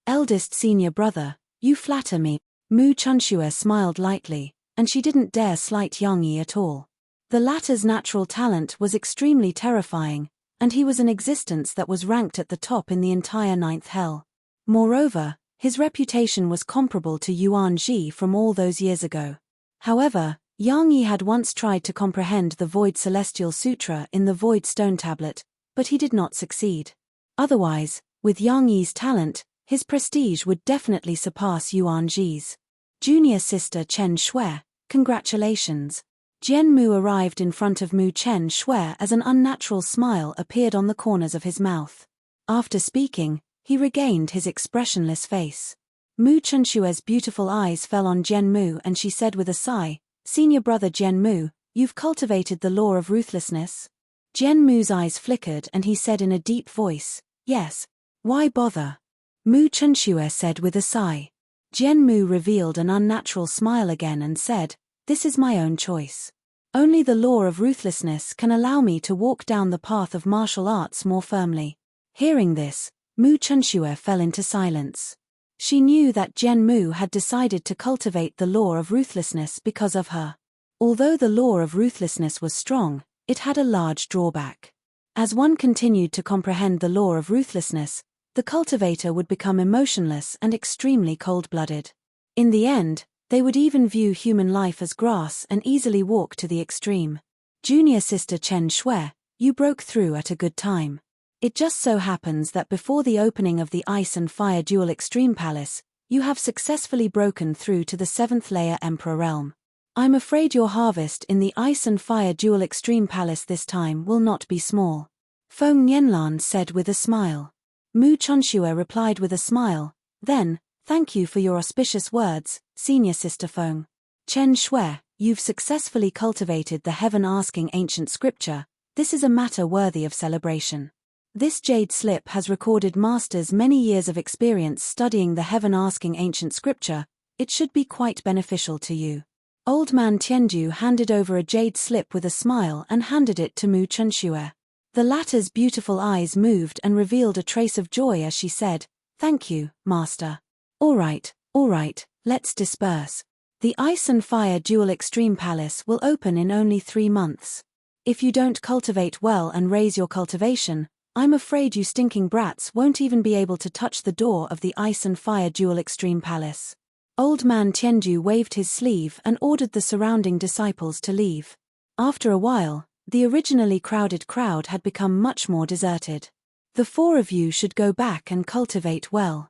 Eldest senior brother, you flatter me. Mu Chunxue smiled lightly, and she didn't dare slight Yang Yi at all. The latter's natural talent was extremely terrifying, and he was an existence that was ranked at the top in the entire 9th hell. Moreover, his reputation was comparable to Yuan Ji from all those years ago. However, Yang Yi had once tried to comprehend the Void Celestial Sutra in the Void Stone Tablet, but he did not succeed. Otherwise, with Yang Yi's talent, his prestige would definitely surpass Yuan Ji's. Junior sister Chen Shui, congratulations. Jian Mu arrived in front of Mu Chen Shui as an unnatural smile appeared on the corners of his mouth. After speaking, he regained his expressionless face. Mu Chenshue's beautiful eyes fell on Jian Mu and she said with a sigh, Senior brother Jian Mu, you've cultivated the law of ruthlessness? Jian Mu's eyes flickered and he said in a deep voice, yes. Why bother? Mu Chunxue said with a sigh. Jian Mu revealed an unnatural smile again and said, this is my own choice. Only the law of ruthlessness can allow me to walk down the path of martial arts more firmly. Hearing this, Mu Chunxue fell into silence. She knew that Jian Mu had decided to cultivate the law of ruthlessness because of her. Although the law of ruthlessness was strong, it had a large drawback. As one continued to comprehend the law of ruthlessness, the cultivator would become emotionless and extremely cold-blooded. In the end, they would even view human life as grass and easily walk to the extreme. Junior sister Chen Shui, you broke through at a good time. It just so happens that before the opening of the Ice and Fire Dual Extreme Palace, you have successfully broken through to the 7th layer Emperor realm. I'm afraid your harvest in the Ice and Fire Dual Extreme Palace this time will not be small. Feng Nianlan said with a smile. Mu Chunxue replied with a smile, then, thank you for your auspicious words, senior sister Feng. Chen Shui, you've successfully cultivated the heaven-asking ancient scripture, this is a matter worthy of celebration. This jade slip has recorded masters' many years of experience studying the heaven-asking ancient scripture, it should be quite beneficial to you. Old man Tianju handed over a jade slip with a smile and handed it to Mu Chunxue. The latter's beautiful eyes moved and revealed a trace of joy as she said, thank you, master. All right, let's disperse. The Ice and Fire Dual Extreme Palace will open in only 3 months. If you don't cultivate well and raise your cultivation, I'm afraid you stinking brats won't even be able to touch the door of the Ice and Fire Dual Extreme Palace. Old man Tianju waved his sleeve and ordered the surrounding disciples to leave. After a while, the originally crowded crowd had become much more deserted. The 4 of you should go back and cultivate well.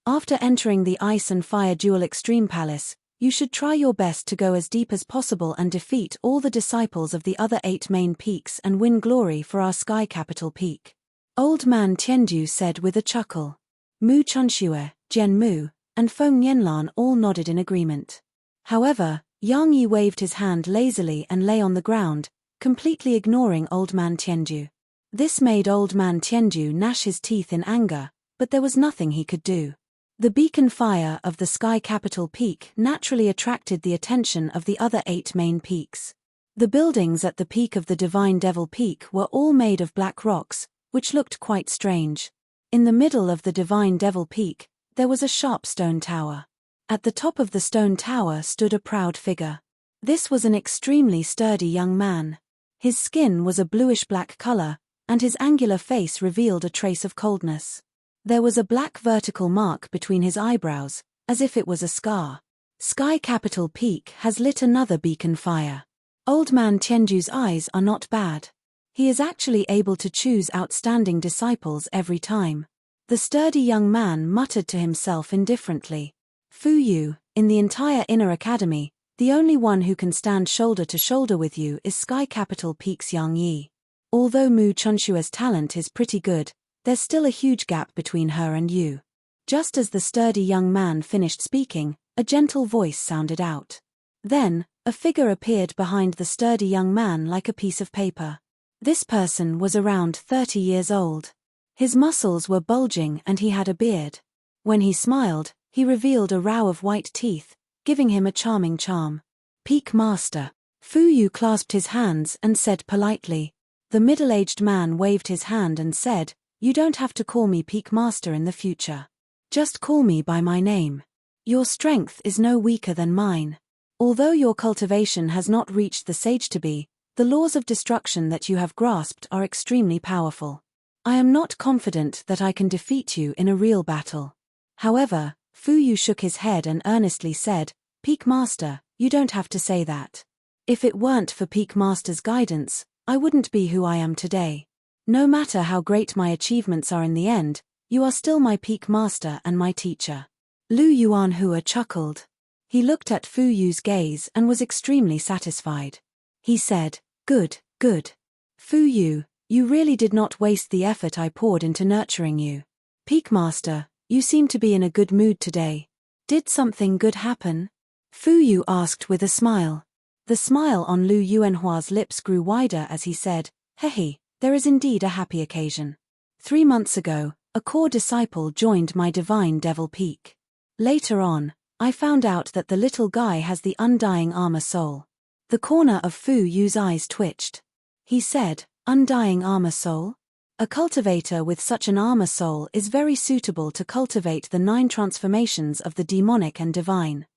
After entering the Ice and Fire Dual Extreme Palace, you should try your best to go as deep as possible and defeat all the disciples of the other 8 main peaks and win glory for our sky capital peak. Old man Tianju said with a chuckle. Mu Chunxue, Jian Mu, and Feng Nianlan all nodded in agreement. However, Yang Yi waved his hand lazily and lay on the ground, completely ignoring old man Tianju. This made old man Tianju gnash his teeth in anger, but there was nothing he could do. The beacon fire of the sky capital peak naturally attracted the attention of the other 8 main peaks. The buildings at the peak of the Divine Devil Peak were all made of black rocks, which looked quite strange. In the middle of the Divine Devil Peak, there was a sharp stone tower. At the top of the stone tower stood a proud figure. This was an extremely sturdy young man. His skin was a bluish-black color, and his angular face revealed a trace of coldness. There was a black vertical mark between his eyebrows, as if it was a scar. Sky Capital Peak has lit another beacon fire. Old man Tianju's eyes are not bad. He is actually able to choose outstanding disciples every time. The sturdy young man muttered to himself indifferently. Fu Yu, in the entire inner academy, the only one who can stand shoulder to shoulder with you is Sky Capital Peak's Yang Yi. Although Mu Chunshua's talent is pretty good, there's still a huge gap between her and you. Just as the sturdy young man finished speaking, a gentle voice sounded out. Then, a figure appeared behind the sturdy young man like a piece of paper. This person was around 30 years old. His muscles were bulging and he had a beard. When he smiled, he revealed a row of white teeth, giving him a charming charm. Peak Master. Fu Yu clasped his hands and said politely. The middle-aged man waved his hand and said, "You don't have to call me Peak Master in the future. Just call me by my name. Your strength is no weaker than mine. Although your cultivation has not reached the sage to be, the laws of destruction that you have grasped are extremely powerful. I am not confident that I can defeat you in a real battle." However, Fu Yu shook his head and earnestly said, "Peak Master, you don't have to say that. If it weren't for Peak Master's guidance, I wouldn't be who I am today. No matter how great my achievements are in the end, you are still my Peak Master and my teacher." Lu Yuanhua chuckled. He looked at Fu Yu's gaze and was extremely satisfied. He said, Good, good. Fu Yu, you really did not waste the effort I poured into nurturing you. Peak Master, you seem to be in a good mood today. Did something good happen?" Fu Yu asked with a smile. The smile on Lu Yuanhua's lips grew wider as he said, "Hehe, there is indeed a happy occasion. 3 months ago, a core disciple joined my divine devil peak. Later on, I found out that the little guy has the undying armor soul." The corner of Fu Yu's eyes twitched. He said, "Undying armor soul?" A cultivator with such an armor soul is very suitable to cultivate the 9 transformations of the demonic and divine.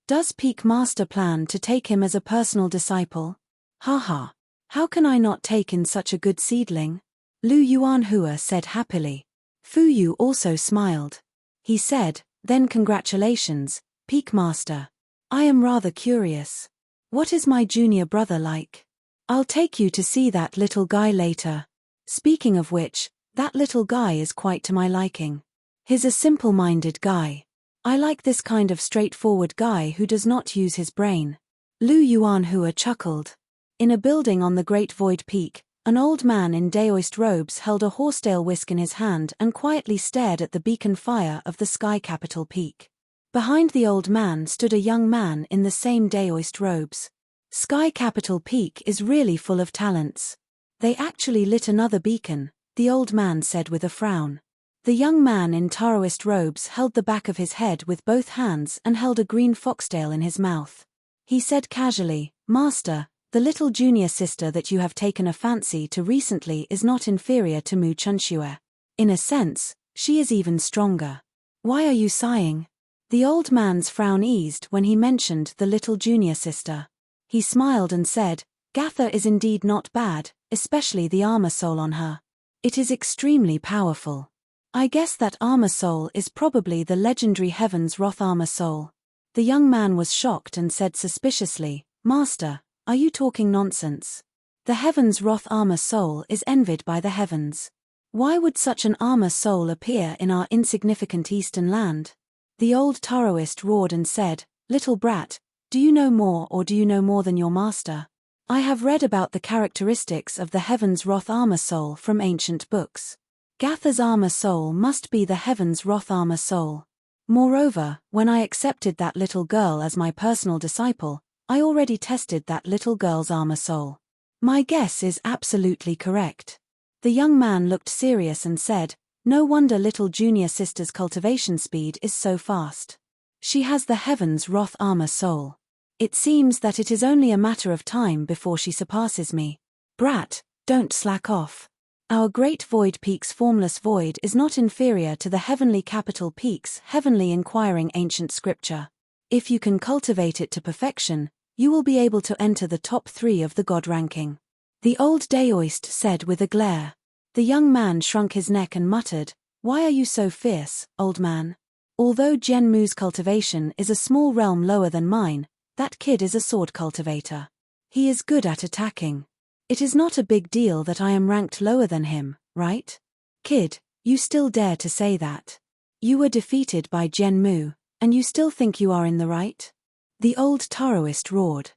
Does Peak Master plan to take him as a personal disciple? Haha. How can I not take in such a good seedling? Lu Yuanhua said happily. Fu Yu also smiled. He said, "Then congratulations, Peak Master. I am rather curious. What is my junior brother like? I'll take you to see that little guy later. Speaking of which, that little guy is quite to my liking. He's a simple-minded guy. I like this kind of straightforward guy who does not use his brain." Lu Yuanhua chuckled. In a building on the Great Void Peak, an old man in Daoist robes held a horsetail whisk in his hand and quietly stared at the beacon fire of the Sky Capital Peak. Behind the old man stood a young man in the same Daoist robes. Sky Capital Peak is really full of talents. They actually lit another beacon, the old man said with a frown. The young man in Taoist robes held the back of his head with both hands and held a green foxtail in his mouth. He said casually, "Master, the little junior sister that you have taken a fancy to recently is not inferior to Mu Chunshue. In a sense, she is even stronger. Why are you sighing?" The old man's frown eased when he mentioned the little junior sister. He smiled and said, "Gatha is indeed not bad, especially the armor soul on her. It is extremely powerful. I guess that armor soul is probably the legendary Heaven's Wrath armor soul." The young man was shocked and said suspiciously, "Master, are you talking nonsense? The Heaven's Wrath armor soul is envied by the heavens. Why would such an armor soul appear in our insignificant eastern land?" The old Taoist roared and said, "Little brat, do you know more or do you know more than your master? I have read about the characteristics of the Heaven's Wrath armor soul from ancient books. Gatha's armor soul must be the Heaven's Wrath armor soul. Moreover, when I accepted that little girl as my personal disciple, I already tested that little girl's armor soul. My guess is absolutely correct." The young man looked serious and said, "No wonder little junior sister's cultivation speed is so fast. She has the Heaven's Wrath armor soul. It seems that it is only a matter of time before she surpasses me. Brat, don't slack off. Our Great Void Peak's formless void is not inferior to the Heavenly Capital Peak's heavenly inquiring ancient scripture. If you can cultivate it to perfection, you will be able to enter the top 3 of the God ranking." The old Daoist said with a glare. The young man shrunk his neck and muttered, "Why are you so fierce, old man? Although Jian Mu's cultivation is a small realm lower than mine, that kid is a sword cultivator. He is good at attacking. It is not a big deal that I am ranked lower than him, right? Kid, you still dare to say that? You were defeated by Zhenmu, and you still think you are in the right? The old Taoist roared.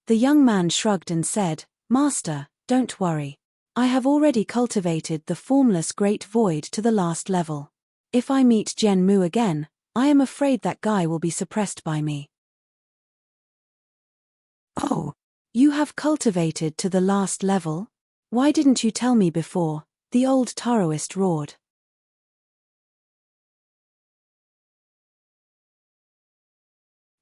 The young man shrugged and said, Master, don't worry. I have already cultivated the formless great void to the last level. If I meet Zhenmu again, I am afraid that guy will be suppressed by me. Oh, you have cultivated to the last level? Why didn't you tell me before? The old Taoist roared.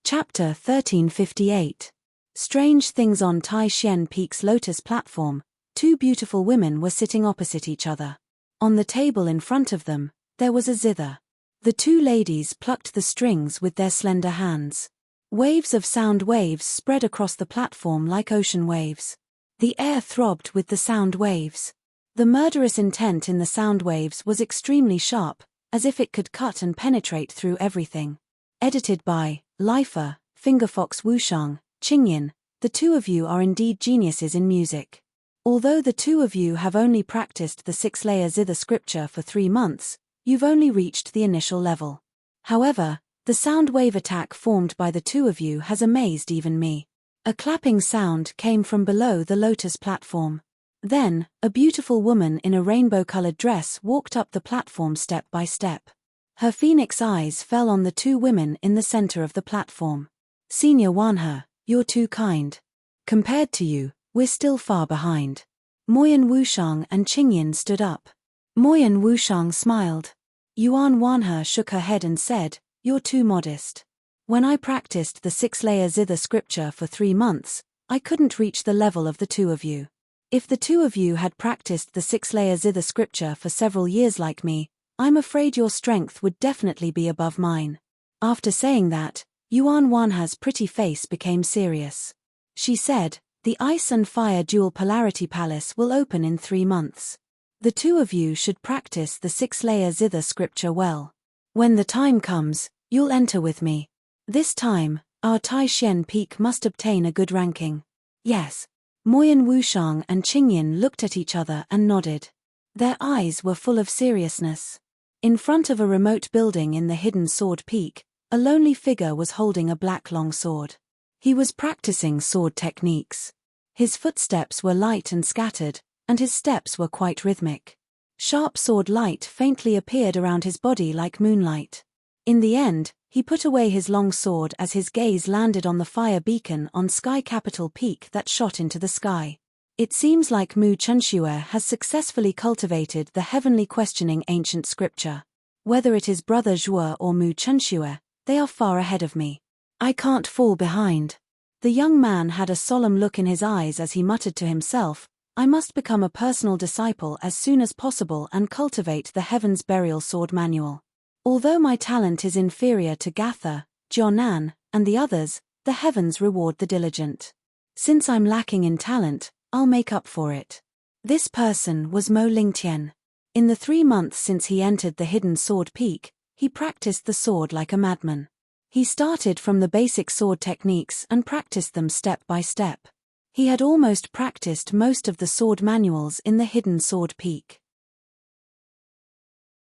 Chapter 1358. Strange things on Tai Xian Peak's lotus platform. Two beautiful women were sitting opposite each other. On the table in front of them, there was a zither. The two ladies plucked the strings with their slender hands. Waves of sound waves spread across the platform like ocean waves. The air throbbed with the sound waves. The murderous intent in the sound waves was extremely sharp, as if it could cut and penetrate through everything. Edited by Lifer, Fingerfox Wushang, Qingyin. The two of you are indeed geniuses in music. Although the two of you have only practiced the 6-layer zither scripture for 3 months, you've only reached the initial level. However, the sound wave attack formed by the two of you has amazed even me. A clapping sound came from below the lotus platform. Then, a beautiful woman in a rainbow-colored dress walked up the platform step by step. Her phoenix eyes fell on the two women in the center of the platform. Senior Wanhe, you're too kind. Compared to you, we're still far behind. Moyan Wushang and Qingyin stood up. Moyan Wushang smiled. Yuan Wanhe shook her head and said, You're too modest. When I practiced the 6-layer zither scripture for 3 months, I couldn't reach the level of the two of you. If the two of you had practiced the 6-layer zither scripture for several years like me, I'm afraid your strength would definitely be above mine. After saying that, Yuan Wanhe's pretty face became serious. She said, The Ice and Fire Dual Polarity Palace will open in 3 months. The two of you should practice the 6-layer zither scripture well. When the time comes, you'll enter with me. This time, our Tai Xian Peak must obtain a good ranking. Yes. Moyan Wushang and Qingyin looked at each other and nodded. Their eyes were full of seriousness. In front of a remote building in the hidden sword peak, a lonely figure was holding a black long sword. He was practicing sword techniques. His footsteps were light and scattered, and his steps were quite rhythmic. Sharp sword light faintly appeared around his body like moonlight. In the end, he put away his long sword as his gaze landed on the fire beacon on Sky Capital Peak that shot into the sky. It seems like Mu Chunxue has successfully cultivated the heavenly questioning ancient scripture. Whether it is Brother Zhuo or Mu Chunxue, they are far ahead of me. I can't fall behind. The young man had a solemn look in his eyes as he muttered to himself, I must become a personal disciple as soon as possible and cultivate the Heaven's Burial Sword Manual. Although my talent is inferior to Gatha, Jonan, and the others, the heavens reward the diligent. Since I'm lacking in talent, I'll make up for it. This person was Mo Lingtian. In the 3 months since he entered the hidden sword peak, he practiced the sword like a madman. He started from the basic sword techniques and practiced them step by step. He had almost practiced most of the sword manuals in the hidden sword peak.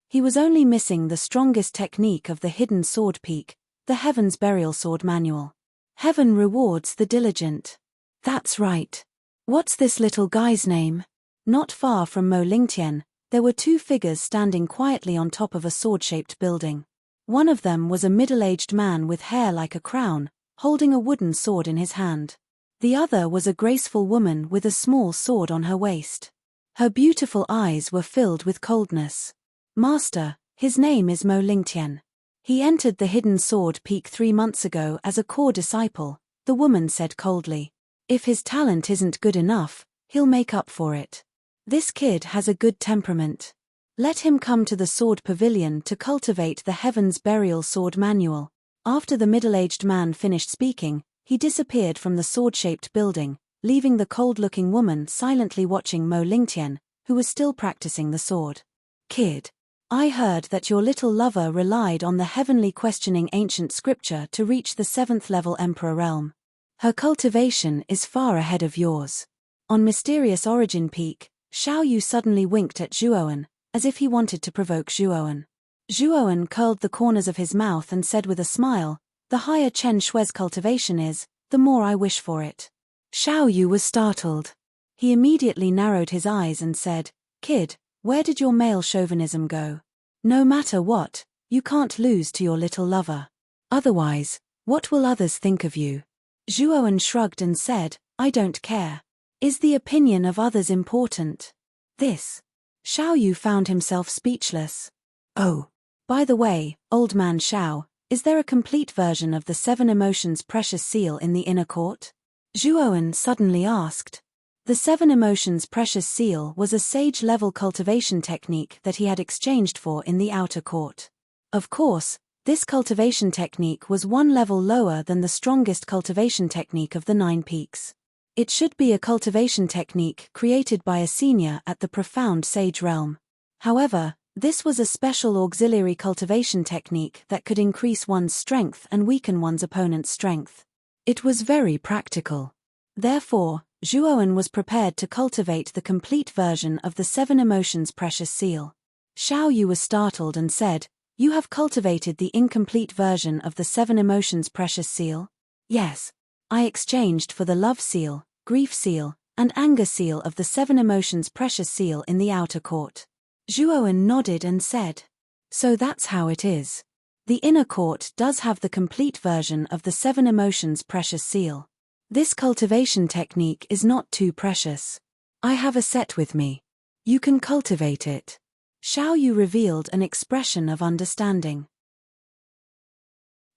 He was only missing the strongest technique of the hidden sword peak, the Heaven's Burial Sword Manual. Heaven rewards the diligent. That's right. What's this little guy's name? Not far from Mo Lingtian, there were 2 figures standing quietly on top of a sword-shaped building. One of them was a middle-aged man with hair like a crown, holding a wooden sword in his hand. The other was a graceful woman with a small sword on her waist. Her beautiful eyes were filled with coldness. Master, his name is Mo Lingtian. He entered the hidden sword peak 3 months ago as a core disciple, the woman said coldly. If his talent isn't good enough, he'll make up for it. This kid has a good temperament. Let him come to the sword pavilion to cultivate the Heaven's Burial Sword Manual. After the middle-aged man finished speaking, he disappeared from the sword-shaped building, leaving the cold-looking woman silently watching Mo Lingtian, who was still practicing the sword. Kid. I heard that your little lover relied on the heavenly questioning ancient scripture to reach the 7th level Emperor realm. Her cultivation is far ahead of yours. On Mysterious Origin Peak, Xiao Yu suddenly winked at Zhuowen, as if he wanted to provoke Zhuowen. Zhuowen curled the corners of his mouth and said with a smile, "The higher Chen Shui's cultivation is, the more I wish for it." Xiao Yu was startled. He immediately narrowed his eyes and said, "Kid, where did your male chauvinism go? No matter what, you can't lose to your little lover. Otherwise, what will others think of you?" Zhuowen shrugged and said, "I don't care. Is the opinion of others important?" This. Xiao Yu found himself speechless. "Oh. By the way, old man Xiao, is there a complete version of the 7 Emotions Precious Seal in the inner court?" Zhuowen suddenly asked. The 7 Emotions Precious Seal was a sage-level cultivation technique that he had exchanged for in the outer court. Of course, this cultivation technique was 1 level lower than the strongest cultivation technique of the 9 peaks. It should be a cultivation technique created by a senior at the profound sage realm. However, this was a special auxiliary cultivation technique that could increase one's strength and weaken one's opponent's strength. It was very practical. Therefore, Zhuowen was prepared to cultivate the complete version of the 7 Emotions Precious Seal. Xiao Yu was startled and said, "You have cultivated the incomplete version of the 7 Emotions Precious Seal?" "Yes. I exchanged for the Love Seal, Grief Seal, and Anger Seal of the 7 Emotions Precious Seal in the outer court." Zhuowen nodded and said, "So that's how it is. The inner court does have the complete version of the 7 Emotions Precious Seal. This cultivation technique is not too precious. I have a set with me. You can cultivate it." Xiao Yu revealed an expression of understanding.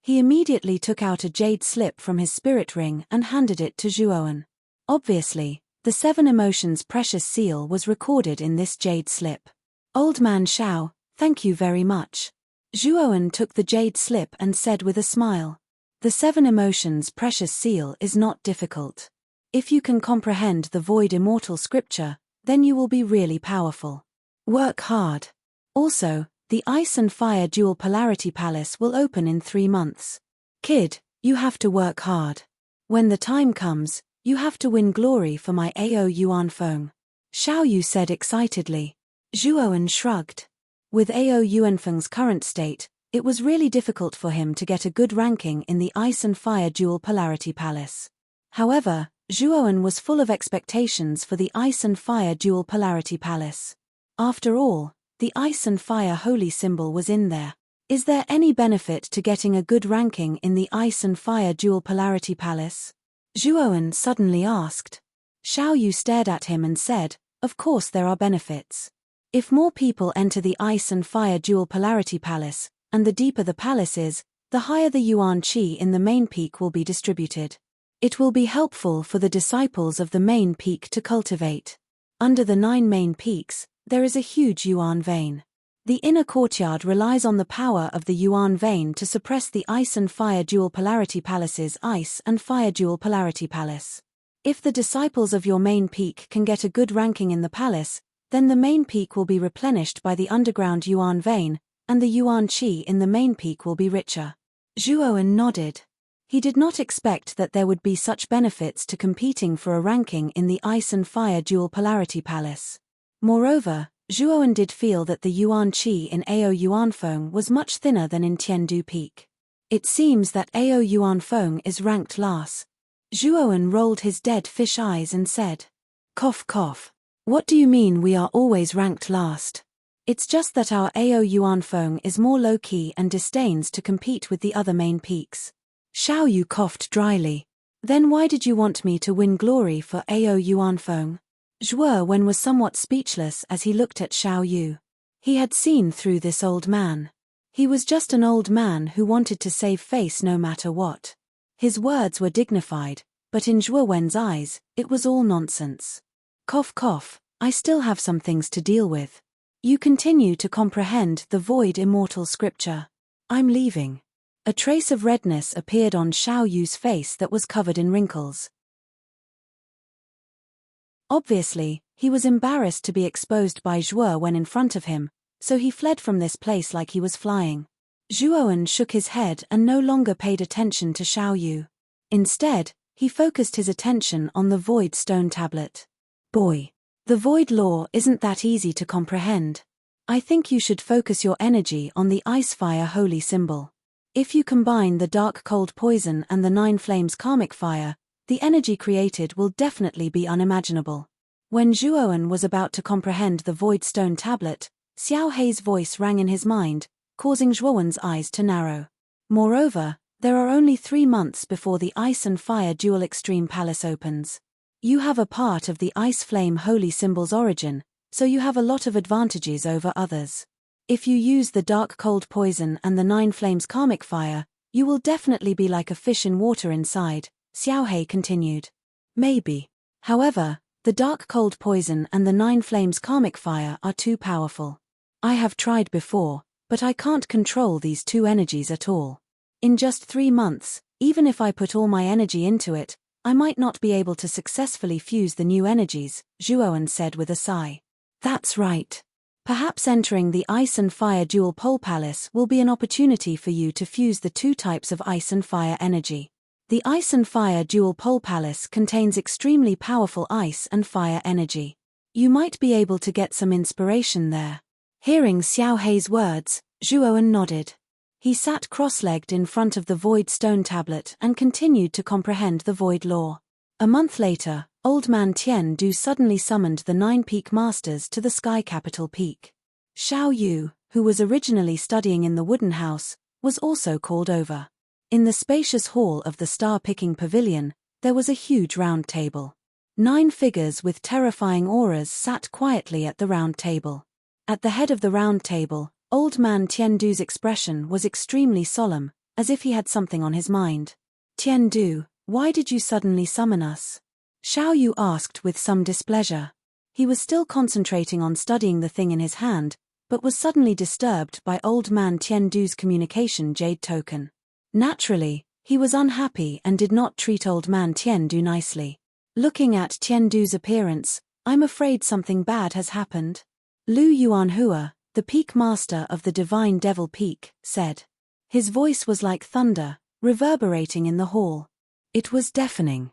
He immediately took out a jade slip from his spirit ring and handed it to Zhuowen. Obviously, the 7 Emotions Precious Seal was recorded in this jade slip. "Old man Xiao, thank you very much." Zhuowen took the jade slip and said with a smile, "The 7 Emotions Precious Seal is not difficult. If you can comprehend the void immortal scripture, then you will be really powerful. Work hard. Also, the Ice and Fire Dual Polarity Palace will open in 3 months. Kid, you have to work hard. When the time comes, you have to win glory for my Ao Yuan Feng." Xiao Yu said excitedly. Zhuowen shrugged. With Ao Yuanfeng's current state, it was really difficult for him to get a good ranking in the Ice and Fire Dual Polarity Palace. However, Zhuowen was full of expectations for the Ice and Fire Dual Polarity Palace. After all, the Ice and Fire holy symbol was in there. Is there any benefit to getting a good ranking in the Ice and Fire Dual Polarity Palace? Zhuowen suddenly asked. Xiao Yu stared at him and said, "Of course there are benefits. If more people enter the Ice and Fire Dual Polarity Palace, and the deeper the palace is, the higher the Yuan Qi in the main peak will be distributed. It will be helpful for the disciples of the main peak to cultivate. Under the 9 main peaks, there is a huge Yuan vein. The inner courtyard relies on the power of the Yuan vein to suppress the Ice and Fire Dual Polarity Palace's Ice and Fire Dual Polarity Palace. If the disciples of your main peak can get a good ranking in the palace, then the main peak will be replenished by the underground Yuan vein, and the Yuan Qi in the main peak will be richer." Zhuowen nodded. He did not expect that there would be such benefits to competing for a ranking in the Ice and Fire Dual Polarity Palace. Moreover, Zhuowen did feel that the Yuan Qi in Ao Yuanfeng was much thinner than in Tiandu Peak. It seems that Ao Yuanfeng is ranked last. Zhuowen rolled his dead fish eyes and said, "Cough cough. What do you mean we are always ranked last? It's just that our Ao Yuanfeng is more low-key and disdains to compete with the other main peaks." Xiao Yu coughed dryly. "Then why did you want me to win glory for Ao Yuanfeng?" Zhuowen was somewhat speechless as he looked at Xiao Yu. He had seen through this old man. He was just an old man who wanted to save face no matter what. His words were dignified, but in Zhuowen's eyes, it was all nonsense. "Cough cough, I still have some things to deal with. You continue to comprehend the void immortal scripture. I'm leaving." A trace of redness appeared on Xiao Yu's face that was covered in wrinkles. Obviously, he was embarrassed to be exposed by Zhuo when in front of him, so he fled from this place like he was flying. Zhuoan shook his head and no longer paid attention to Xiao Yu. Instead, he focused his attention on the void stone tablet. Boy, the void law isn't that easy to comprehend. I think you should focus your energy on the ice fire holy symbol. If you combine the dark cold poison and the 9 flames karmic fire, the energy created will definitely be unimaginable. When Zhuoan was about to comprehend the void stone tablet, Xiao Hei's voice rang in his mind, causing Zhuoan's eyes to narrow. Moreover, there are only 3 months before the Ice and Fire Dual Extreme Palace opens. You have a part of the Ice Flame holy symbol's origin, so you have a lot of advantages over others. If you use the dark cold poison and the 9 flames karmic fire, you will definitely be like a fish in water inside, Xiao Hei continued. Maybe. However, the dark cold poison and the 9 flames karmic fire are too powerful. I have tried before, but I can't control these 2 energies at all. In just 3 months, even if I put all my energy into it, I might not be able to successfully fuse the new energies, Zhuoan said with a sigh. That's right. Perhaps entering the Ice and Fire Dual Pole Palace will be an opportunity for you to fuse the 2 types of ice and fire energy. The Ice and Fire Dual Pole Palace contains extremely powerful ice and fire energy. You might be able to get some inspiration there. Hearing Xiao Hei's words, Zhuoan nodded. He sat cross-legged in front of the void stone tablet and continued to comprehend the void law. A month later, Old Man Tian Du suddenly summoned the 9 peak masters to the sky capital peak. Xiao Yu, who was originally studying in the wooden house, was also called over. In the spacious hall of the star-picking pavilion, there was a huge round table. 9 figures with terrifying auras sat quietly at the round table. At the head of the round table, Old Man Tian Du's expression was extremely solemn, as if he had something on his mind. Tian Du, why did you suddenly summon us? Xiao Yu asked with some displeasure. He was still concentrating on studying the thing in his hand, but was suddenly disturbed by Old Man Tian Du's communication jade token. Naturally, he was unhappy and did not treat Old Man Tian Du nicely. Looking at Tian Du's appearance, I'm afraid something bad has happened. Lu Yuanhua, the peak master of the Divine Devil Peak, said. His voice was like thunder, reverberating in the hall. It was deafening.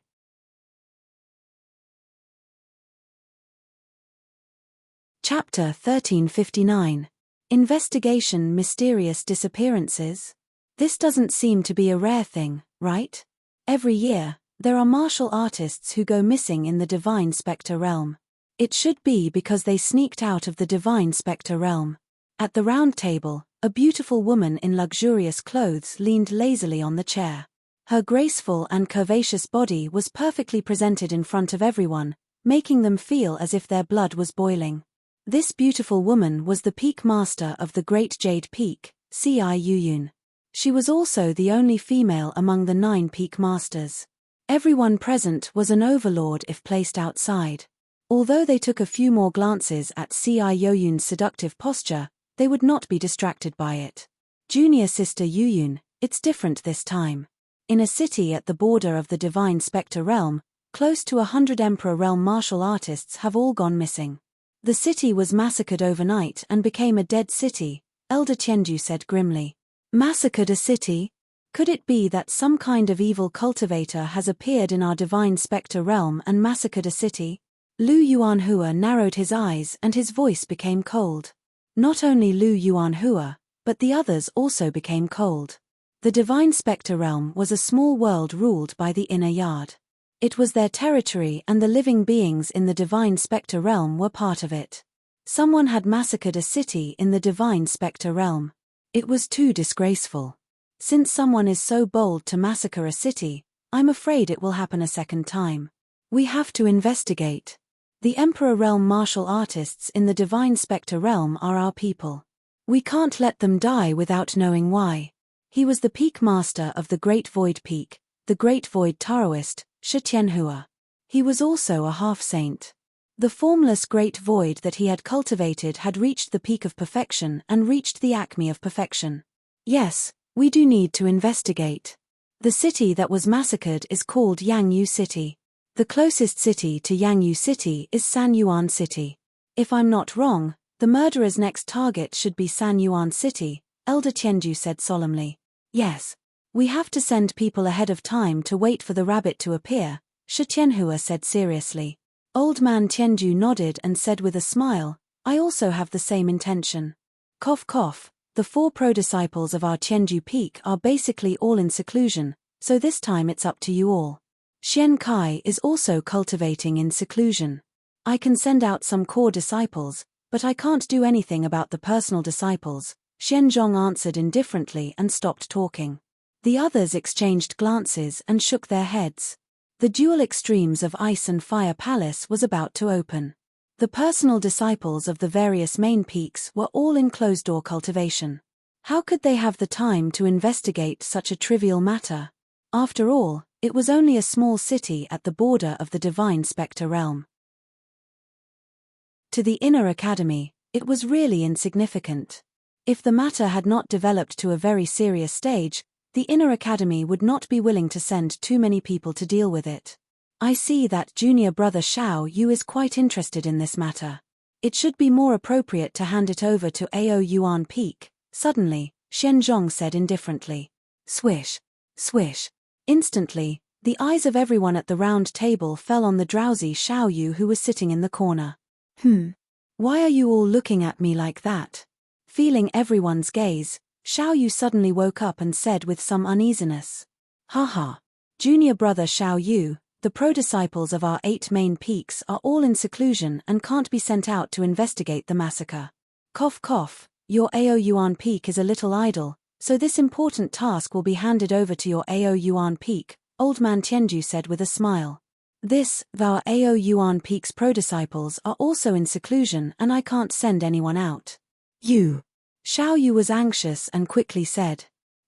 Chapter 1359. Investigation Mysterious Disappearances. This doesn't seem to be a rare thing, right? Every year, there are martial artists who go missing in the Divine Spectre realm. It should be because they sneaked out of the Divine Spectre realm. At the round table, a beautiful woman in luxurious clothes leaned lazily on the chair. Her graceful and curvaceous body was perfectly presented in front of everyone, making them feel as if their blood was boiling. This beautiful woman was the peak master of the Great Jade Peak, Ci Yuyun. She was also the only female among the 9 peak masters. Everyone present was an overlord if placed outside. Although they took a few more glances at Ci Yuyun's seductive posture, they would not be distracted by it. Junior sister Yuyun, it's different this time. In a city at the border of the Divine Spectre realm, close to 100 Emperor realm martial artists have all gone missing. The city was massacred overnight and became a dead city, Elder Tianju said grimly. Massacred a city? Could it be that some kind of evil cultivator has appeared in our Divine Spectre realm and massacred a city? Lu Yuanhua narrowed his eyes and his voice became cold. Not only Lu Yuanhua, but the others also became cold. The Divine Spectre realm was a small world ruled by the Inner Yard. It was their territory and the living beings in the Divine Spectre realm were part of it. Someone had massacred a city in the Divine Spectre realm. It was too disgraceful. Since someone is so bold to massacre a city, I'm afraid it will happen a second time. We have to investigate. The Emperor realm martial artists in the Divine Spectre realm are our people. We can't let them die without knowing why. He was the peak master of the Great Void Peak, the Great Void Taoist, Shi Tianhua. He was also a half-saint. The formless Great Void that he had cultivated had reached the peak of perfection and reached the acme of perfection. Yes, we do need to investigate. The city that was massacred is called Yangyu City. The closest city to Yangyu City is Sanyuan City. If I'm not wrong, The murderer's next target should be San Yuan City, Elder Tianju said solemnly. Yes. We have to send people ahead of time to wait for the rabbit to appear, Shi Tianhua said seriously. Old man Tianju nodded and said with a smile, I also have the same intention. Cough cough, the 4 pro-disciples of our Tianju peak are basically all in seclusion, so this time it's up to you all. Xian Kai is also cultivating in seclusion. I can send out some core disciples, but I can't do anything about the personal disciples, Xian Zhong answered indifferently and stopped talking. The others exchanged glances and shook their heads. The dual extremes of Ice and Fire Palace was about to open. The personal disciples of the various main peaks were all in closed-door cultivation. How could they have the time to investigate such a trivial matter? After all, it was only a small city at the border of the divine spectre realm. To the inner academy, it was really insignificant. If the matter had not developed to a very serious stage, the inner academy would not be willing to send too many people to deal with it. I see that junior brother Xiao Yu is quite interested in this matter. It should be more appropriate to hand it over to Ao Yuan Peak. Suddenly, Xian Zhong said indifferently. Swish. Swish. Instantly, the eyes of everyone at the round table fell on the drowsy Xiao Yu who was sitting in the corner. Why are you all looking at me like that? Feeling everyone's gaze, Xiao Yu suddenly woke up and said with some uneasiness. Haha. Junior brother Xiao Yu, the pro-disciples of our 8 main peaks are all in seclusion and can't be sent out to investigate the massacre. Cough cough, your Ao Yuan Peak is a little idle, so this important task will be handed over to your Ao Yuan Peak, Old Man Tianju said with a smile. Our Ao Yuan Peak's pro-disciples are also in seclusion and I can't send anyone out. You. Xiao Yu was anxious and quickly said.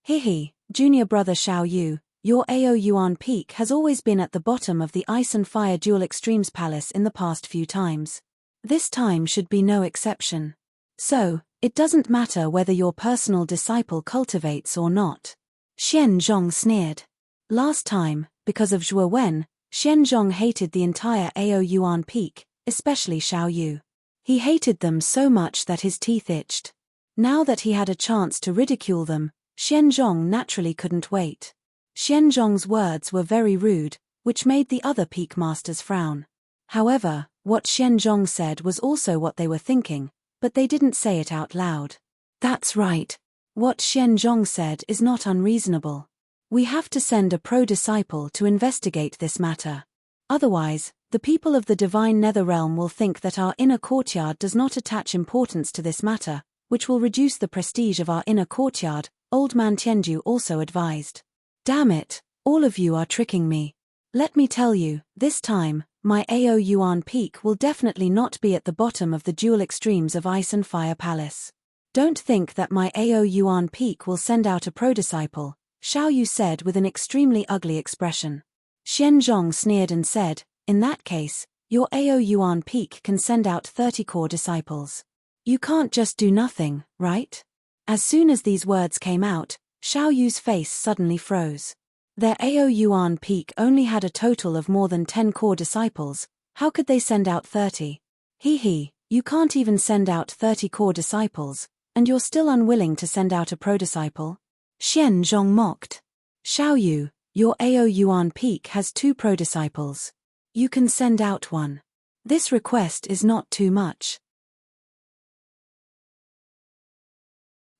Hihi, junior brother Xiao Yu, your Ao Yuan Peak has always been at the bottom of the Ice and Fire Dual Extremes Palace in the past few times. This time should be no exception. So, it doesn't matter whether your personal disciple cultivates or not. Xian Zhong sneered. Last time, because of Zhuo Wen, Xian Zhong hated the entire Ao Yuan Peak, especially Xiao Yu. He hated them so much that his teeth itched. Now that he had a chance to ridicule them, Xian Zhong naturally couldn't wait. Xian Zhong's words were very rude, which made the other peak masters frown. However, what Xian Zhong said was also what they were thinking, but they didn't say it out loud. That's right. What Xian Zhong said is not unreasonable. We have to send a pro-disciple to investigate this matter. Otherwise, the people of the divine nether realm will think that our inner courtyard does not attach importance to this matter, which will reduce the prestige of our inner courtyard, Old Man Tianju also advised. Damn it, all of you are tricking me. Let me tell you, this time, my Ao Yuan Peak will definitely not be at the bottom of the dual extremes of Ice and Fire Palace. Don't think that my Ao Yuan Peak will send out a pro-disciple, Xiao Yu said with an extremely ugly expression. Xian Zhong sneered and said, in that case, your Ao Yuan Peak can send out 30 core disciples. You can't just do nothing, right? As soon as these words came out, Xiao Yu's face suddenly froze. Their Ao Yuan Peak only had a total of more than 10 core disciples. How could they send out 30? You can't even send out 30 core disciples, and you're still unwilling to send out a pro-disciple? Xian Zhong mocked. Xiao Yu, your Ao Yuan Peak has 2 pro-disciples. You can send out 1. This request is not too much.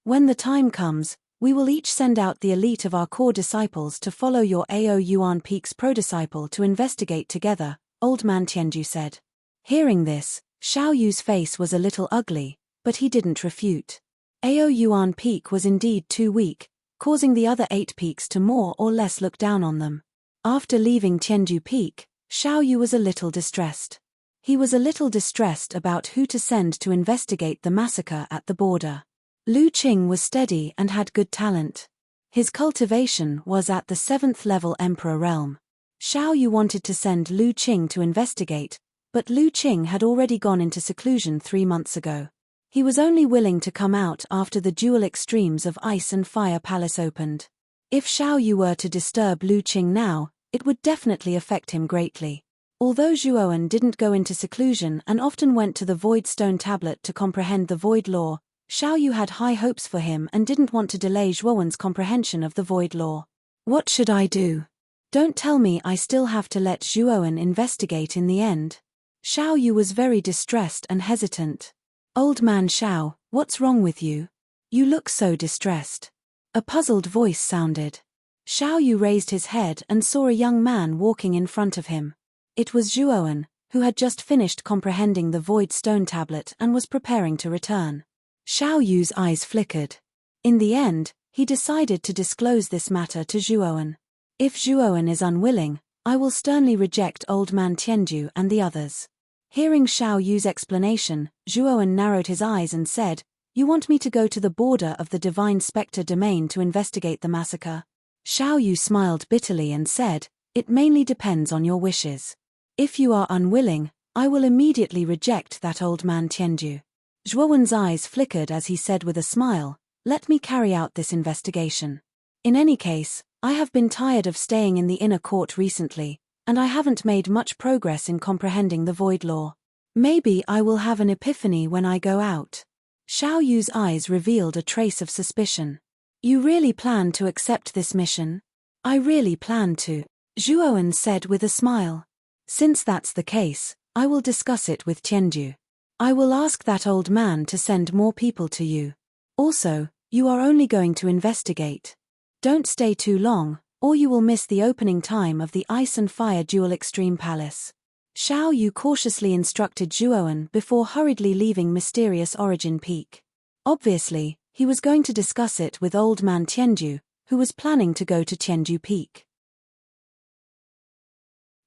When the time comes, we will each send out the elite of our core disciples to follow your Ao Yuan Peak's pro-disciple to investigate together, Old Man Tianju said. Hearing this, Xiao Yu's face was a little ugly, but he didn't refute. Ao Yuan Peak was indeed too weak, causing the other 8 peaks to more or less look down on them. After leaving Tianju Peak, Xiao Yu was a little distressed. He was a little distressed about who to send to investigate the massacre at the border. Lu Qing was steady and had good talent. His cultivation was at the 7th level Emperor realm. Xiao Yu wanted to send Lu Qing to investigate, but Lu Qing had already gone into seclusion 3 months ago. He was only willing to come out after the dual extremes of Ice and Fire Palace opened. If Xiao Yu were to disturb Lu Qing now, it would definitely affect him greatly. Although Zhuowen didn't go into seclusion and often went to the Void Stone Tablet to comprehend the Void Law, Xiaoyu had high hopes for him and didn't want to delay Zhuowen's comprehension of the Void Law. What should I do? Don't tell me I still have to let Zhuowen investigate in the end. Xiaoyu was very distressed and hesitant. Old man Xiao, what's wrong with you? You look so distressed. A puzzled voice sounded. Xiaoyu raised his head and saw a young man walking in front of him. It was Zhuowen, who had just finished comprehending the Void Stone Tablet and was preparing to return. Xiaoyu's eyes flickered. In the end, he decided to disclose this matter to Zhuowen. If Zhuowen is unwilling, I will sternly reject Old Man Tianju and the others. Hearing Xiaoyu's explanation, Zhuowen narrowed his eyes and said, You want me to go to the border of the Divine Spectre domain to investigate the massacre? Xiaoyu smiled bitterly and said, It mainly depends on your wishes. If you are unwilling, I will immediately reject that Old Man Tianju. Zhuowen's eyes flickered as he said with a smile, Let me carry out this investigation. In any case, I have been tired of staying in the inner court recently, and I haven't made much progress in comprehending the Void Law. Maybe I will have an epiphany when I go out. Xiaoyu's eyes revealed a trace of suspicion. You really plan to accept this mission? I really plan to, Zhuowen said with a smile. Since that's the case, I will discuss it with Tianju. I will ask that old man to send more people to you. Also, you are only going to investigate. Don't stay too long, or you will miss the opening time of the Ice and Fire Dual Extreme Palace. Xiaoyu cautiously instructed Zhuowen before hurriedly leaving Mysterious Origin Peak. Obviously, he was going to discuss it with Old Man Tianju, who was planning to go to Tianju Peak.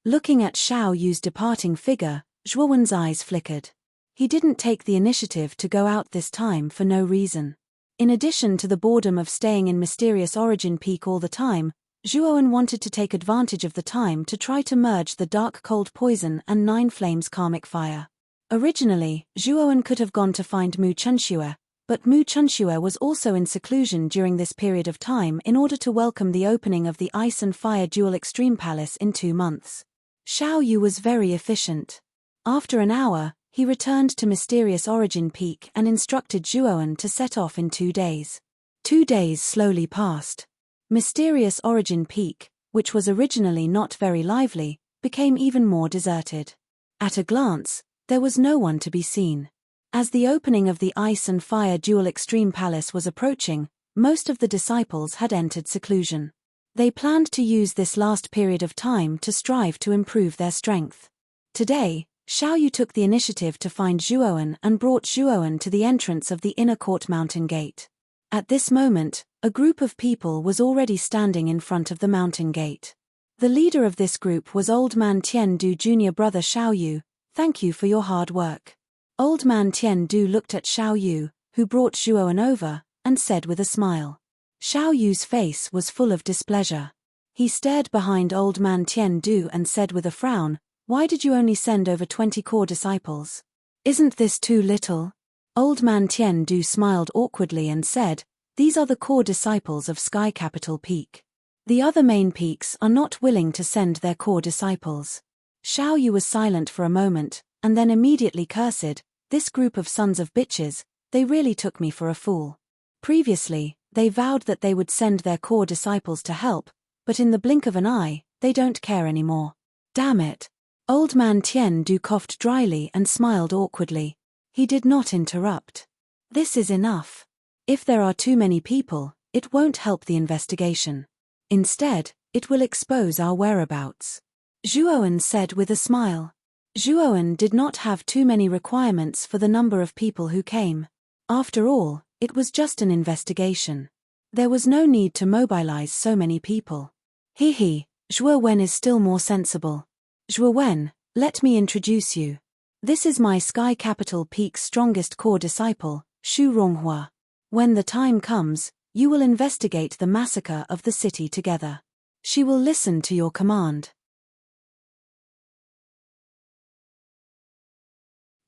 Looking at Xiaoyu's departing figure, Zhuowen's eyes flickered. He didn't take the initiative to go out this time for no reason. In addition to the boredom of staying in Mysterious Origin Peak all the time, Zhuowen wanted to take advantage of the time to try to merge the Dark Cold Poison and Nine Flames Karmic Fire. Originally, Zhuowen could have gone to find Mu Chunxue, but Mu Chunxue was also in seclusion during this period of time in order to welcome the opening of the Ice and Fire Dual Extreme Palace in 2 months. Xiaoyu was very efficient. After an hour, he returned to Mysterious Origin Peak and instructed Zhuowen to set off in 2 days. 2 days slowly passed. Mysterious Origin Peak, which was originally not very lively, became even more deserted. At a glance, there was no one to be seen. As the opening of the Ice and Fire Dual Extreme Palace was approaching, most of the disciples had entered seclusion. They planned to use this last period of time to strive to improve their strength. Today, Xiaoyu took the initiative to find Zhuowen and brought Zhuowen to the entrance of the Inner Court Mountain Gate. At this moment, a group of people was already standing in front of the mountain gate. The leader of this group was Old Man Tiandu junior brother Xiaoyu. Thank you for your hard work. Old Man Tiandu looked at Xiaoyu, who brought Zhuowen over, and said with a smile. Xiaoyu's face was full of displeasure. He stared behind Old Man Tiandu and said with a frown, Why did you only send over 20 core disciples? Isn't this too little? Old Man Tiandu smiled awkwardly and said, These are the core disciples of Sky Capital Peak. The other main peaks are not willing to send their core disciples. Xiaoyu was silent for a moment, and then immediately cursed, This group of sons of bitches, they really took me for a fool. Previously, they vowed that they would send their core disciples to help, but in the blink of an eye, they don't care anymore. Damn it. Old Man Tiandu coughed dryly and smiled awkwardly. He did not interrupt. This is enough. If there are too many people, it won't help the investigation. Instead, it will expose our whereabouts. Zhuowen said with a smile. Zhuowen did not have too many requirements for the number of people who came. After all, it was just an investigation. There was no need to mobilize so many people. Zhuowen is still more sensible. Zhuowen, let me introduce you. This is my Sky Capital Peak's strongest core disciple, Shu Ronghua. When the time comes, you will investigate the massacre of the city together. She will listen to your command.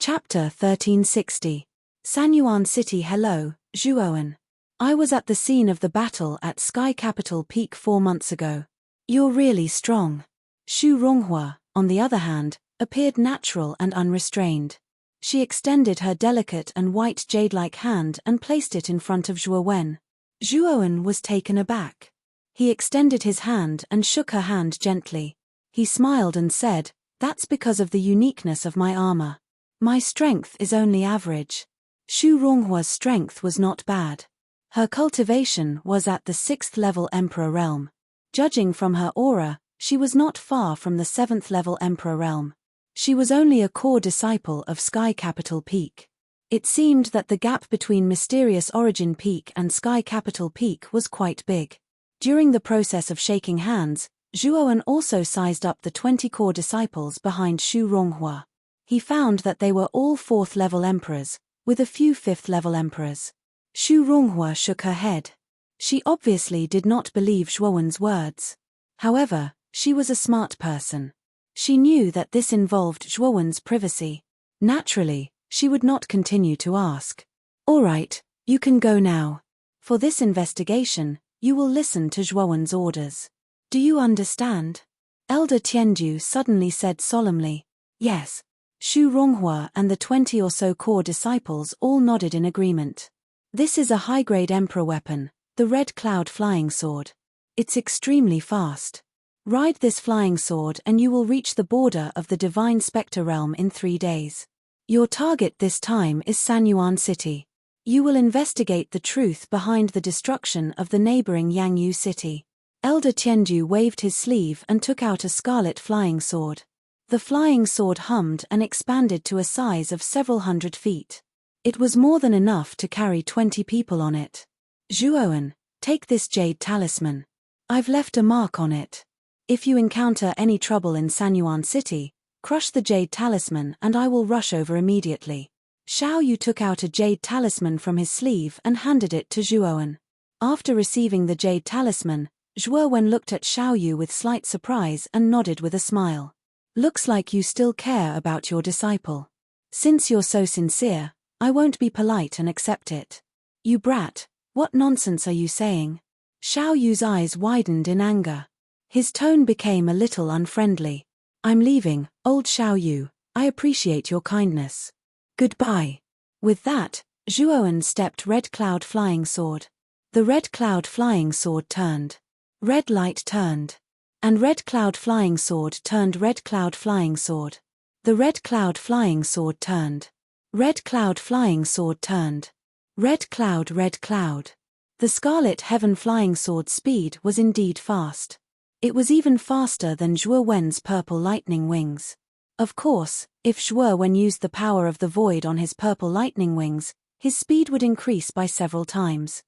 Chapter 1360. Sanyuan City. Hello, Zhuowen. I was at the scene of the battle at Sky Capital Peak 4 months ago. You're really strong. Shu Ronghua, on the other hand, appeared natural and unrestrained. She extended her delicate and white jade-like hand and placed it in front of Zhuo Wen. Zhuo Wen was taken aback. He extended his hand and shook her hand gently. He smiled and said, "That's because of the uniqueness of my armor. My strength is only average." Xu Ronghua's strength was not bad. Her cultivation was at the 6th level Emperor realm. Judging from her aura, she was not far from the 7th level Emperor realm. She was only a core disciple of Sky Capital Peak. It seemed that the gap between Mysterious Origin Peak and Sky Capital Peak was quite big. During the process of shaking hands, Zhuo Wen also sized up the 20 core disciples behind Xu Ronghua. He found that they were all 4th level emperors, with a few 5th level emperors. Xu Ronghua shook her head. She obviously did not believe Zhuo Wen's words. However, she was a smart person. She knew that this involved Zhuo Wen's privacy. Naturally, she would not continue to ask. "All right, you can go now. For this investigation, you will listen to Zhuo Wen's orders. Do you understand?" Elder Tianju suddenly said solemnly. "Yes." Xu Ronghua and the 20 or so core disciples all nodded in agreement. "This is a high-grade emperor weapon, the Red Cloud Flying Sword. It's extremely fast. Ride this flying sword and you will reach the border of the Divine Spectre realm in 3 days. Your target this time is Sanyuan City. You will investigate the truth behind the destruction of the neighboring Yangyu City." Elder Tianju waved his sleeve and took out a scarlet flying sword. The flying sword hummed and expanded to a size of several hundred feet. It was more than enough to carry 20 people on it. "Zhuo Wen, take this jade talisman. I've left a mark on it. If you encounter any trouble in Sanyuan City, crush the jade talisman and I will rush over immediately." Xiao Yu took out a jade talisman from his sleeve and handed it to Zhuo Wen. After receiving the jade talisman, Zhuo Wen looked at Xiao Yu with slight surprise and nodded with a smile. "Looks like you still care about your disciple. Since you're so sincere, I won't be polite and accept it." "You brat, what nonsense are you saying?" Xiao Yu's eyes widened in anger. His tone became a little unfriendly. "I'm leaving, old Xiao Yu. I appreciate your kindness. Goodbye." With that, Zhuo Wen stepped Red Cloud Flying Sword. The Red Cloud Flying Sword turned. Red light turned. And Red Cloud Flying Sword turned Red Cloud Flying Sword. The Red Cloud Flying Sword turned. Red Cloud Flying Sword turned. Red Cloud Red Cloud. The Scarlet Heaven Flying Sword's speed was indeed fast. It was even faster than Zhuo Wen's purple lightning wings. Of course, if Zhuo Wen used the power of the void on his purple lightning wings, his speed would increase by several times.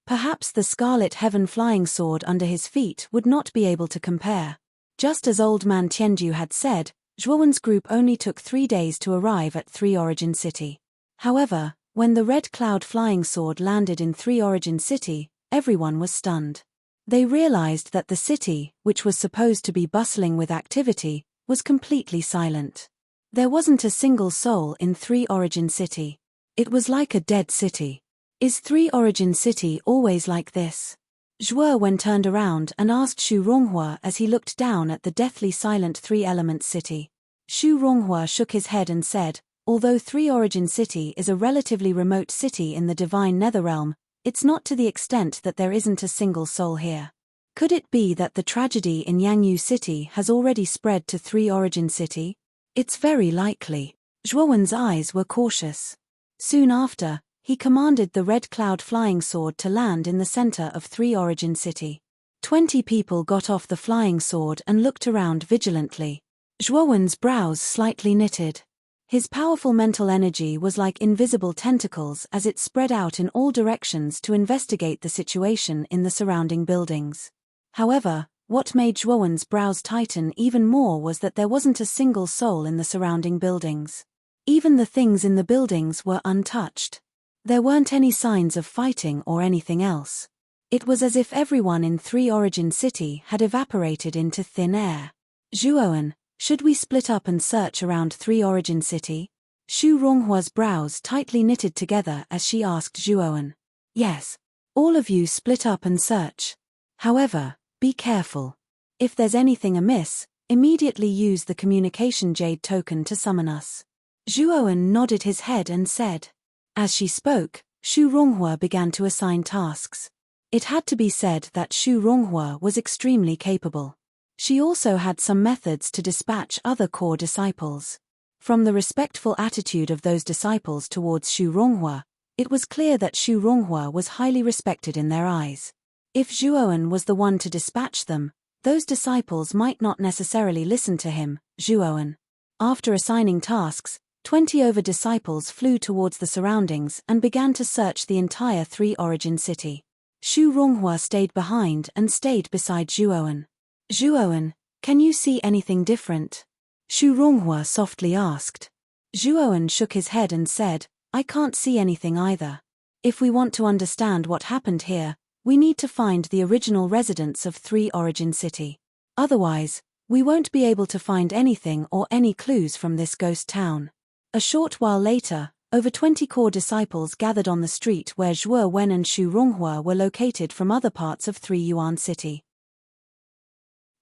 Perhaps the Scarlet Heaven Flying Sword under his feet would not be able to compare. Just as Old Man Tianju had said, Zhuo Wen's group only took 3 days to arrive at 3 Origin City. However, when the Red Cloud Flying Sword landed in 3 Origin City, everyone was stunned. They realized that the city, which was supposed to be bustling with activity, was completely silent. There wasn't a single soul in 3 Origin City. It was like a dead city. Is 3 Origin City always like this? Zhuo Wen turned around and asked Xu Ronghua as he looked down at the deathly silent 3 Elements City. Xu Ronghua shook his head and said, "Although 3 Origin City is a relatively remote city in the Divine Netherrealm, it's not to the extent that there isn't a single soul here. Could it be that the tragedy in Yangyu City has already spread to 3 Origin City? It's very likely." Zhuo Wen's eyes were cautious. Soon after, he commanded the Red Cloud Flying Sword to land in the center of 3 Origin City. 20 people got off the flying sword and looked around vigilantly. Zhuo Wen's brows slightly knitted. His powerful mental energy was like invisible tentacles as it spread out in all directions to investigate the situation in the surrounding buildings. However, what made Zhuo Wen's brows tighten even more was that there wasn't a single soul in the surrounding buildings. Even the things in the buildings were untouched. There weren't any signs of fighting or anything else. It was as if everyone in 3 Origin City had evaporated into thin air. "Zhuo Wen, should we split up and search around 3 Origin City?" Xu Ronghua's brows tightly knitted together as she asked Zhuo Wen. "Yes. All of you split up and search. However, be careful. If there's anything amiss, immediately use the communication jade token to summon us. Zhuowen nodded his head and said. As she spoke, Xu Ronghua began to assign tasks. It had to be said that Xu Ronghua was extremely capable. She also had some methods to dispatch other core disciples. From the respectful attitude of those disciples towards Xu Ronghua, it was clear that Xu Ronghua was highly respected in their eyes. If Zhuowen was the one to dispatch them, those disciples might not necessarily listen to him, Zhuowen. After assigning tasks, 20 over disciples flew towards the surroundings and began to search the entire Three Origin City. Xu Ronghua stayed behind and stayed beside Zhuowen. Zhuowen, can you see anything different? Xu Ronghua softly asked. Zhuowen shook his head and said, I can't see anything either. If we want to understand what happened here, we need to find the original residents of Three Origin City. Otherwise, we won't be able to find anything or any clues from this ghost town. A short while later, over 20 core disciples gathered on the street where Zhuo Wen and Xu Ronghua were located from other parts of Three Yuan City.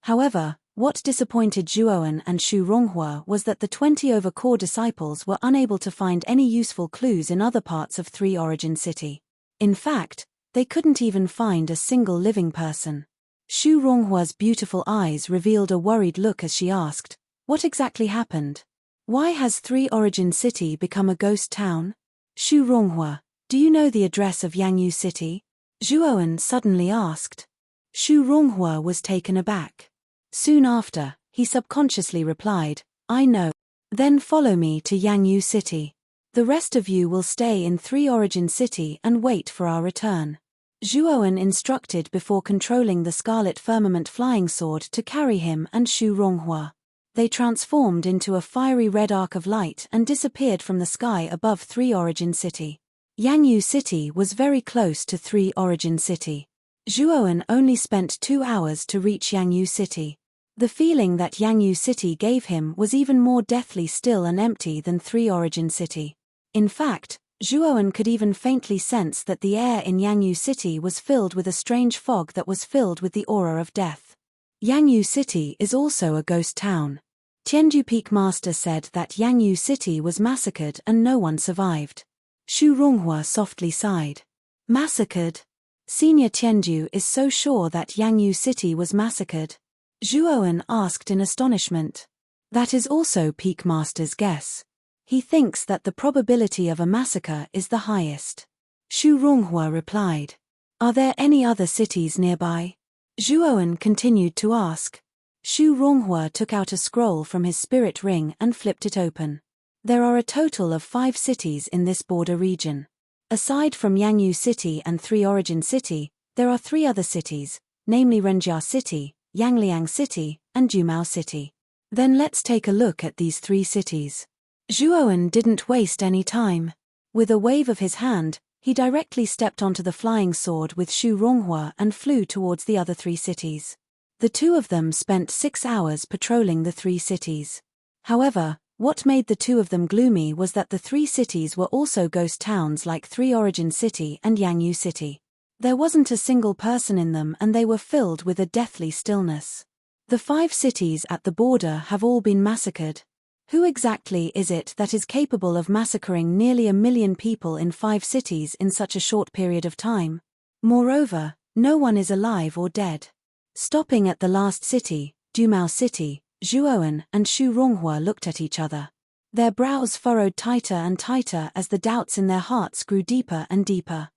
However, what disappointed Zhuowen and Xu Ronghua was that the 20 over core disciples were unable to find any useful clues in other parts of Three Origin City. In fact, they couldn't even find a single living person. Xu Ronghua's beautiful eyes revealed a worried look as she asked, what exactly happened? Why has Three Origin City become a ghost town? Xu Ronghua, do you know the address of Yangyu City? Zhuowen suddenly asked. Xu Ronghua was taken aback. Soon after, he subconsciously replied, I know. Then follow me to Yangyu City. The rest of you will stay in Three Origin City and wait for our return. Zhuowen instructed before controlling the Scarlet Firmament flying sword to carry him and Xu Ronghua. They transformed into a fiery red arc of light and disappeared from the sky above Three Origin City. Yangyu City was very close to Three Origin City. Zhuowen only spent 2 hours to reach Yangyu City. The feeling that Yangyu City gave him was even more deathly still and empty than Three Origin City. In fact, Zhuowen could even faintly sense that the air in Yangyu City was filled with a strange fog that was filled with the aura of death. Yangyu City is also a ghost town. Tianju Peak Master said that Yangyu City was massacred and no one survived. Xu Ronghua softly sighed. Massacred? Senior Tianju is so sure that Yangyu City was massacred. Zhuowen asked in astonishment. That is also Peak Master's guess. He thinks that the probability of a massacre is the highest. Xu Ronghua replied. Are there any other cities nearby? Zhuowen continued to ask. Xu Ronghua took out a scroll from his spirit ring and flipped it open. There are a total of 5 cities in this border region. Aside from Yangyu City and Three Origin City, there are 3 other cities, namely Renjia City, Yangliang City, and Jumao City. Then let's take a look at these 3 cities. Zhuowen didn't waste any time. With a wave of his hand, he directly stepped onto the flying sword with Xu Ronghua and flew towards the other 3 cities. The 2 of them spent 6 hours patrolling the 3 cities. However, what made the 2 of them gloomy was that the 3 cities were also ghost towns like Three Origin City and Yangyu City. There wasn't a single person in them and they were filled with a deathly stillness. The 5 cities at the border have all been massacred. Who exactly is it that is capable of massacring nearly 1 million people in 5 cities in such a short period of time? Moreover, no one is alive or dead. Stopping at the last city, Jumao City, Zhuowen and Xu Ronghua looked at each other. Their brows furrowed tighter and tighter as the doubts in their hearts grew deeper and deeper.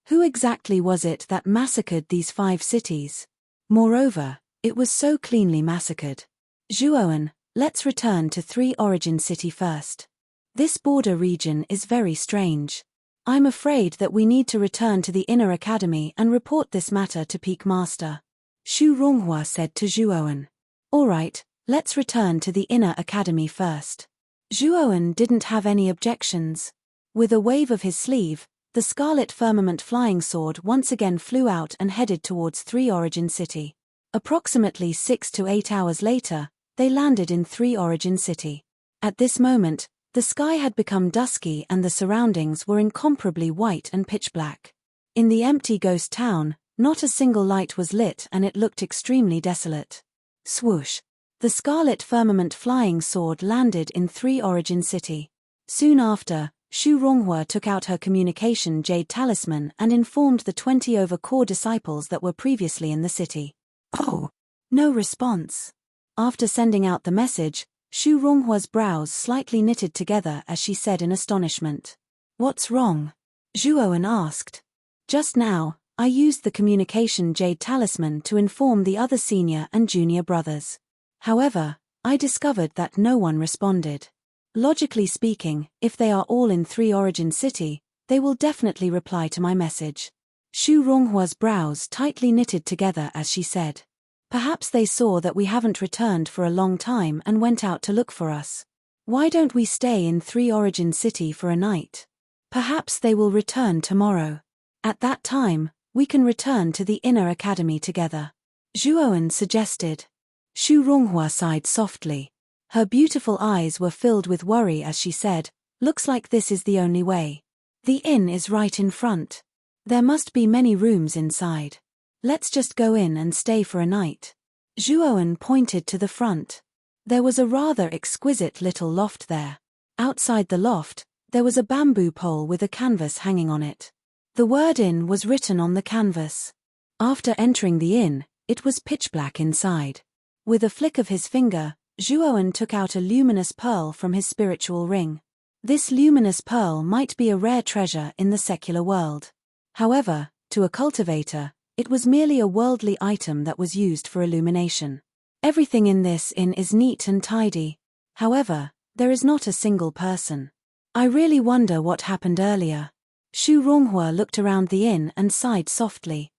Who exactly was it that massacred these 5 cities? Moreover, it was so cleanly massacred. Zhuowen, let's return to Three Origin City first. This border region is very strange. I'm afraid that we need to return to the Inner Academy and report this matter to Peak Master. Xu Ronghua said to Zhuowen. Alright, let's return to the Inner Academy first. Zhuowen didn't have any objections. With a wave of his sleeve, the Scarlet Firmament flying sword once again flew out and headed towards Three Origin City. Approximately 6 to 8 hours later, they landed in Three Origin City. At this moment, the sky had become dusky and the surroundings were incomparably white and pitch black. In the empty ghost town, Not a single light was lit and it looked extremely desolate. Swoosh! The scarlet firmament flying sword landed in 3 Origin City. Soon after, Shu Ronghua took out her communication jade talisman and informed the 20 over core disciples that were previously in the city. Oh! No response. After sending out the message, Shu Ronghua's brows slightly knitted together as she said in astonishment. What's wrong? Zhuowen asked. Just now, I used the communication jade talisman to inform the other senior and junior brothers. However, I discovered that no one responded. Logically speaking, if they are all in 3 Origin City, they will definitely reply to my message. Shu Ronghua's brows tightly knitted together as she said. Perhaps they saw that we haven't returned for a long time and went out to look for us. Why don't we stay in 3 Origin City for a night? Perhaps they will return tomorrow. At that time, we can return to the inner academy together. Zhuowen suggested. Shu Ronghua sighed softly. Her beautiful eyes were filled with worry as she said, looks like this is the only way. The inn is right in front. There must be many rooms inside. Let's just go in and stay for a night. Zhuowen pointed to the front. There was a rather exquisite little loft there. Outside the loft, there was a bamboo pole with a canvas hanging on it. The word inn was written on the canvas. After entering the inn, it was pitch black inside. With a flick of his finger, Zhuowen took out a luminous pearl from his spiritual ring. This luminous pearl might be a rare treasure in the secular world. However, to a cultivator, it was merely a worldly item that was used for illumination. Everything in this inn is neat and tidy. However, there is not a single person. I really wonder what happened earlier. Shu Ronghua looked around the inn and sighed softly.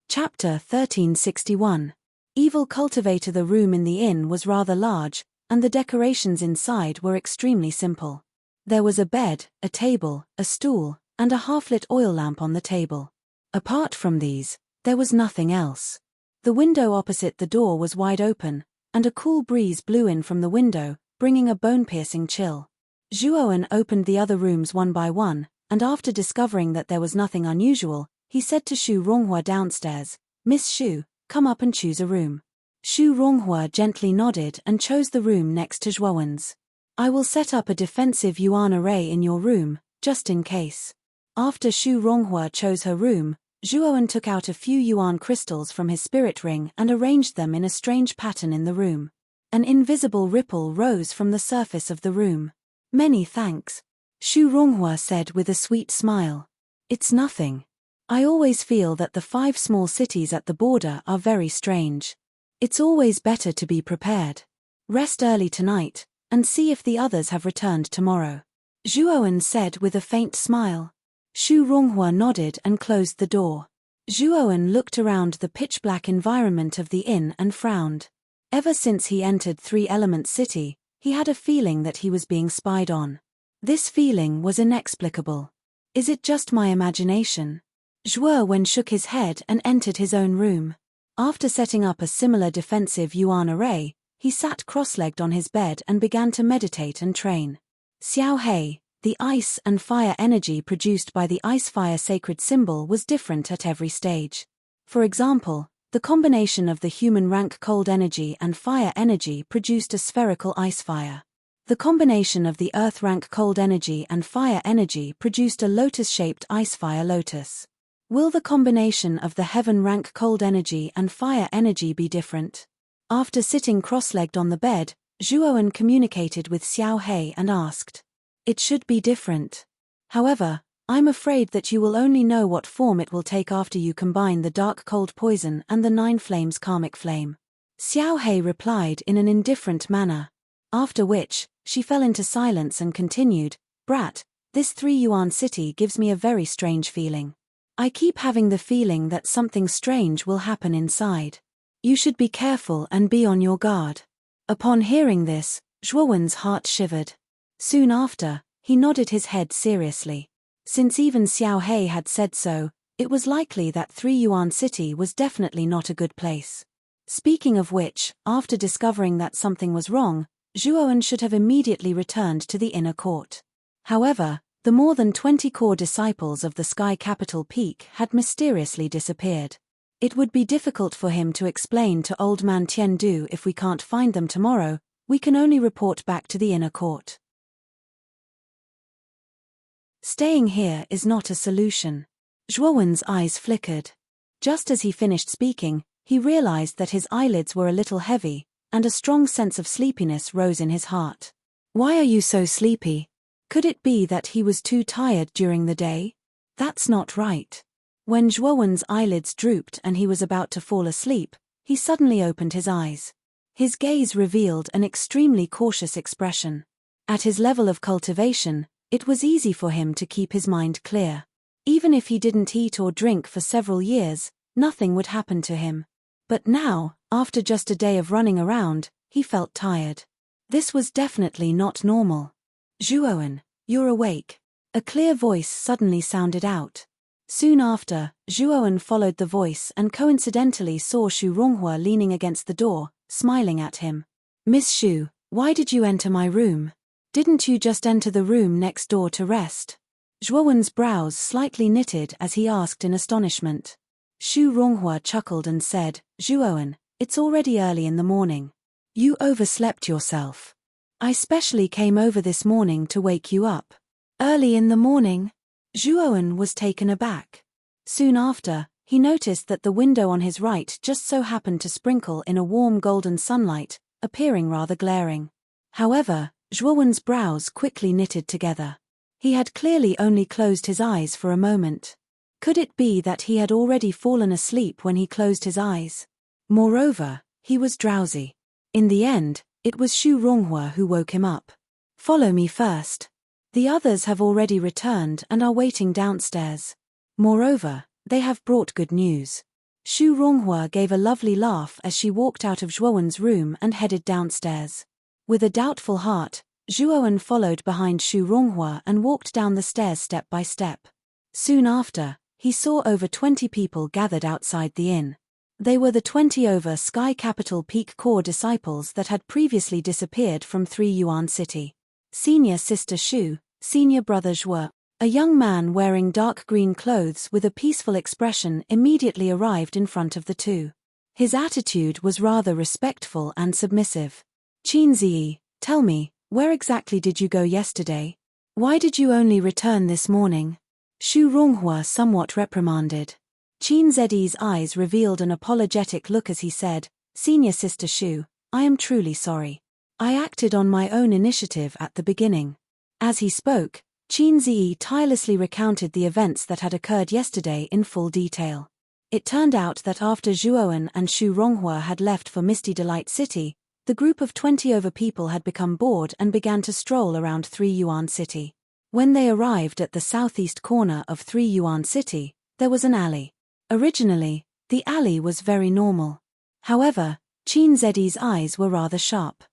Chapter 1361. Evil Cultivator. The room in the inn was rather large, and the decorations inside were extremely simple. There was a bed, a table, a stool, and a half-lit oil lamp on the table. Apart from these, there was nothing else. The window opposite the door was wide open, and a cool breeze blew in from the window, bringing a bone-piercing chill. Zhuowen opened the other rooms one by one, and after discovering that there was nothing unusual, he said to Shu Ronghua downstairs, Miss Shu, come up and choose a room. Shu Ronghua gently nodded and chose the room next to Zhuowen's. I will set up a defensive yuan array in your room, just in case. After Shu Ronghua chose her room, Zhuowen took out a few yuan crystals from his spirit ring and arranged them in a strange pattern in the room. An invisible ripple rose from the surface of the room. Many thanks, Shu Ronghua said with a sweet smile. It's nothing. I always feel that the 5 small cities at the border are very strange. It's always better to be prepared. Rest early tonight, and see if the others have returned tomorrow. Zhuowen said with a faint smile. Shu Ronghua nodded and closed the door. Zhuowen looked around the pitch-black environment of the inn and frowned. Ever since he entered 3 Element City, he had a feeling that he was being spied on. This feeling was inexplicable. Is it just my imagination? Zhuowen shook his head and entered his own room. After setting up a similar defensive yuan array, he sat cross-legged on his bed and began to meditate and train. Xiao Hei, the ice and fire energy produced by the ice-fire sacred symbol was different at every stage. For example, the combination of the human rank cold energy and fire energy produced a spherical ice fire. The combination of the earth rank cold energy and fire energy produced a lotus-shaped ice fire lotus. Will the combination of the heaven rank cold energy and fire energy be different? After sitting cross-legged on the bed, Zhuowen communicated with Xiao Hei and asked. It should be different. However, I'm afraid that you will only know what form it will take after you combine the dark cold poison and the 9 flames karmic flame. Xiao Hei replied in an indifferent manner. After which, she fell into silence and continued, Brat, this 3 yuan city gives me a very strange feeling. I keep having the feeling that something strange will happen inside. You should be careful and be on your guard. Upon hearing this, Zhuowen's heart shivered. Soon after, he nodded his head seriously. Since even Xiao Hei had said so, it was likely that 3 Yuan City was definitely not a good place. Speaking of which, after discovering that something was wrong, Zhuowen should have immediately returned to the inner court. However, The more than 20 core disciples of the Sky Capital Peak had mysteriously disappeared. It would be difficult for him to explain to Old Man Tiandu. If we can't find them tomorrow, we can only report back to the inner court. Staying here is not a solution. Zhuowen's eyes flickered. Just as he finished speaking, he realized that his eyelids were a little heavy, and a strong sense of sleepiness rose in his heart. Why are you so sleepy? Could it be that he was too tired during the day? That's not right. When Zhuowen's eyelids drooped and he was about to fall asleep, he suddenly opened his eyes. His gaze revealed an extremely cautious expression. At his level of cultivation, it was easy for him to keep his mind clear. Even if he didn't eat or drink for several years, nothing would happen to him. But now, after just a day of running around, he felt tired. This was definitely not normal. Zhuowen, you're awake. A clear voice suddenly sounded out. Soon after, Zhuowen followed the voice and coincidentally saw Xu Ronghua leaning against the door, smiling at him. Miss Xu, why did you enter my room? Didn't you just enter the room next door to rest? Zhuowen's brows slightly knitted as he asked in astonishment. Xu Ronghua chuckled and said, Zhuowen, it's already early in the morning. You overslept yourself. I specially came over this morning to wake you up. Early in the morning? Zhuowen was taken aback. Soon after, he noticed that the window on his right just so happened to sprinkle in a warm golden sunlight, appearing rather glaring. However, Zhuowen's brows quickly knitted together. He had clearly only closed his eyes for a moment. Could it be that he had already fallen asleep when he closed his eyes? Moreover, he was drowsy. In the end, it was Xu Ronghua who woke him up. Follow me first. The others have already returned and are waiting downstairs. Moreover, they have brought good news. Xu Ronghua gave a lovely laugh as she walked out of Zhuowen's room and headed downstairs. With a doubtful heart, Zhuowen followed behind Xu Ronghua and walked down the stairs step by step. Soon after, he saw over 20 people gathered outside the inn. They were the 20 over Sky Capital Peak core disciples that had previously disappeared from 3 Yuan City. Senior Sister Xu, Senior Brother Zhuo, a young man wearing dark green clothes with a peaceful expression immediately arrived in front of the two. His attitude was rather respectful and submissive. Qin Ziyi, tell me, where exactly did you go yesterday? Why did you only return this morning? Xu Ronghua somewhat reprimanded. Qin Ziyi's eyes revealed an apologetic look as he said, Senior Sister Xu, I am truly sorry. I acted on my own initiative at the beginning. As he spoke, Qin Ziyi tirelessly recounted the events that had occurred yesterday in full detail. It turned out that after Zhuowen and Xu Ronghua had left for Misty Delight City, the group of 20 over people had become bored and began to stroll around 3 Yuan City. When they arrived at the southeast corner of 3 Yuan City, there was an alley. Originally, the alley was very normal. However, Qin Ziyi's eyes were rather sharp.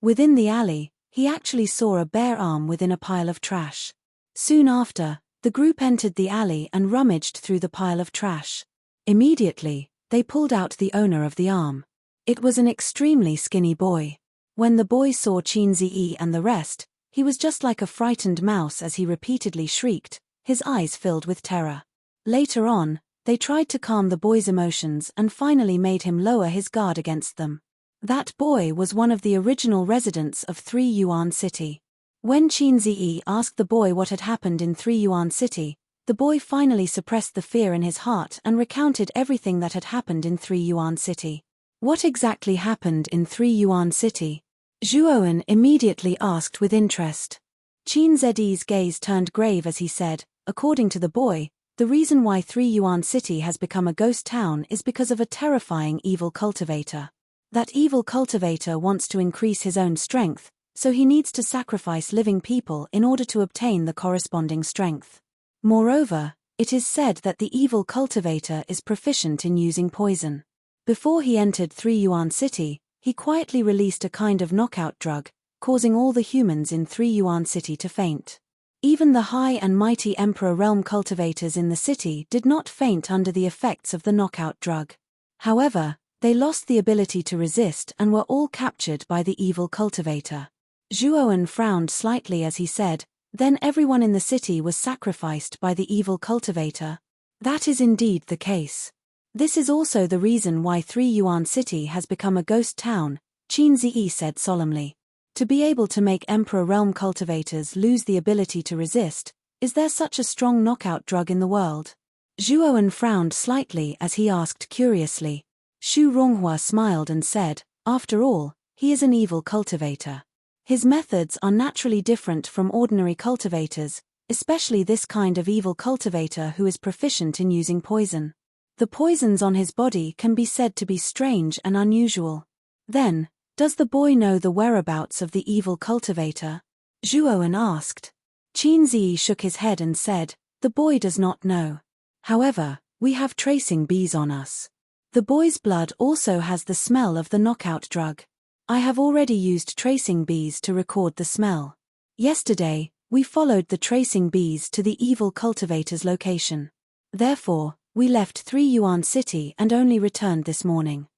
Within the alley, he actually saw a bare arm within a pile of trash. Soon after, the group entered the alley and rummaged through the pile of trash. Immediately, they pulled out the owner of the arm. It was an extremely skinny boy. When the boy saw Qin Ziyi and the rest, he was just like a frightened mouse as he repeatedly shrieked, his eyes filled with terror. Later on, they tried to calm the boy's emotions and finally made him lower his guard against them. That boy was one of the original residents of 3 Yuan City. When Qin Ziyi asked the boy what had happened in 3 Yuan City, the boy finally suppressed the fear in his heart and recounted everything that had happened in 3 Yuan City. What exactly happened in 3 Yuan City? Zhuowen immediately asked with interest. Qin Ziyi's gaze turned grave as he said, according to the boy, the reason why 3 Yuan City has become a ghost town is because of a terrifying evil cultivator. That evil cultivator wants to increase his own strength, so he needs to sacrifice living people in order to obtain the corresponding strength. Moreover, it is said that the evil cultivator is proficient in using poison. Before he entered 3 Yuan City, he quietly released a kind of knockout drug, causing all the humans in 3 Yuan City to faint. Even the high and mighty Emperor realm cultivators in the city did not faint under the effects of the knockout drug. However, they lost the ability to resist and were all captured by the evil cultivator. Zhuowen frowned slightly as he said, "Then everyone in the city was sacrificed by the evil cultivator." That is indeed the case. This is also the reason why 3 Yuan City has become a ghost town, Qin Ziyi said solemnly. To be able to make Emperor Realm cultivators lose the ability to resist, is there such a strong knockout drug in the world? Zhuowen frowned slightly as he asked curiously. Xu Ronghua smiled and said, "After all, he is an evil cultivator. His methods are naturally different from ordinary cultivators, especially this kind of evil cultivator who is proficient in using poison. The poisons on his body can be said to be strange and unusual." Then, "Does the boy know the whereabouts of the evil cultivator?" Zhuowen asked. Qin Ziyi shook his head and said, "The boy does not know. However, we have tracing bees on us. The boy's blood also has the smell of the knockout drug. I have already used tracing bees to record the smell. Yesterday, we followed the tracing bees to the evil cultivator's location. Therefore, we left 3 Yuan City and only returned this morning."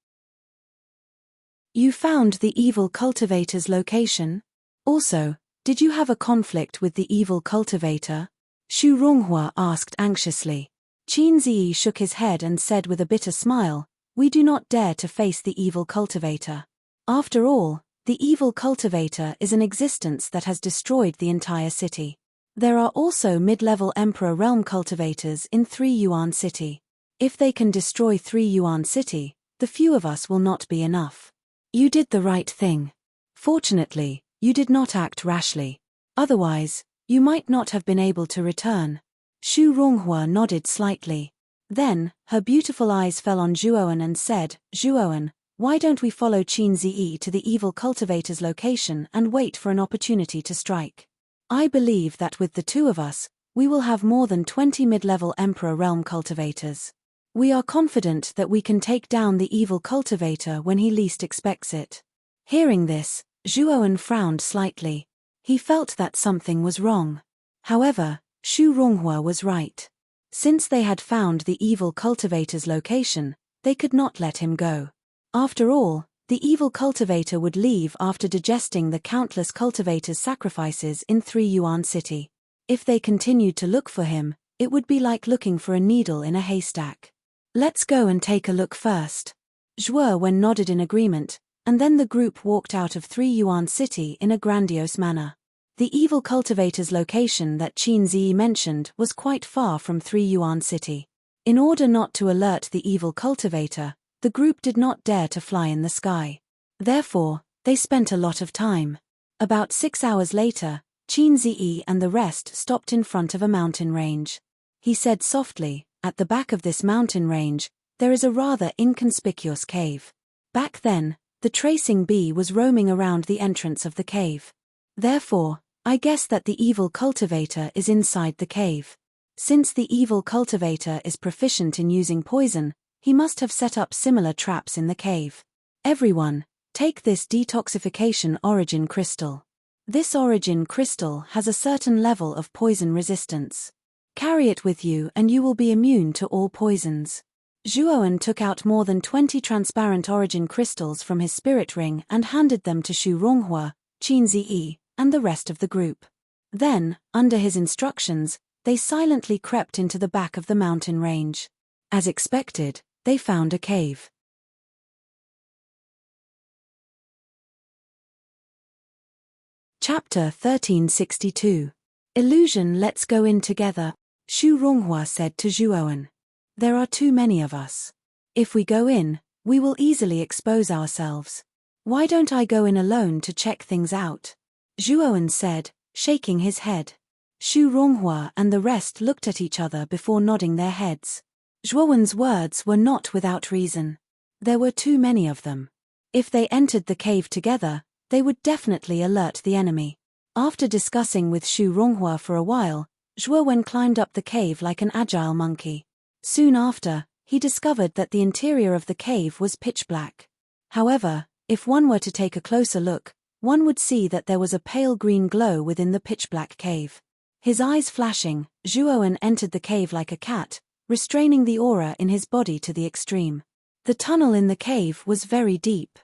"You found the evil cultivator's location? Also, did you have a conflict with the evil cultivator?" Xu Ronghua asked anxiously. Qin Ziyi shook his head and said with a bitter smile, "We do not dare to face the evil cultivator. After all, the evil cultivator is an existence that has destroyed the entire city. There are also mid-level Emperor Realm cultivators in 3 Yuan City. If they can destroy 3 Yuan City, the few of us will not be enough. You did the right thing. Fortunately, you did not act rashly. Otherwise, you might not have been able to return." Xu Ronghua nodded slightly. Then, her beautiful eyes fell on Zhuowen and said, "Zhuowen, why don't we follow Qin Ziyi to the evil cultivator's location and wait for an opportunity to strike? I believe that with the two of us, we will have more than 20 mid-level Emperor Realm cultivators. We are confident that we can take down the evil cultivator when he least expects it." Hearing this, Zhuowen frowned slightly. He felt that something was wrong. However, Xu Ronghua was right. Since they had found the evil cultivator's location, they could not let him go. After all, the evil cultivator would leave after digesting the countless cultivators' sacrifices in 3 Yuan City. If they continued to look for him, it would be like looking for a needle in a haystack. "Let's go and take a look first." Zhuowen nodded in agreement, and then the group walked out of 3 Yuan City in a grandiose manner. The evil cultivator's location that Qin Ziyi mentioned was quite far from 3 Yuan City. In order not to alert the evil cultivator, the group did not dare to fly in the sky. Therefore, they spent a lot of time. About 6 hours later, Qin Ziyi and the rest stopped in front of a mountain range. He said softly, "At the back of this mountain range, there is a rather inconspicuous cave. Back then, the tracing bee was roaming around the entrance of the cave. Therefore, I guess that the evil cultivator is inside the cave. Since the evil cultivator is proficient in using poison, he must have set up similar traps in the cave. Everyone, take this detoxification origin crystal. This origin crystal has a certain level of poison resistance. Carry it with you and you will be immune to all poisons." Zhuowen took out more than 20 transparent origin crystals from his spirit ring and handed them to Xu Ronghua, Qin Ziyi, and the rest of the group. Then, under his instructions, they silently crept into the back of the mountain range. As expected, they found a cave. Chapter 1362. Illusion. Let's go in together, Xu Ronghua said to Zhuowen. "There are too many of us. If we go in, we will easily expose ourselves. Why don't I go in alone to check things out?" Zhuowen said, shaking his head. Xu Ronghua and the rest looked at each other before nodding their heads. Zhuowen's words were not without reason. There were too many of them. If they entered the cave together, they would definitely alert the enemy. After discussing with Xu Ronghua for a while, Zhuowen climbed up the cave like an agile monkey. Soon after, he discovered that the interior of the cave was pitch black. However, if one were to take a closer look, one would see that there was a pale green glow within the pitch-black cave. His eyes flashing, Zhuowen entered the cave like a cat, restraining the aura in his body to the extreme. The tunnel in the cave was very deep.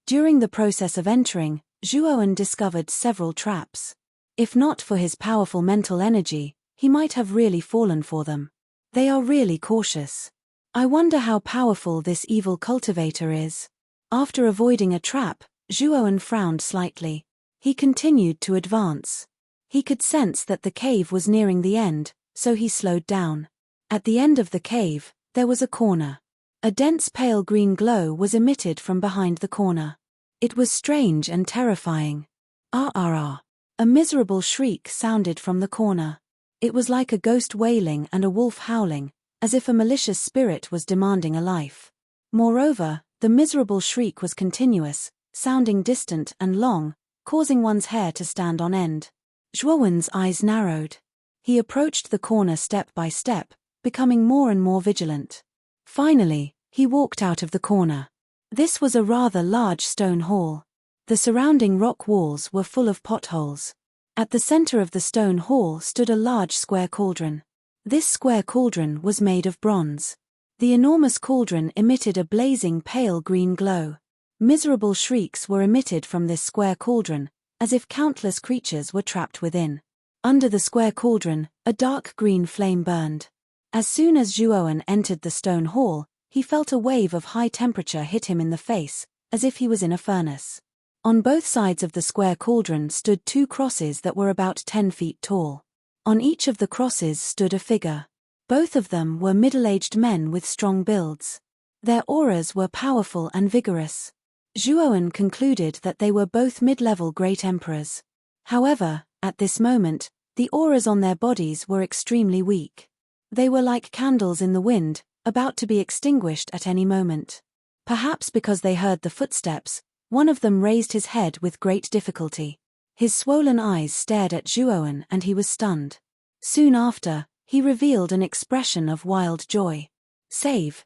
During the process of entering, Zhuowen discovered several traps. If not for his powerful mental energy, he might have really fallen for them. They are really cautious. I wonder how powerful this evil cultivator is. After avoiding a trap, Zhuowen frowned slightly. He continued to advance. He could sense that the cave was nearing the end, so he slowed down. At the end of the cave, there was a corner. A dense pale green glow was emitted from behind the corner. It was strange and terrifying. Ah ah ah. A miserable shriek sounded from the corner. It was like a ghost wailing and a wolf howling, as if a malicious spirit was demanding a life. Moreover, the miserable shriek was continuous, sounding distant and long, causing one's hair to stand on end. Zhuowen's eyes narrowed. He approached the corner step by step, becoming more and more vigilant. Finally, he walked out of the corner. This was a rather large stone hall. The surrounding rock walls were full of potholes. At the center of the stone hall stood a large square cauldron. This square cauldron was made of bronze. The enormous cauldron emitted a blazing pale green glow. Miserable shrieks were emitted from this square cauldron, as if countless creatures were trapped within. Under the square cauldron, a dark green flame burned. As soon as Zhuowen entered the stone hall, he felt a wave of high temperature hit him in the face, as if he was in a furnace. On both sides of the square cauldron stood 2 crosses that were about 10 feet tall. On each of the crosses stood a figure. Both of them were middle-aged men with strong builds. Their auras were powerful and vigorous. Zhuowen concluded that they were both mid-level great emperors. However, at this moment, the auras on their bodies were extremely weak. They were like candles in the wind, about to be extinguished at any moment. Perhaps because they heard the footsteps, one of them raised his head with great difficulty. His swollen eyes stared at Zhuowen and he was stunned. Soon after, he revealed an expression of wild joy. Save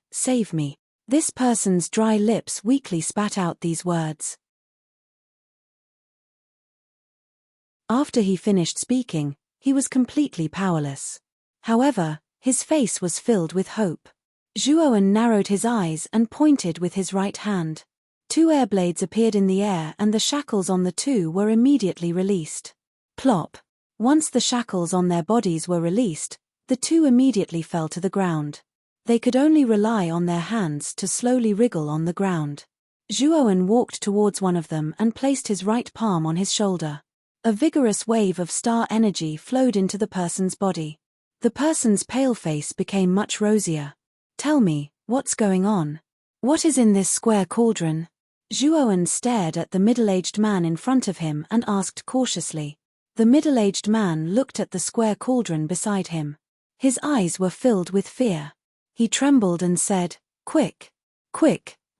me. This person's dry lips weakly spat out these words. After he finished speaking, he was completely powerless. However, his face was filled with hope. Zhuowen narrowed his eyes and pointed with his right hand. 2 air blades appeared in the air and the shackles on the 2 were immediately released. Plop. Once the shackles on their bodies were released, the 2 immediately fell to the ground. They could only rely on their hands to slowly wriggle on the ground. Zhuowen walked towards one of them and placed his right palm on his shoulder. A vigorous wave of star energy flowed into the person's body. The person's pale face became much rosier. Tell me, what's going on? What is in this square cauldron? Zhuowen stared at the middle-aged man in front of him and asked cautiously. The middle-aged man looked at the square cauldron beside him. His eyes were filled with fear. He trembled and said, Quick,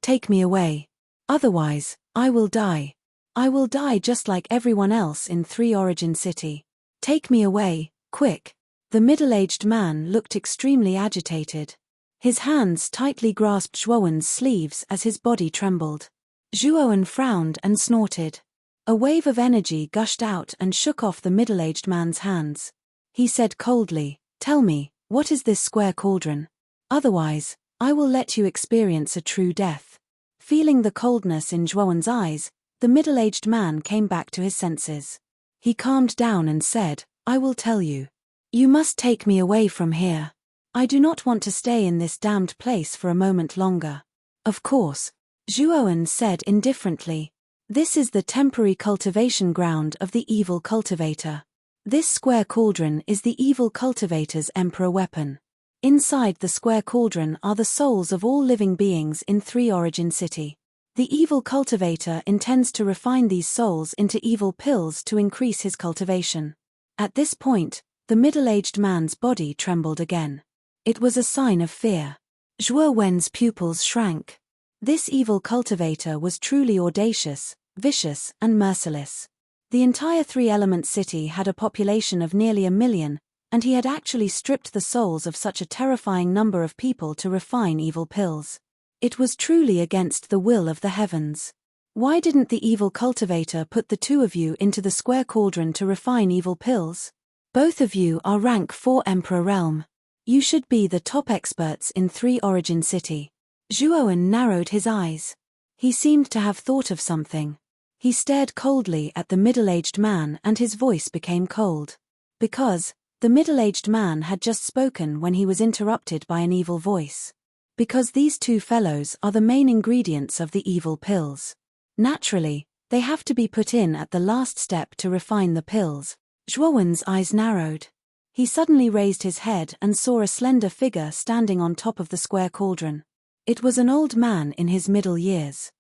take me away. Otherwise, I will die. I will die just like everyone else in 3 Origin City. Take me away, quick. The middle-aged man looked extremely agitated. His hands tightly grasped Zhuowen's sleeves as his body trembled. Zhuowen frowned and snorted. A wave of energy gushed out and shook off the middle-aged man's hands. He said coldly, Tell me, what is this square cauldron? Otherwise, I will let you experience a true death. Feeling the coldness in Zhuowen's eyes, the middle-aged man came back to his senses. He calmed down and said, I will tell you. You must take me away from here. I do not want to stay in this damned place for a moment longer. Of course, Zhuowen said indifferently. This is the temporary cultivation ground of the evil cultivator. This square cauldron is the evil cultivator's emperor weapon. Inside the square cauldron are the souls of all living beings in 3 Origin City. The evil cultivator intends to refine these souls into evil pills to increase his cultivation. At this point, the middle-aged man's body trembled again. It was a sign of fear. Zhuowen's pupils shrank. This evil cultivator was truly audacious, vicious, and merciless. The entire 3-element city had a population of nearly 1 million, and he had actually stripped the souls of such a terrifying number of people to refine evil pills. It was truly against the will of the heavens. Why didn't the evil cultivator put the 2 of you into the square cauldron to refine evil pills? Both of you are rank 4 Emperor Realm. You should be the top experts in 3 Origin City. Zhuowen narrowed his eyes. He seemed to have thought of something. He stared coldly at the middle-aged man and his voice became cold. Because the middle-aged man had just spoken when he was interrupted by an evil voice. Because these two fellows are the main ingredients of the evil pills. Naturally, they have to be put in at the last step to refine the pills. Zhuowen's eyes narrowed. He suddenly raised his head and saw a slender figure standing on top of the square cauldron. It was an old man in his middle years.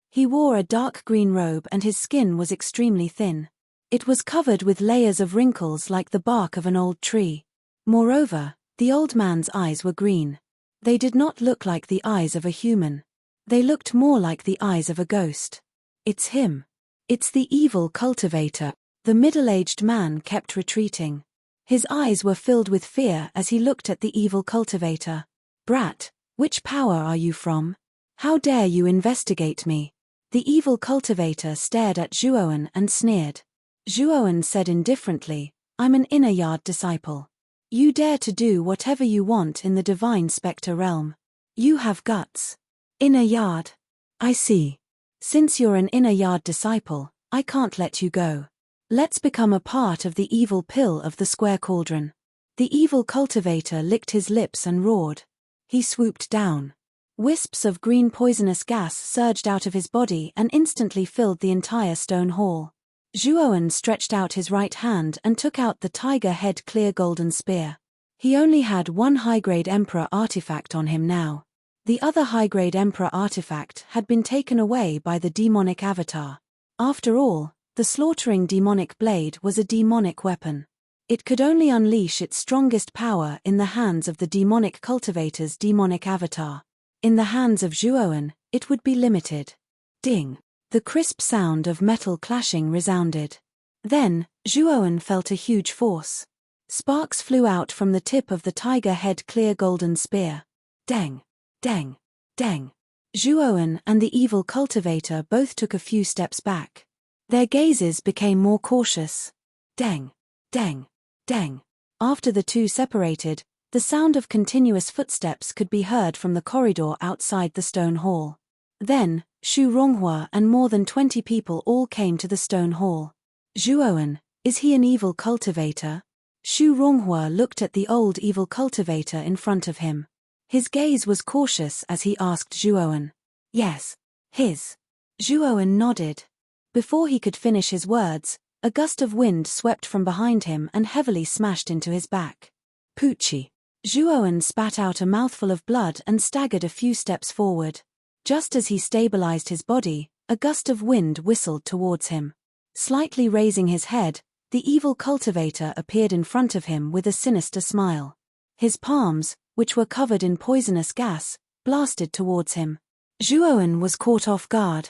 He wore a dark green robe and his skin was extremely thin. It was covered with layers of wrinkles like the bark of an old tree. Moreover, the old man's eyes were green. They did not look like the eyes of a human. They looked more like the eyes of a ghost. It's him. It's the evil cultivator. The middle-aged man kept retreating. His eyes were filled with fear as he looked at the evil cultivator. Brat, which power are you from? How dare you investigate me? The evil cultivator stared at Zhuowen and sneered. Zhuowen said indifferently, I'm an inner yard disciple. You dare to do whatever you want in the divine spectre realm. You have guts. Inner yard. I see. Since you're an inner yard disciple, I can't let you go. Let's become a part of the evil pill of the square cauldron. The evil cultivator licked his lips and roared. He swooped down. Wisps of green poisonous gas surged out of his body and instantly filled the entire stone hall. Zhuowen stretched out his right hand and took out the tiger head clear golden spear. He only had one high-grade emperor artifact on him now. The other high-grade emperor artifact had been taken away by the demonic avatar. After all, the slaughtering demonic blade was a demonic weapon. It could only unleash its strongest power in the hands of the demonic cultivator's demonic avatar. In the hands of Zhuowen, it would be limited. Ding! The crisp sound of metal clashing resounded. Then, Zhuowen felt a huge force. Sparks flew out from the tip of the tiger head clear golden spear. Deng! Deng! Deng! Zhuowen and the evil cultivator both took a few steps back. Their gazes became more cautious. Deng! Deng! Deng! After the two separated, the sound of continuous footsteps could be heard from the corridor outside the stone hall. Then, Xu Ronghua and more than 20 people all came to the stone hall. Zhuowen, is he an evil cultivator? Xu Ronghua looked at the old evil cultivator in front of him. His gaze was cautious as he asked Zhuowen. Yes, his. Zhuowen nodded. Before he could finish his words, a gust of wind swept from behind him and heavily smashed into his back. Poochie. Zhuowen spat out a mouthful of blood and staggered a few steps forward. Just as he stabilized his body, a gust of wind whistled towards him. Slightly raising his head, the evil cultivator appeared in front of him with a sinister smile. His palms, which were covered in poisonous gas, blasted towards him. Zhuowen was caught off guard.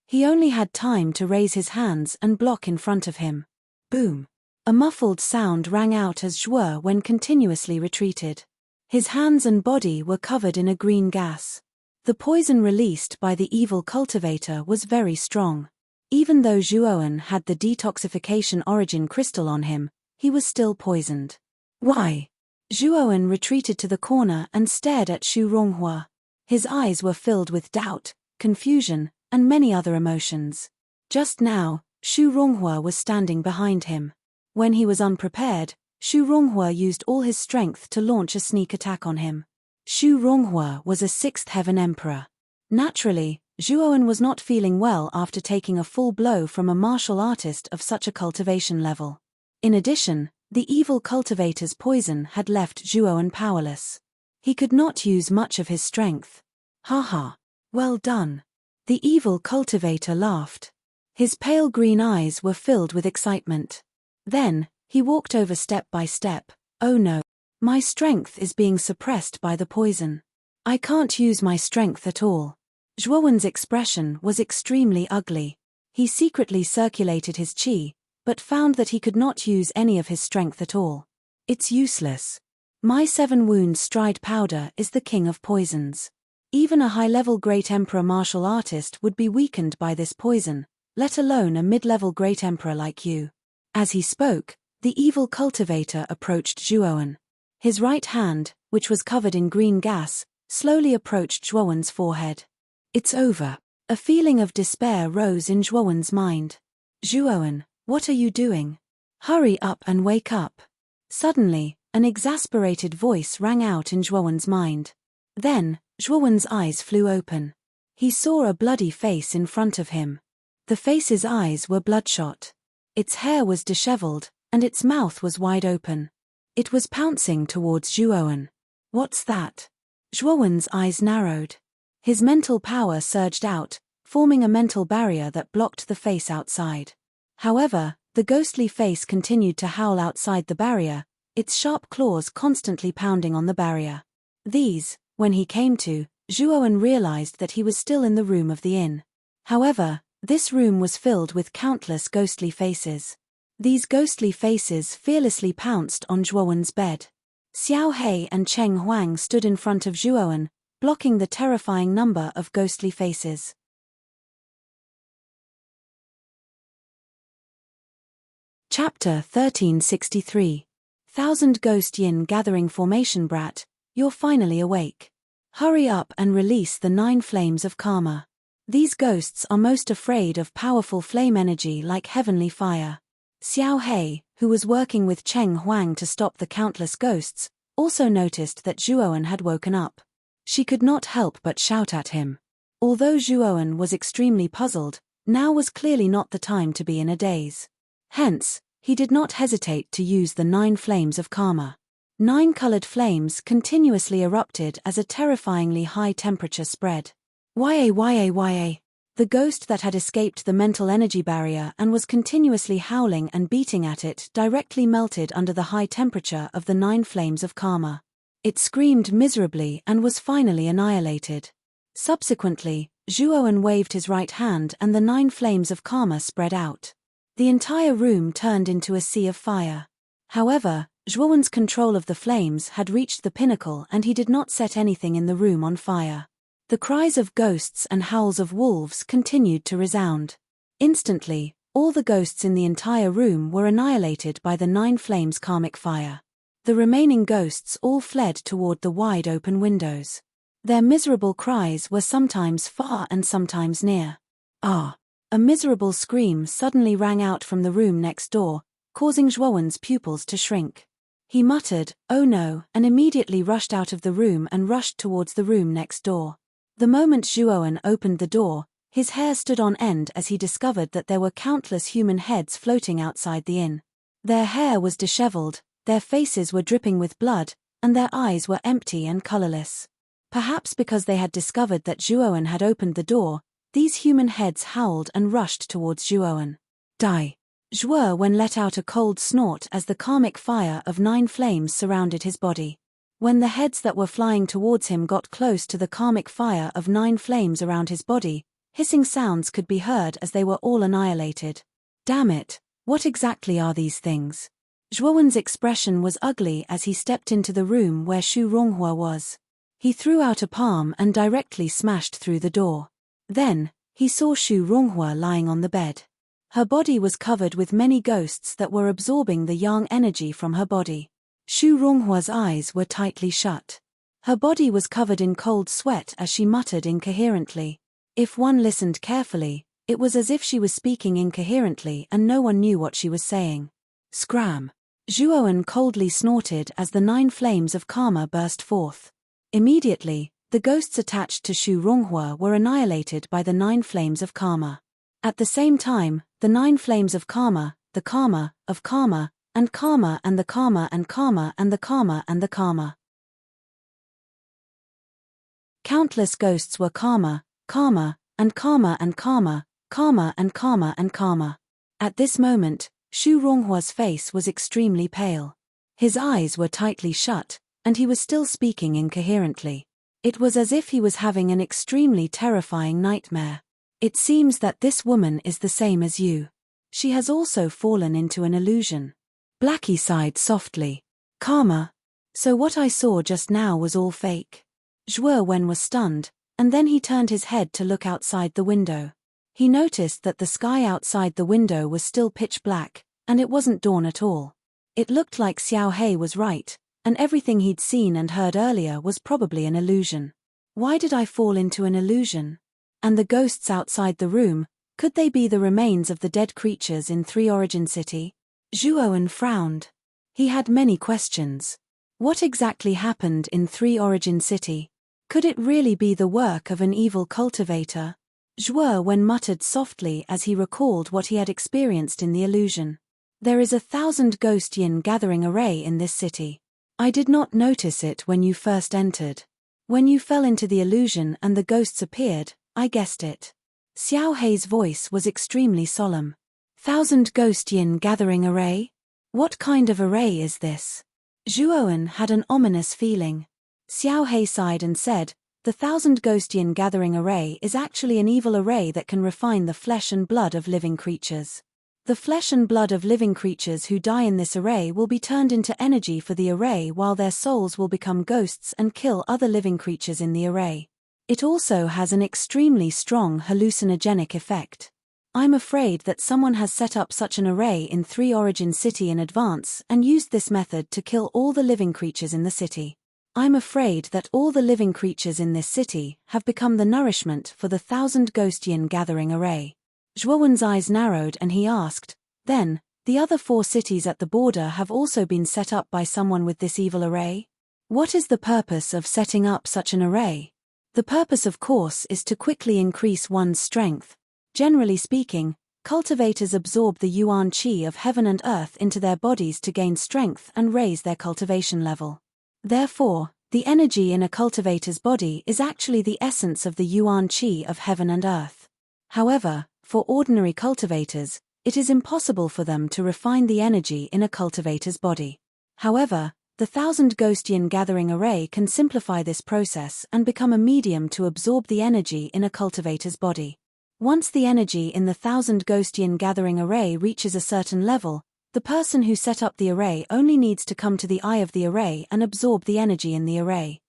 He only had time to raise his hands and block in front of him. Boom! A muffled sound rang out as Zhuowen continuously retreated. His hands and body were covered in a green gas. The poison released by the evil cultivator was very strong. Even though Zhuowen had the detoxification origin crystal on him, he was still poisoned. Why? Zhuowen retreated to the corner and stared at Xu Ronghua. His eyes were filled with doubt, confusion, and many other emotions. Just now, Xu Ronghua was standing behind him. When he was unprepared, Xu Ronghua used all his strength to launch a sneak attack on him. Xu Ronghua was a sixth heaven emperor. Naturally, Zhuowen was not feeling well after taking a full blow from a martial artist of such a cultivation level. In addition, the evil cultivator's poison had left Zhuowen powerless. He could not use much of his strength. Haha, well done. The evil cultivator laughed. His pale green eyes were filled with excitement. Then, he walked over step by step. Oh no. My strength is being suppressed by the poison. I can't use my strength at all. Zhuowen's expression was extremely ugly. He secretly circulated his qi, but found that he could not use any of his strength at all. It's useless. My 7 wounds stride powder is the king of poisons. Even a high-level great emperor martial artist would be weakened by this poison, let alone a mid-level great emperor like you. As he spoke, the evil cultivator approached Zhuowen. His right hand, which was covered in green gas, slowly approached Zhuowen's forehead. It's over. A feeling of despair rose in Zhuowen's mind. Zhuowen, what are you doing? Hurry up and wake up. Suddenly, an exasperated voice rang out in Zhuowen's mind. Then, Zhuowen's eyes flew open. He saw a bloody face in front of him. The face's eyes were bloodshot. Its hair was disheveled, and its mouth was wide open. It was pouncing towards Zhuowen. What's that? Zhuowen's eyes narrowed. His mental power surged out, forming a mental barrier that blocked the face outside. However, the ghostly face continued to howl outside the barrier, its sharp claws constantly pounding on the barrier. These, when he came to, Zhuowen realized that he was still in the room of the inn. However, this room was filled with countless ghostly faces. These ghostly faces fearlessly pounced on Zhuowen's bed. Xiao He and Cheng Huang stood in front of Zhuowen, blocking the terrifying number of ghostly faces. Chapter 1363. Thousand Ghost Yin Gathering Formation Brat, you're finally awake. Hurry up and release the 9 flames of karma. These ghosts are most afraid of powerful flame energy like heavenly fire. Xiao He, who was working with Cheng Huang to stop the countless ghosts, also noticed that Zhuowen had woken up. She could not help but shout at him. Although Zhuowen was extremely puzzled, now was clearly not the time to be in a daze. Hence, he did not hesitate to use the 9 flames of karma. 9 colored flames continuously erupted as a terrifyingly high temperature spread. Yah. The ghost that had escaped the mental energy barrier and was continuously howling and beating at it directly melted under the high temperature of the 9 flames of karma. It screamed miserably and was finally annihilated. Subsequently, Zhuowen waved his right hand and the 9 flames of karma spread out. The entire room turned into a sea of fire. However, Zhuowen's control of the flames had reached the pinnacle and he did not set anything in the room on fire. The cries of ghosts and howls of wolves continued to resound. Instantly, all the ghosts in the entire room were annihilated by the 9 flames karmic fire. The remaining ghosts all fled toward the wide open windows. Their miserable cries were sometimes far and sometimes near. Ah! A miserable scream suddenly rang out from the room next door, causing Zhuowen's pupils to shrink. He muttered, "Oh no," and immediately rushed out of the room and rushed towards the room next door. The moment Zhuowen opened the door, his hair stood on end as he discovered that there were countless human heads floating outside the inn. Their hair was disheveled, their faces were dripping with blood, and their eyes were empty and colorless. Perhaps because they had discovered that Zhuowen had opened the door, these human heads howled and rushed towards Zhuowen. Die! Zhuowen let out a cold snort as the karmic fire of 9 flames surrounded his body. When the heads that were flying towards him got close to the karmic fire of 9 flames around his body, hissing sounds could be heard as they were all annihilated. Damn it, what exactly are these things? Zhuowen's expression was ugly as he stepped into the room where Xu Ronghua was. He threw out a palm and directly smashed through the door. Then, he saw Xu Ronghua lying on the bed. Her body was covered with many ghosts that were absorbing the yang energy from her body. Xu Ronghua's eyes were tightly shut. Her body was covered in cold sweat as she muttered incoherently. If one listened carefully, it was as if she was speaking incoherently and no one knew what she was saying. Scram! Zhuowen coldly snorted as the 9 flames of karma burst forth. Immediately, the ghosts attached to Xu Ronghua were annihilated by the 9 flames of karma. At the same time, the 9 flames of karma, the karma, of karma, and karma and the karma and karma and the karma and the karma. Countless ghosts were karma, karma, and karma and karma, karma and karma and karma. At this moment, Xu Ronghua's face was extremely pale. His eyes were tightly shut, and he was still speaking incoherently. It was as if he was having an extremely terrifying nightmare. It seems that this woman is the same as you. She has also fallen into an illusion. Blackie sighed softly. Karma. So what I saw just now was all fake. Zhuowen was stunned, and then he turned his head to look outside the window. He noticed that the sky outside the window was still pitch black, and it wasn't dawn at all. It looked like Xiao He was right, and everything he'd seen and heard earlier was probably an illusion. Why did I fall into an illusion? And the ghosts outside the room, could they be the remains of the dead creatures in 3 Origin City? Zhuowen frowned. He had many questions. What exactly happened in 3 Origin City? Could it really be the work of an evil cultivator? Zhuowen muttered softly as he recalled what he had experienced in the illusion. There is 1,000 ghost yin gathering array in this city. I did not notice it when you first entered. When you fell into the illusion and the ghosts appeared, I guessed it. Xiao Hei's voice was extremely solemn. 1,000 ghost yin gathering array? What kind of array is this? Zhuowen had an ominous feeling. Xiao Hei sighed and said, the 1,000 ghost yin gathering array is actually an evil array that can refine the flesh and blood of living creatures. The flesh and blood of living creatures who die in this array will be turned into energy for the array, while their souls will become ghosts and kill other living creatures in the array. It also has an extremely strong hallucinogenic effect. I'm afraid that someone has set up such an array in 3 Origin City in advance and used this method to kill all the living creatures in the city. I'm afraid that all the living creatures in this city have become the nourishment for the 1,000 ghost yin gathering array. Zhuowen's eyes narrowed and he asked, then, the other 4 cities at the border have also been set up by someone with this evil array? What is the purpose of setting up such an array? The purpose, of course, is to quickly increase one's strength. Generally speaking, cultivators absorb the yuan qi of heaven and earth into their bodies to gain strength and raise their cultivation level. Therefore, the energy in a cultivator's body is actually the essence of the yuan qi of heaven and earth. However, for ordinary cultivators, it is impossible for them to refine the energy in a cultivator's body. However, the 1,000 ghost yin gathering array can simplify this process and become a medium to absorb the energy in a cultivator's body. Once the energy in the 1,000 ghost yin gathering array reaches a certain level, the person who set up the array only needs to come to the eye of the array and absorb the energy in the array.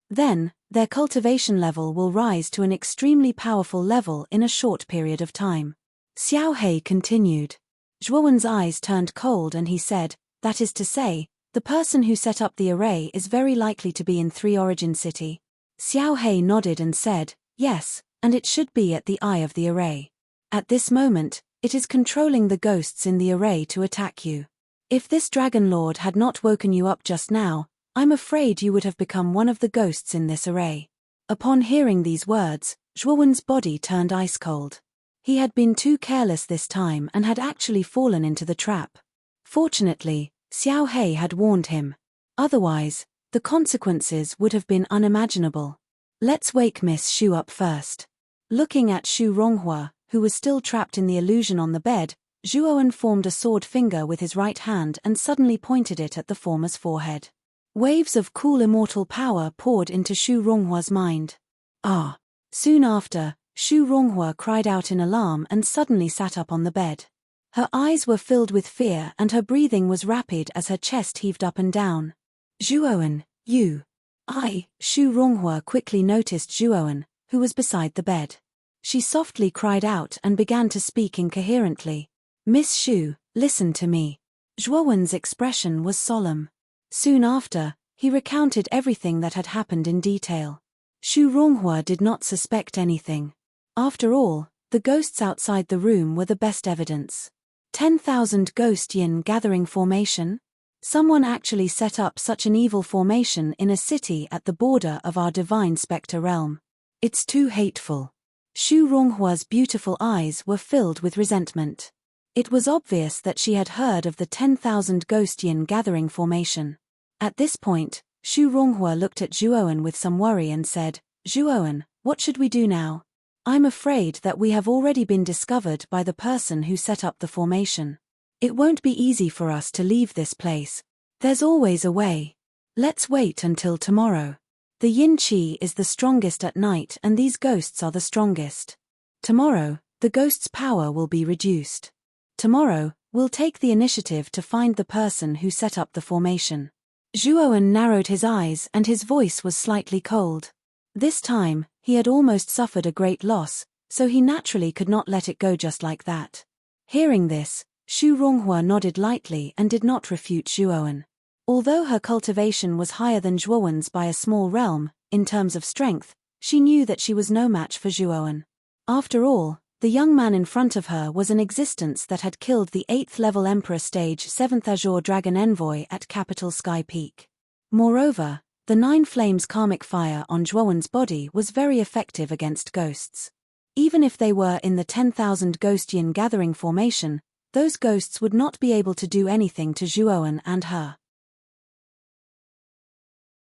Then, their cultivation level will rise to an extremely powerful level in a short period of time. Xiao Hei continued. Zhuowen's eyes turned cold and he said, that is to say, the person who set up the array is very likely to be in 3 Origin City. Xiao Hei nodded and said, yes, and it should be at the eye of the array. At this moment, it is controlling the ghosts in the array to attack you. If this Dragon Lord had not woken you up just now, I'm afraid you would have become one of the ghosts in this array. Upon hearing these words, Zhuowen's body turned ice cold. He had been too careless this time and had actually fallen into the trap. Fortunately, Xiao Hei had warned him. Otherwise, the consequences would have been unimaginable. Let's wake Miss Xu up first. Looking at Xu Ronghua, who was still trapped in the illusion on the bed, Zhuowen formed a sword finger with his right hand and suddenly pointed it at the former's forehead. Waves of cool immortal power poured into Xu Ronghua's mind. Ah! Soon after, Xu Ronghua cried out in alarm and suddenly sat up on the bed. Her eyes were filled with fear and her breathing was rapid as her chest heaved up and down. Zhuowen, you! Xu Ronghua quickly noticed Zhuowen, who was beside the bed. She softly cried out and began to speak incoherently. Miss Xu, listen to me. Zhuowen's expression was solemn. Soon after, he recounted everything that had happened in detail. Xu Ronghua did not suspect anything. After all, the ghosts outside the room were the best evidence. 10,000 ghost yin gathering formation? Someone actually set up such an evil formation in a city at the border of our divine spectre realm. It's too hateful. Xu Ronghua's beautiful eyes were filled with resentment. It was obvious that she had heard of the 10,000 ghost yin gathering formation. At this point, Xu Ronghua looked at Zhuowen with some worry and said, Zhuowen, what should we do now? I'm afraid that we have already been discovered by the person who set up the formation. It won't be easy for us to leave this place. There's always a way. Let's wait until tomorrow. The yin qi is the strongest at night and these ghosts are the strongest. Tomorrow, the ghost's power will be reduced. Tomorrow, we'll take the initiative to find the person who set up the formation. Zhuowen narrowed his eyes and his voice was slightly cold. This time, he had almost suffered a great loss, so he naturally could not let it go just like that. Hearing this, Xu Ronghua nodded lightly and did not refute Zhuowen. Although her cultivation was higher than Zhuowen's by a small realm, in terms of strength, she knew that she was no match for Zhuowen. After all, the young man in front of her was an existence that had killed the 8th level Emperor stage 7th Azure Dragon Envoy at Capital Sky Peak. Moreover, the 9 Flames karmic fire on Zhuowen's body was very effective against ghosts. Even if they were in the 10,000 Ghost Yin gathering formation, those ghosts would not be able to do anything to Zhuowen and her.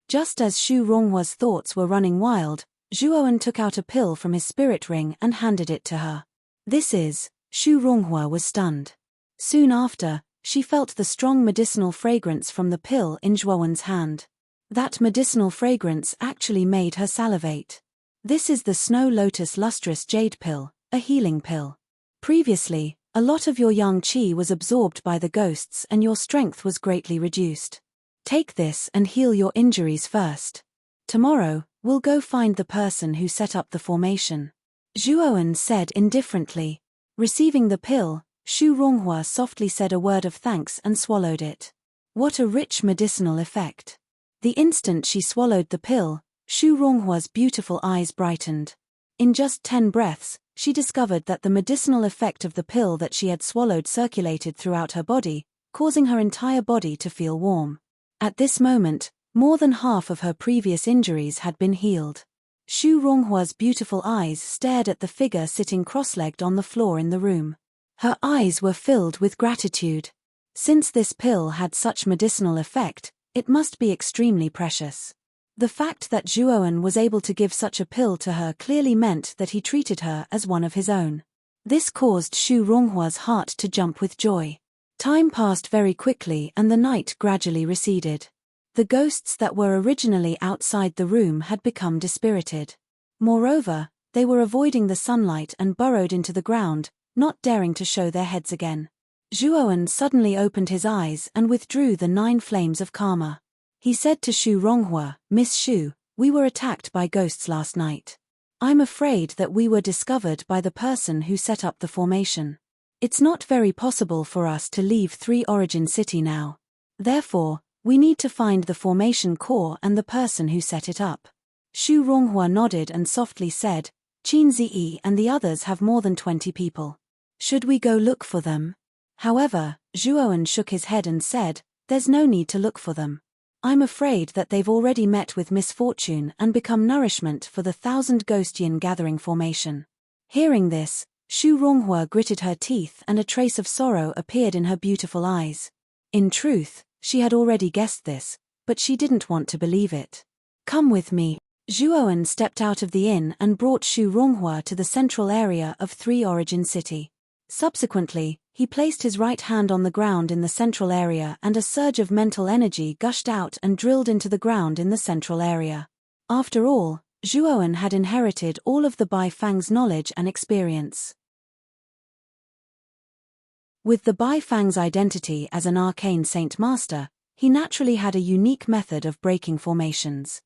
Just as Xu Ronghua's thoughts were running wild, Zhuowen took out a pill from his spirit ring and handed it to her. Xu Ronghua was stunned. Soon after, she felt the strong medicinal fragrance from the pill in Zhuowen's hand. That medicinal fragrance actually made her salivate. This is the Snow Lotus Lustrous Jade Pill, a healing pill. Previously, a lot of your yang qi was absorbed by the ghosts and your strength was greatly reduced. Take this and heal your injuries first. Tomorrow, we'll go find the person who set up the formation. Zhuowen said indifferently. Receiving the pill, Xu Ronghua softly said a word of thanks and swallowed it. What a rich medicinal effect. The instant she swallowed the pill, Xu Ronghua's beautiful eyes brightened. In just 10 breaths, she discovered that the medicinal effect of the pill that she had swallowed circulated throughout her body, causing her entire body to feel warm. At this moment, more than half of her previous injuries had been healed. Xu Ronghua's beautiful eyes stared at the figure sitting cross-legged on the floor in the room. Her eyes were filled with gratitude. Since this pill had such medicinal effect, it must be extremely precious. The fact that Zhuowen was able to give such a pill to her clearly meant that he treated her as one of his own. This caused Xu Ronghua's heart to jump with joy. Time passed very quickly and the night gradually receded. The ghosts that were originally outside the room had become dispirited. Moreover, they were avoiding the sunlight and burrowed into the ground, not daring to show their heads again. Zhuowen suddenly opened his eyes and withdrew the 9 flames of karma. He said to Xu Ronghua, "Miss Xu, we were attacked by ghosts last night. I'm afraid that we were discovered by the person who set up the formation. It's not very possible for us to leave 3 Origin City now. Therefore, we need to find the formation core and the person who set it up." Xu Ronghua nodded and softly said, "Qin Ziyi and the others have more than 20 people. Should we go look for them?" However, Zhuowen shook his head and said, "There's no need to look for them. I'm afraid that they've already met with misfortune and become nourishment for the 1,000 Ghost Yin gathering formation." Hearing this, Xu Ronghua gritted her teeth and a trace of sorrow appeared in her beautiful eyes. In truth, she had already guessed this, but she didn't want to believe it. "Come with me." Zhuowen stepped out of the inn and brought Xu Ronghua to the central area of 3 Origin City. Subsequently, he placed his right hand on the ground in the central area and a surge of mental energy gushed out and drilled into the ground in the central area. After all, Zhuowen had inherited all of the Bai Fang's knowledge and experience. With the Bai Fang's identity as an arcane saint master, he naturally had a unique method of breaking formations.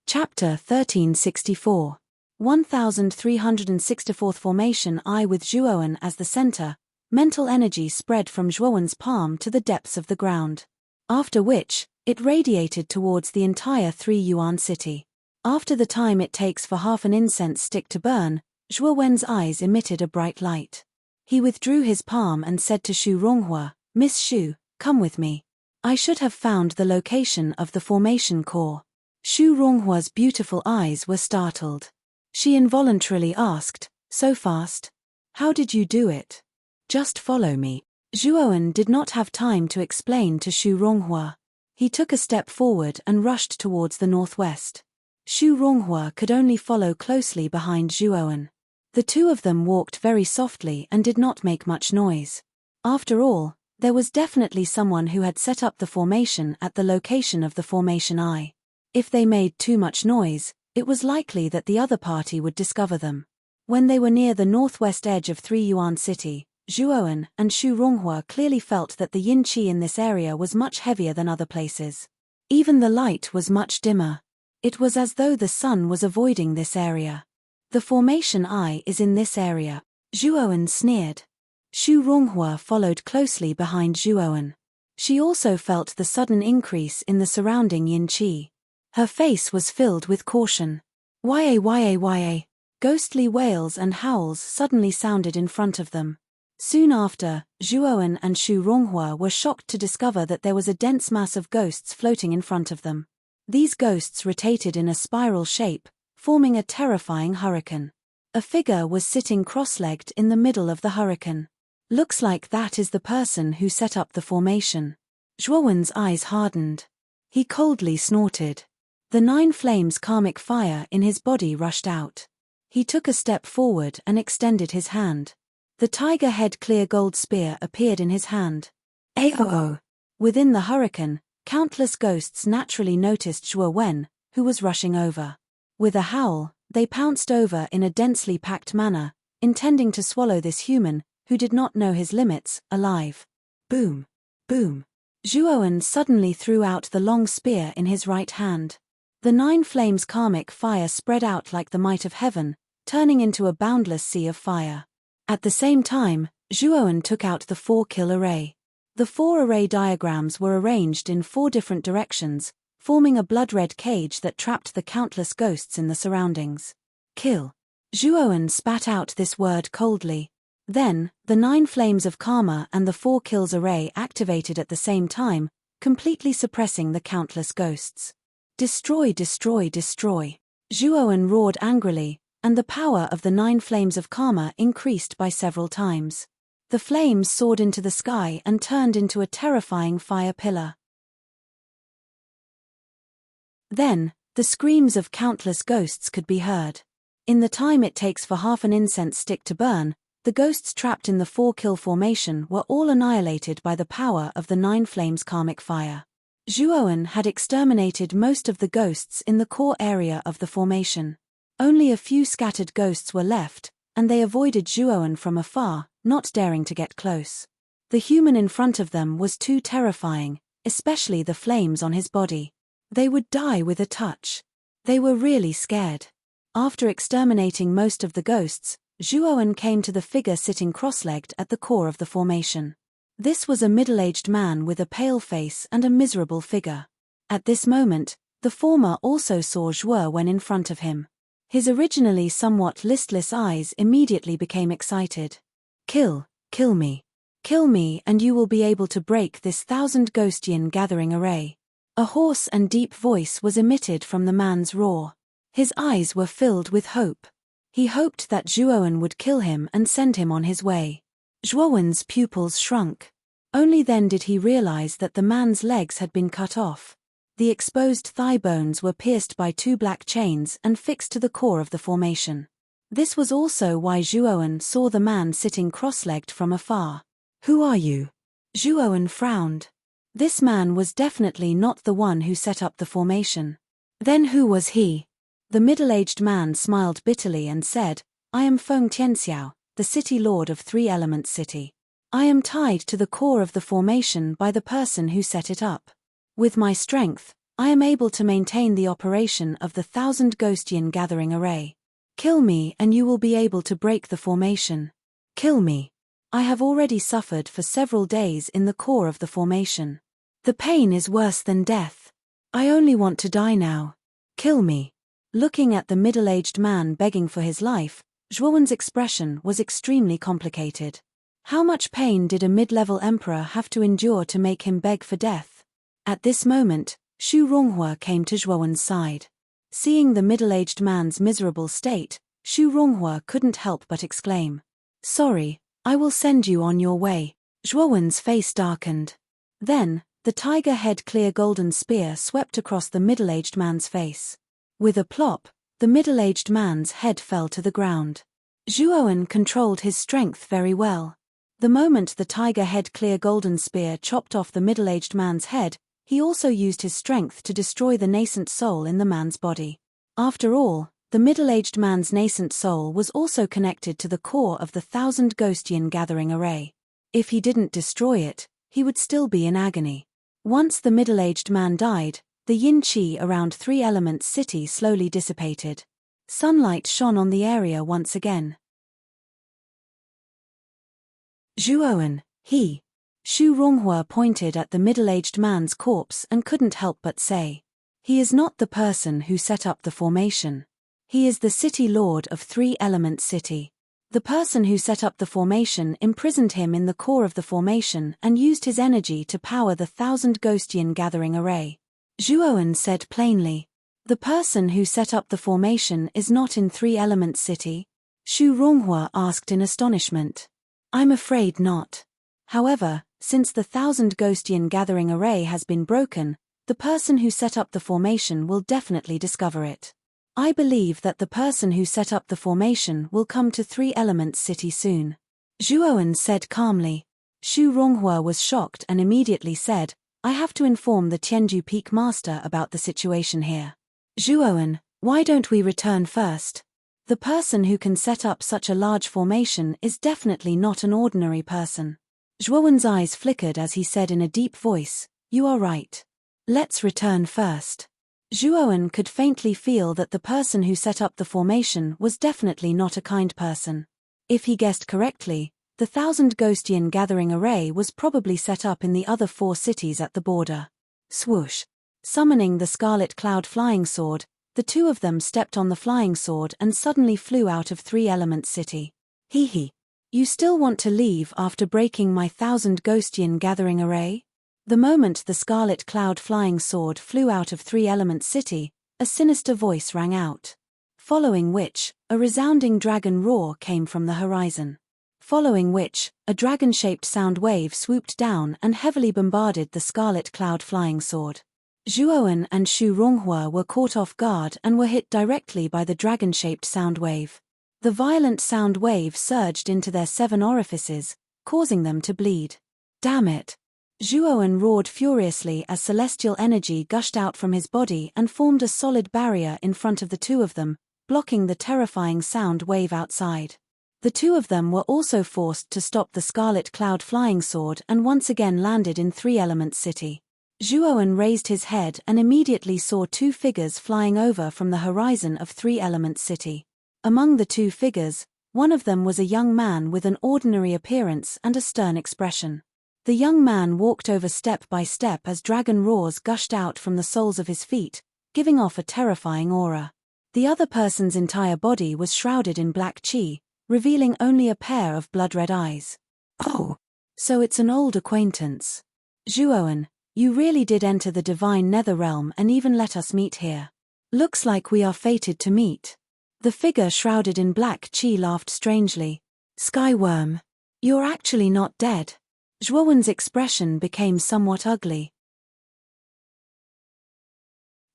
Chapter 1364. 1364th Formation I. With Zhuowen as the center, mental energy spread from Zhuowen's palm to the depths of the ground. After which, it radiated towards the entire 3 Yuan city. After the time it takes for half an incense stick to burn, Zhuowen's eyes emitted a bright light. He withdrew his palm and said to Xu Ronghua, "Miss Xu, come with me. I should have found the location of the formation core." Xu Ronghua's beautiful eyes were startled. She involuntarily asked, "So fast? How did you do it?" "Just follow me." Zhuowen did not have time to explain to Xu Ronghua. He took a step forward and rushed towards the northwest. Xu Ronghua could only follow closely behind Zhuowen. The two of them walked very softly and did not make much noise. After all, there was definitely someone who had set up the formation at the location of the formation I. If they made too much noise, it was likely that the other party would discover them. When they were near the northwest edge of 3 Yuan City, Zhuowen and Xu Ronghua clearly felt that the yin qi in this area was much heavier than other places. Even the light was much dimmer. It was as though the sun was avoiding this area. "The formation I is in this area," Zhuowen sneered. Xu Ronghua followed closely behind Zhuowen. She also felt the sudden increase in the surrounding yin qi. Her face was filled with caution. Yah. Ghostly wails and howls suddenly sounded in front of them. Soon after, Zhuowen and Xu Ronghua were shocked to discover that there was a dense mass of ghosts floating in front of them. These ghosts rotated in a spiral shape, forming a terrifying hurricane. A figure was sitting cross-legged in the middle of the hurricane. Looks like that is the person who set up the formation. Zhuowen's eyes hardened. He coldly snorted. The 9 flames karmic fire in his body rushed out. He took a step forward and extended his hand. The tiger head clear gold spear appeared in his hand. Aoo! Within the hurricane, countless ghosts naturally noticed Zhuowen, who was rushing over. With a howl, they pounced over in a densely packed manner, intending to swallow this human, who did not know his limits, alive. Boom! Boom! Zhuowen suddenly threw out the long spear in his right hand. The 9 flames karmic fire spread out like the might of heaven, turning into a boundless sea of fire. At the same time, Zhuowen took out the 4-kill array. The 4 array diagrams were arranged in 4 different directions, forming a blood-red cage that trapped the countless ghosts in the surroundings. Kill. Zhuowen spat out this word coldly. Then, the 9 flames of karma and the 4 kills array activated at the same time, completely suppressing the countless ghosts. Destroy, destroy, destroy. Zhuowen roared angrily, and the power of the 9 flames of karma increased by several times. The flames soared into the sky and turned into a terrifying fire pillar. Then, the screams of countless ghosts could be heard. In the time it takes for half an incense stick to burn, the ghosts trapped in the 4-kill formation were all annihilated by the power of the 9 flames karmic fire. Zhuowen had exterminated most of the ghosts in the core area of the formation. Only a few scattered ghosts were left, and they avoided Zhuowen from afar, not daring to get close. The human in front of them was too terrifying, especially the flames on his body. They would die with a touch. They were really scared. After exterminating most of the ghosts, Zhuowen came to the figure sitting cross-legged at the core of the formation. This was a middle-aged man with a pale face and a miserable figure. At this moment, the former also saw Zhuowen in front of him. His originally somewhat listless eyes immediately became excited. Kill me. Kill me and you will be able to break this 1,000 ghost yin gathering array. A hoarse and deep voice was emitted from the man's roar. His eyes were filled with hope. He hoped that Zhuowen would kill him and send him on his way. Zhuowen's pupils shrunk. Only then did he realize that the man's legs had been cut off. The exposed thigh bones were pierced by 2 black chains and fixed to the core of the formation. This was also why Zhuowen saw the man sitting cross-legged from afar. Who are you? Zhuowen frowned. This man was definitely not the one who set up the formation. Then who was he? The middle-aged man smiled bitterly and said, I am Feng Tianxiao, the city lord of 3 Elements City. I am tied to the core of the formation by the person who set it up. With my strength, I am able to maintain the operation of the 1,000 ghost yin gathering array. Kill me and you will be able to break the formation. Kill me. I have already suffered for several days in the core of the formation. The pain is worse than death. I only want to die now. Kill me. Looking at the middle-aged man begging for his life, Zhuowen's expression was extremely complicated. How much pain did a mid-level emperor have to endure to make him beg for death? At this moment, Xu Ronghua came to Zhuowen's side. Seeing the middle-aged man's miserable state, Xu Ronghua couldn't help but exclaim. Sorry, I will send you on your way. Zhuowen's face darkened. Then, the tiger head clear golden spear swept across the middle-aged man's face. With a plop, the middle-aged man's head fell to the ground. Zhuowen controlled his strength very well. The moment the tiger head clear golden spear chopped off the middle-aged man's head, he also used his strength to destroy the nascent soul in the man's body. After all, the middle-aged man's nascent soul was also connected to the core of the 1,000 ghost yin gathering array. If he didn't destroy it, he would still be in agony. Once the middle-aged man died, the yin qi around 3 Elements City slowly dissipated. Sunlight shone on the area once again. Zhuowen, he. Xu Ronghua pointed at the middle-aged man's corpse and couldn't help but say. He is not the person who set up the formation. He is the city lord of three-element city. The person who set up the formation imprisoned him in the core of the formation and used his energy to power the 1,000 Ghostian gathering array. Zhuowen said plainly. The person who set up the formation is not in three-element city? Xu Ronghua asked in astonishment. I'm afraid not. However, since the 1,000 Ghostian gathering array has been broken, the person who set up the formation will definitely discover it. I believe that the person who set up the formation will come to three-element city soon. Zhuowen said calmly. Xu Ronghua was shocked and immediately said, I have to inform the Tianju Peak Master about the situation here. Zhuowen, why don't we return first? The person who can set up such a large formation is definitely not an ordinary person. Zhuowen's eyes flickered as he said in a deep voice, You are right. Let's return first. Zhuowen could faintly feel that the person who set up the formation was definitely not a kind person. If he guessed correctly, the 1,000 Ghostian gathering array was probably set up in the other 4 cities at the border. Swoosh. Summoning the scarlet cloud flying sword, the two of them stepped on the flying sword and suddenly flew out of three-element city. Hee. You still want to leave after breaking my 1,000 Ghostian gathering array? The moment the scarlet cloud flying sword flew out of three-element city, a sinister voice rang out. Following which, a resounding dragon roar came from the horizon. Following which, a dragon-shaped sound wave swooped down and heavily bombarded the scarlet cloud flying sword. Zhuowen and Xu Ronghua were caught off guard and were hit directly by the dragon-shaped sound wave. The violent sound wave surged into their 7 orifices, causing them to bleed. Damn it! Zhuowen roared furiously as celestial energy gushed out from his body and formed a solid barrier in front of the two of them, blocking the terrifying sound wave outside. The two of them were also forced to stop the scarlet cloud flying sword and once again landed in three-element city. Zhuowen raised his head and immediately saw 2 figures flying over from the horizon of three-element city. Among the 2 figures, one of them was a young man with an ordinary appearance and a stern expression. The young man walked over step by step as dragon roars gushed out from the soles of his feet, giving off a terrifying aura. The other person's entire body was shrouded in black qi, revealing only a pair of blood-red eyes. Oh, so it's an old acquaintance. Zhuowen, you really did enter the divine nether realm and even let us meet here. Looks like we are fated to meet. The figure shrouded in black qi laughed strangely. Skyworm. You're actually not dead. Zhuowen's expression became somewhat ugly.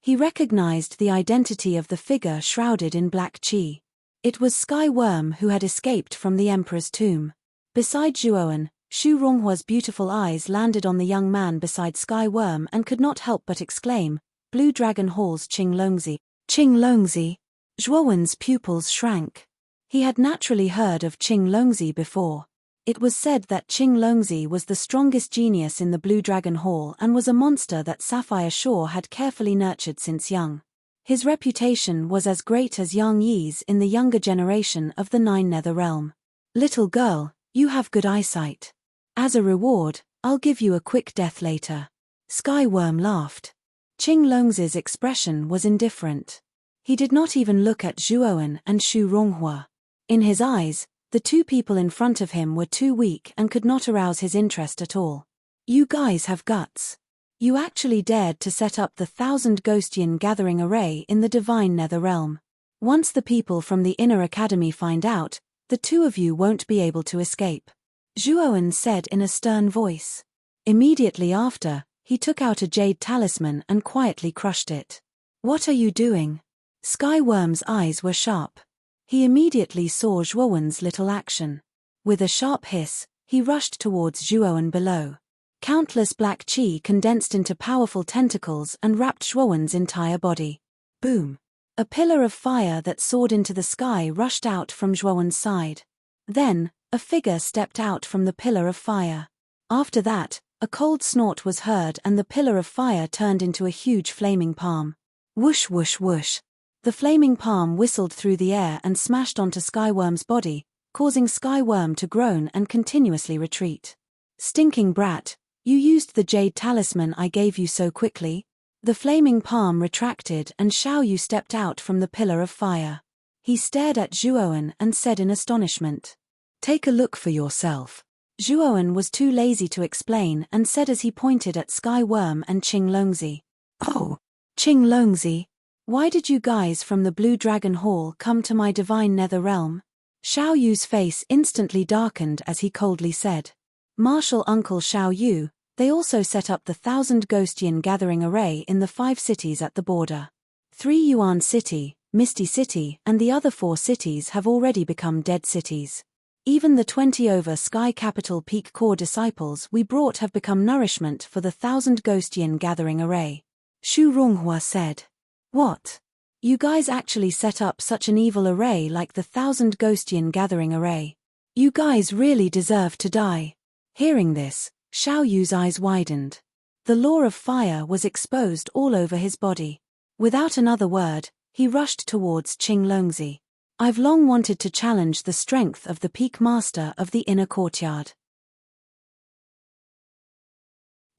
He recognized the identity of the figure shrouded in black qi. It was Skyworm who had escaped from the Emperor's tomb. Beside Zhuowen, Xu Ronghua's beautiful eyes landed on the young man beside Skyworm and could not help but exclaim, Blue Dragon Hall's Qing Longzi. Qing Longzi? Zhuowen's pupils shrank. He had naturally heard of Qing Longzi before. It was said that Qing Longzi was the strongest genius in the Blue Dragon Hall and was a monster that Sapphire Shaw had carefully nurtured since young. His reputation was as great as Yang Yi's in the younger generation of the Nine Nether Realm. Little girl, you have good eyesight. As a reward, I'll give you a quick death later. Skyworm laughed. Qing Longzi's expression was indifferent. He did not even look at Zhuowen and Xu Ronghua. In his eyes, the 2 people in front of him were too weak and could not arouse his interest at all. You guys have guts. You actually dared to set up the 1,000 Ghostian gathering array in the divine nether realm. Once the people from the inner academy find out, the 2 of you won't be able to escape. Zhuowen said in a stern voice. Immediately after, he took out a jade talisman and quietly crushed it. What are you doing? Skyworm's eyes were sharp. He immediately saw Zhuowen's little action. With a sharp hiss, he rushed towards Zhuowen below. Countless black qi condensed into powerful tentacles and wrapped Zhuowen's entire body. Boom! A pillar of fire that soared into the sky rushed out from Zhuowen's side. Then, a figure stepped out from the pillar of fire. After that, a cold snort was heard and the pillar of fire turned into a huge flaming palm. Whoosh whoosh whoosh. The flaming palm whistled through the air and smashed onto Skyworm's body, causing Sky Worm to groan and continuously retreat. Stinking brat, you used the jade talisman I gave you so quickly? The flaming palm retracted and Xiao Yu stepped out from the pillar of fire. He stared at Zhuowen and said in astonishment, "Take a look for yourself." Zhuowen was too lazy to explain and said as he pointed at Sky Worm and Qing Longzi, "Oh, Qing Longzi, why did you guys from the Blue Dragon Hall come to my divine nether realm?" Xiao Yu's face instantly darkened as he coldly said, "Martial Uncle Xiao Yu, they also set up the 1,000 Ghost Yin gathering array in the 5 cities at the border. 3 Yuan City, Misty City and the other 4 cities have already become dead cities. Even the 20 over Sky Capital Peak core disciples we brought have become nourishment for the 1,000 Ghost Yin gathering array." Xu Ronghua said, "What? You guys actually set up such an evil array like the 1,000 Ghost Yin gathering array? You guys really deserve to die." Hearing this, Xiao Yu's eyes widened. The law of fire was exposed all over his body. Without another word, he rushed towards Qing Longzi. "I've long wanted to challenge the strength of the Peak Master of the Inner Courtyard.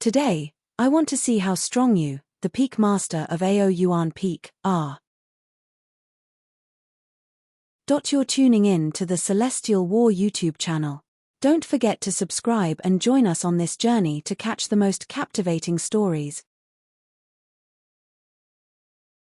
Today, I want to see how strong you, the Peak Master of Ao Yuan Peak, are." You're tuning in to the Celestial War YouTube channel. Don't forget to subscribe and join us on this journey to catch the most captivating stories,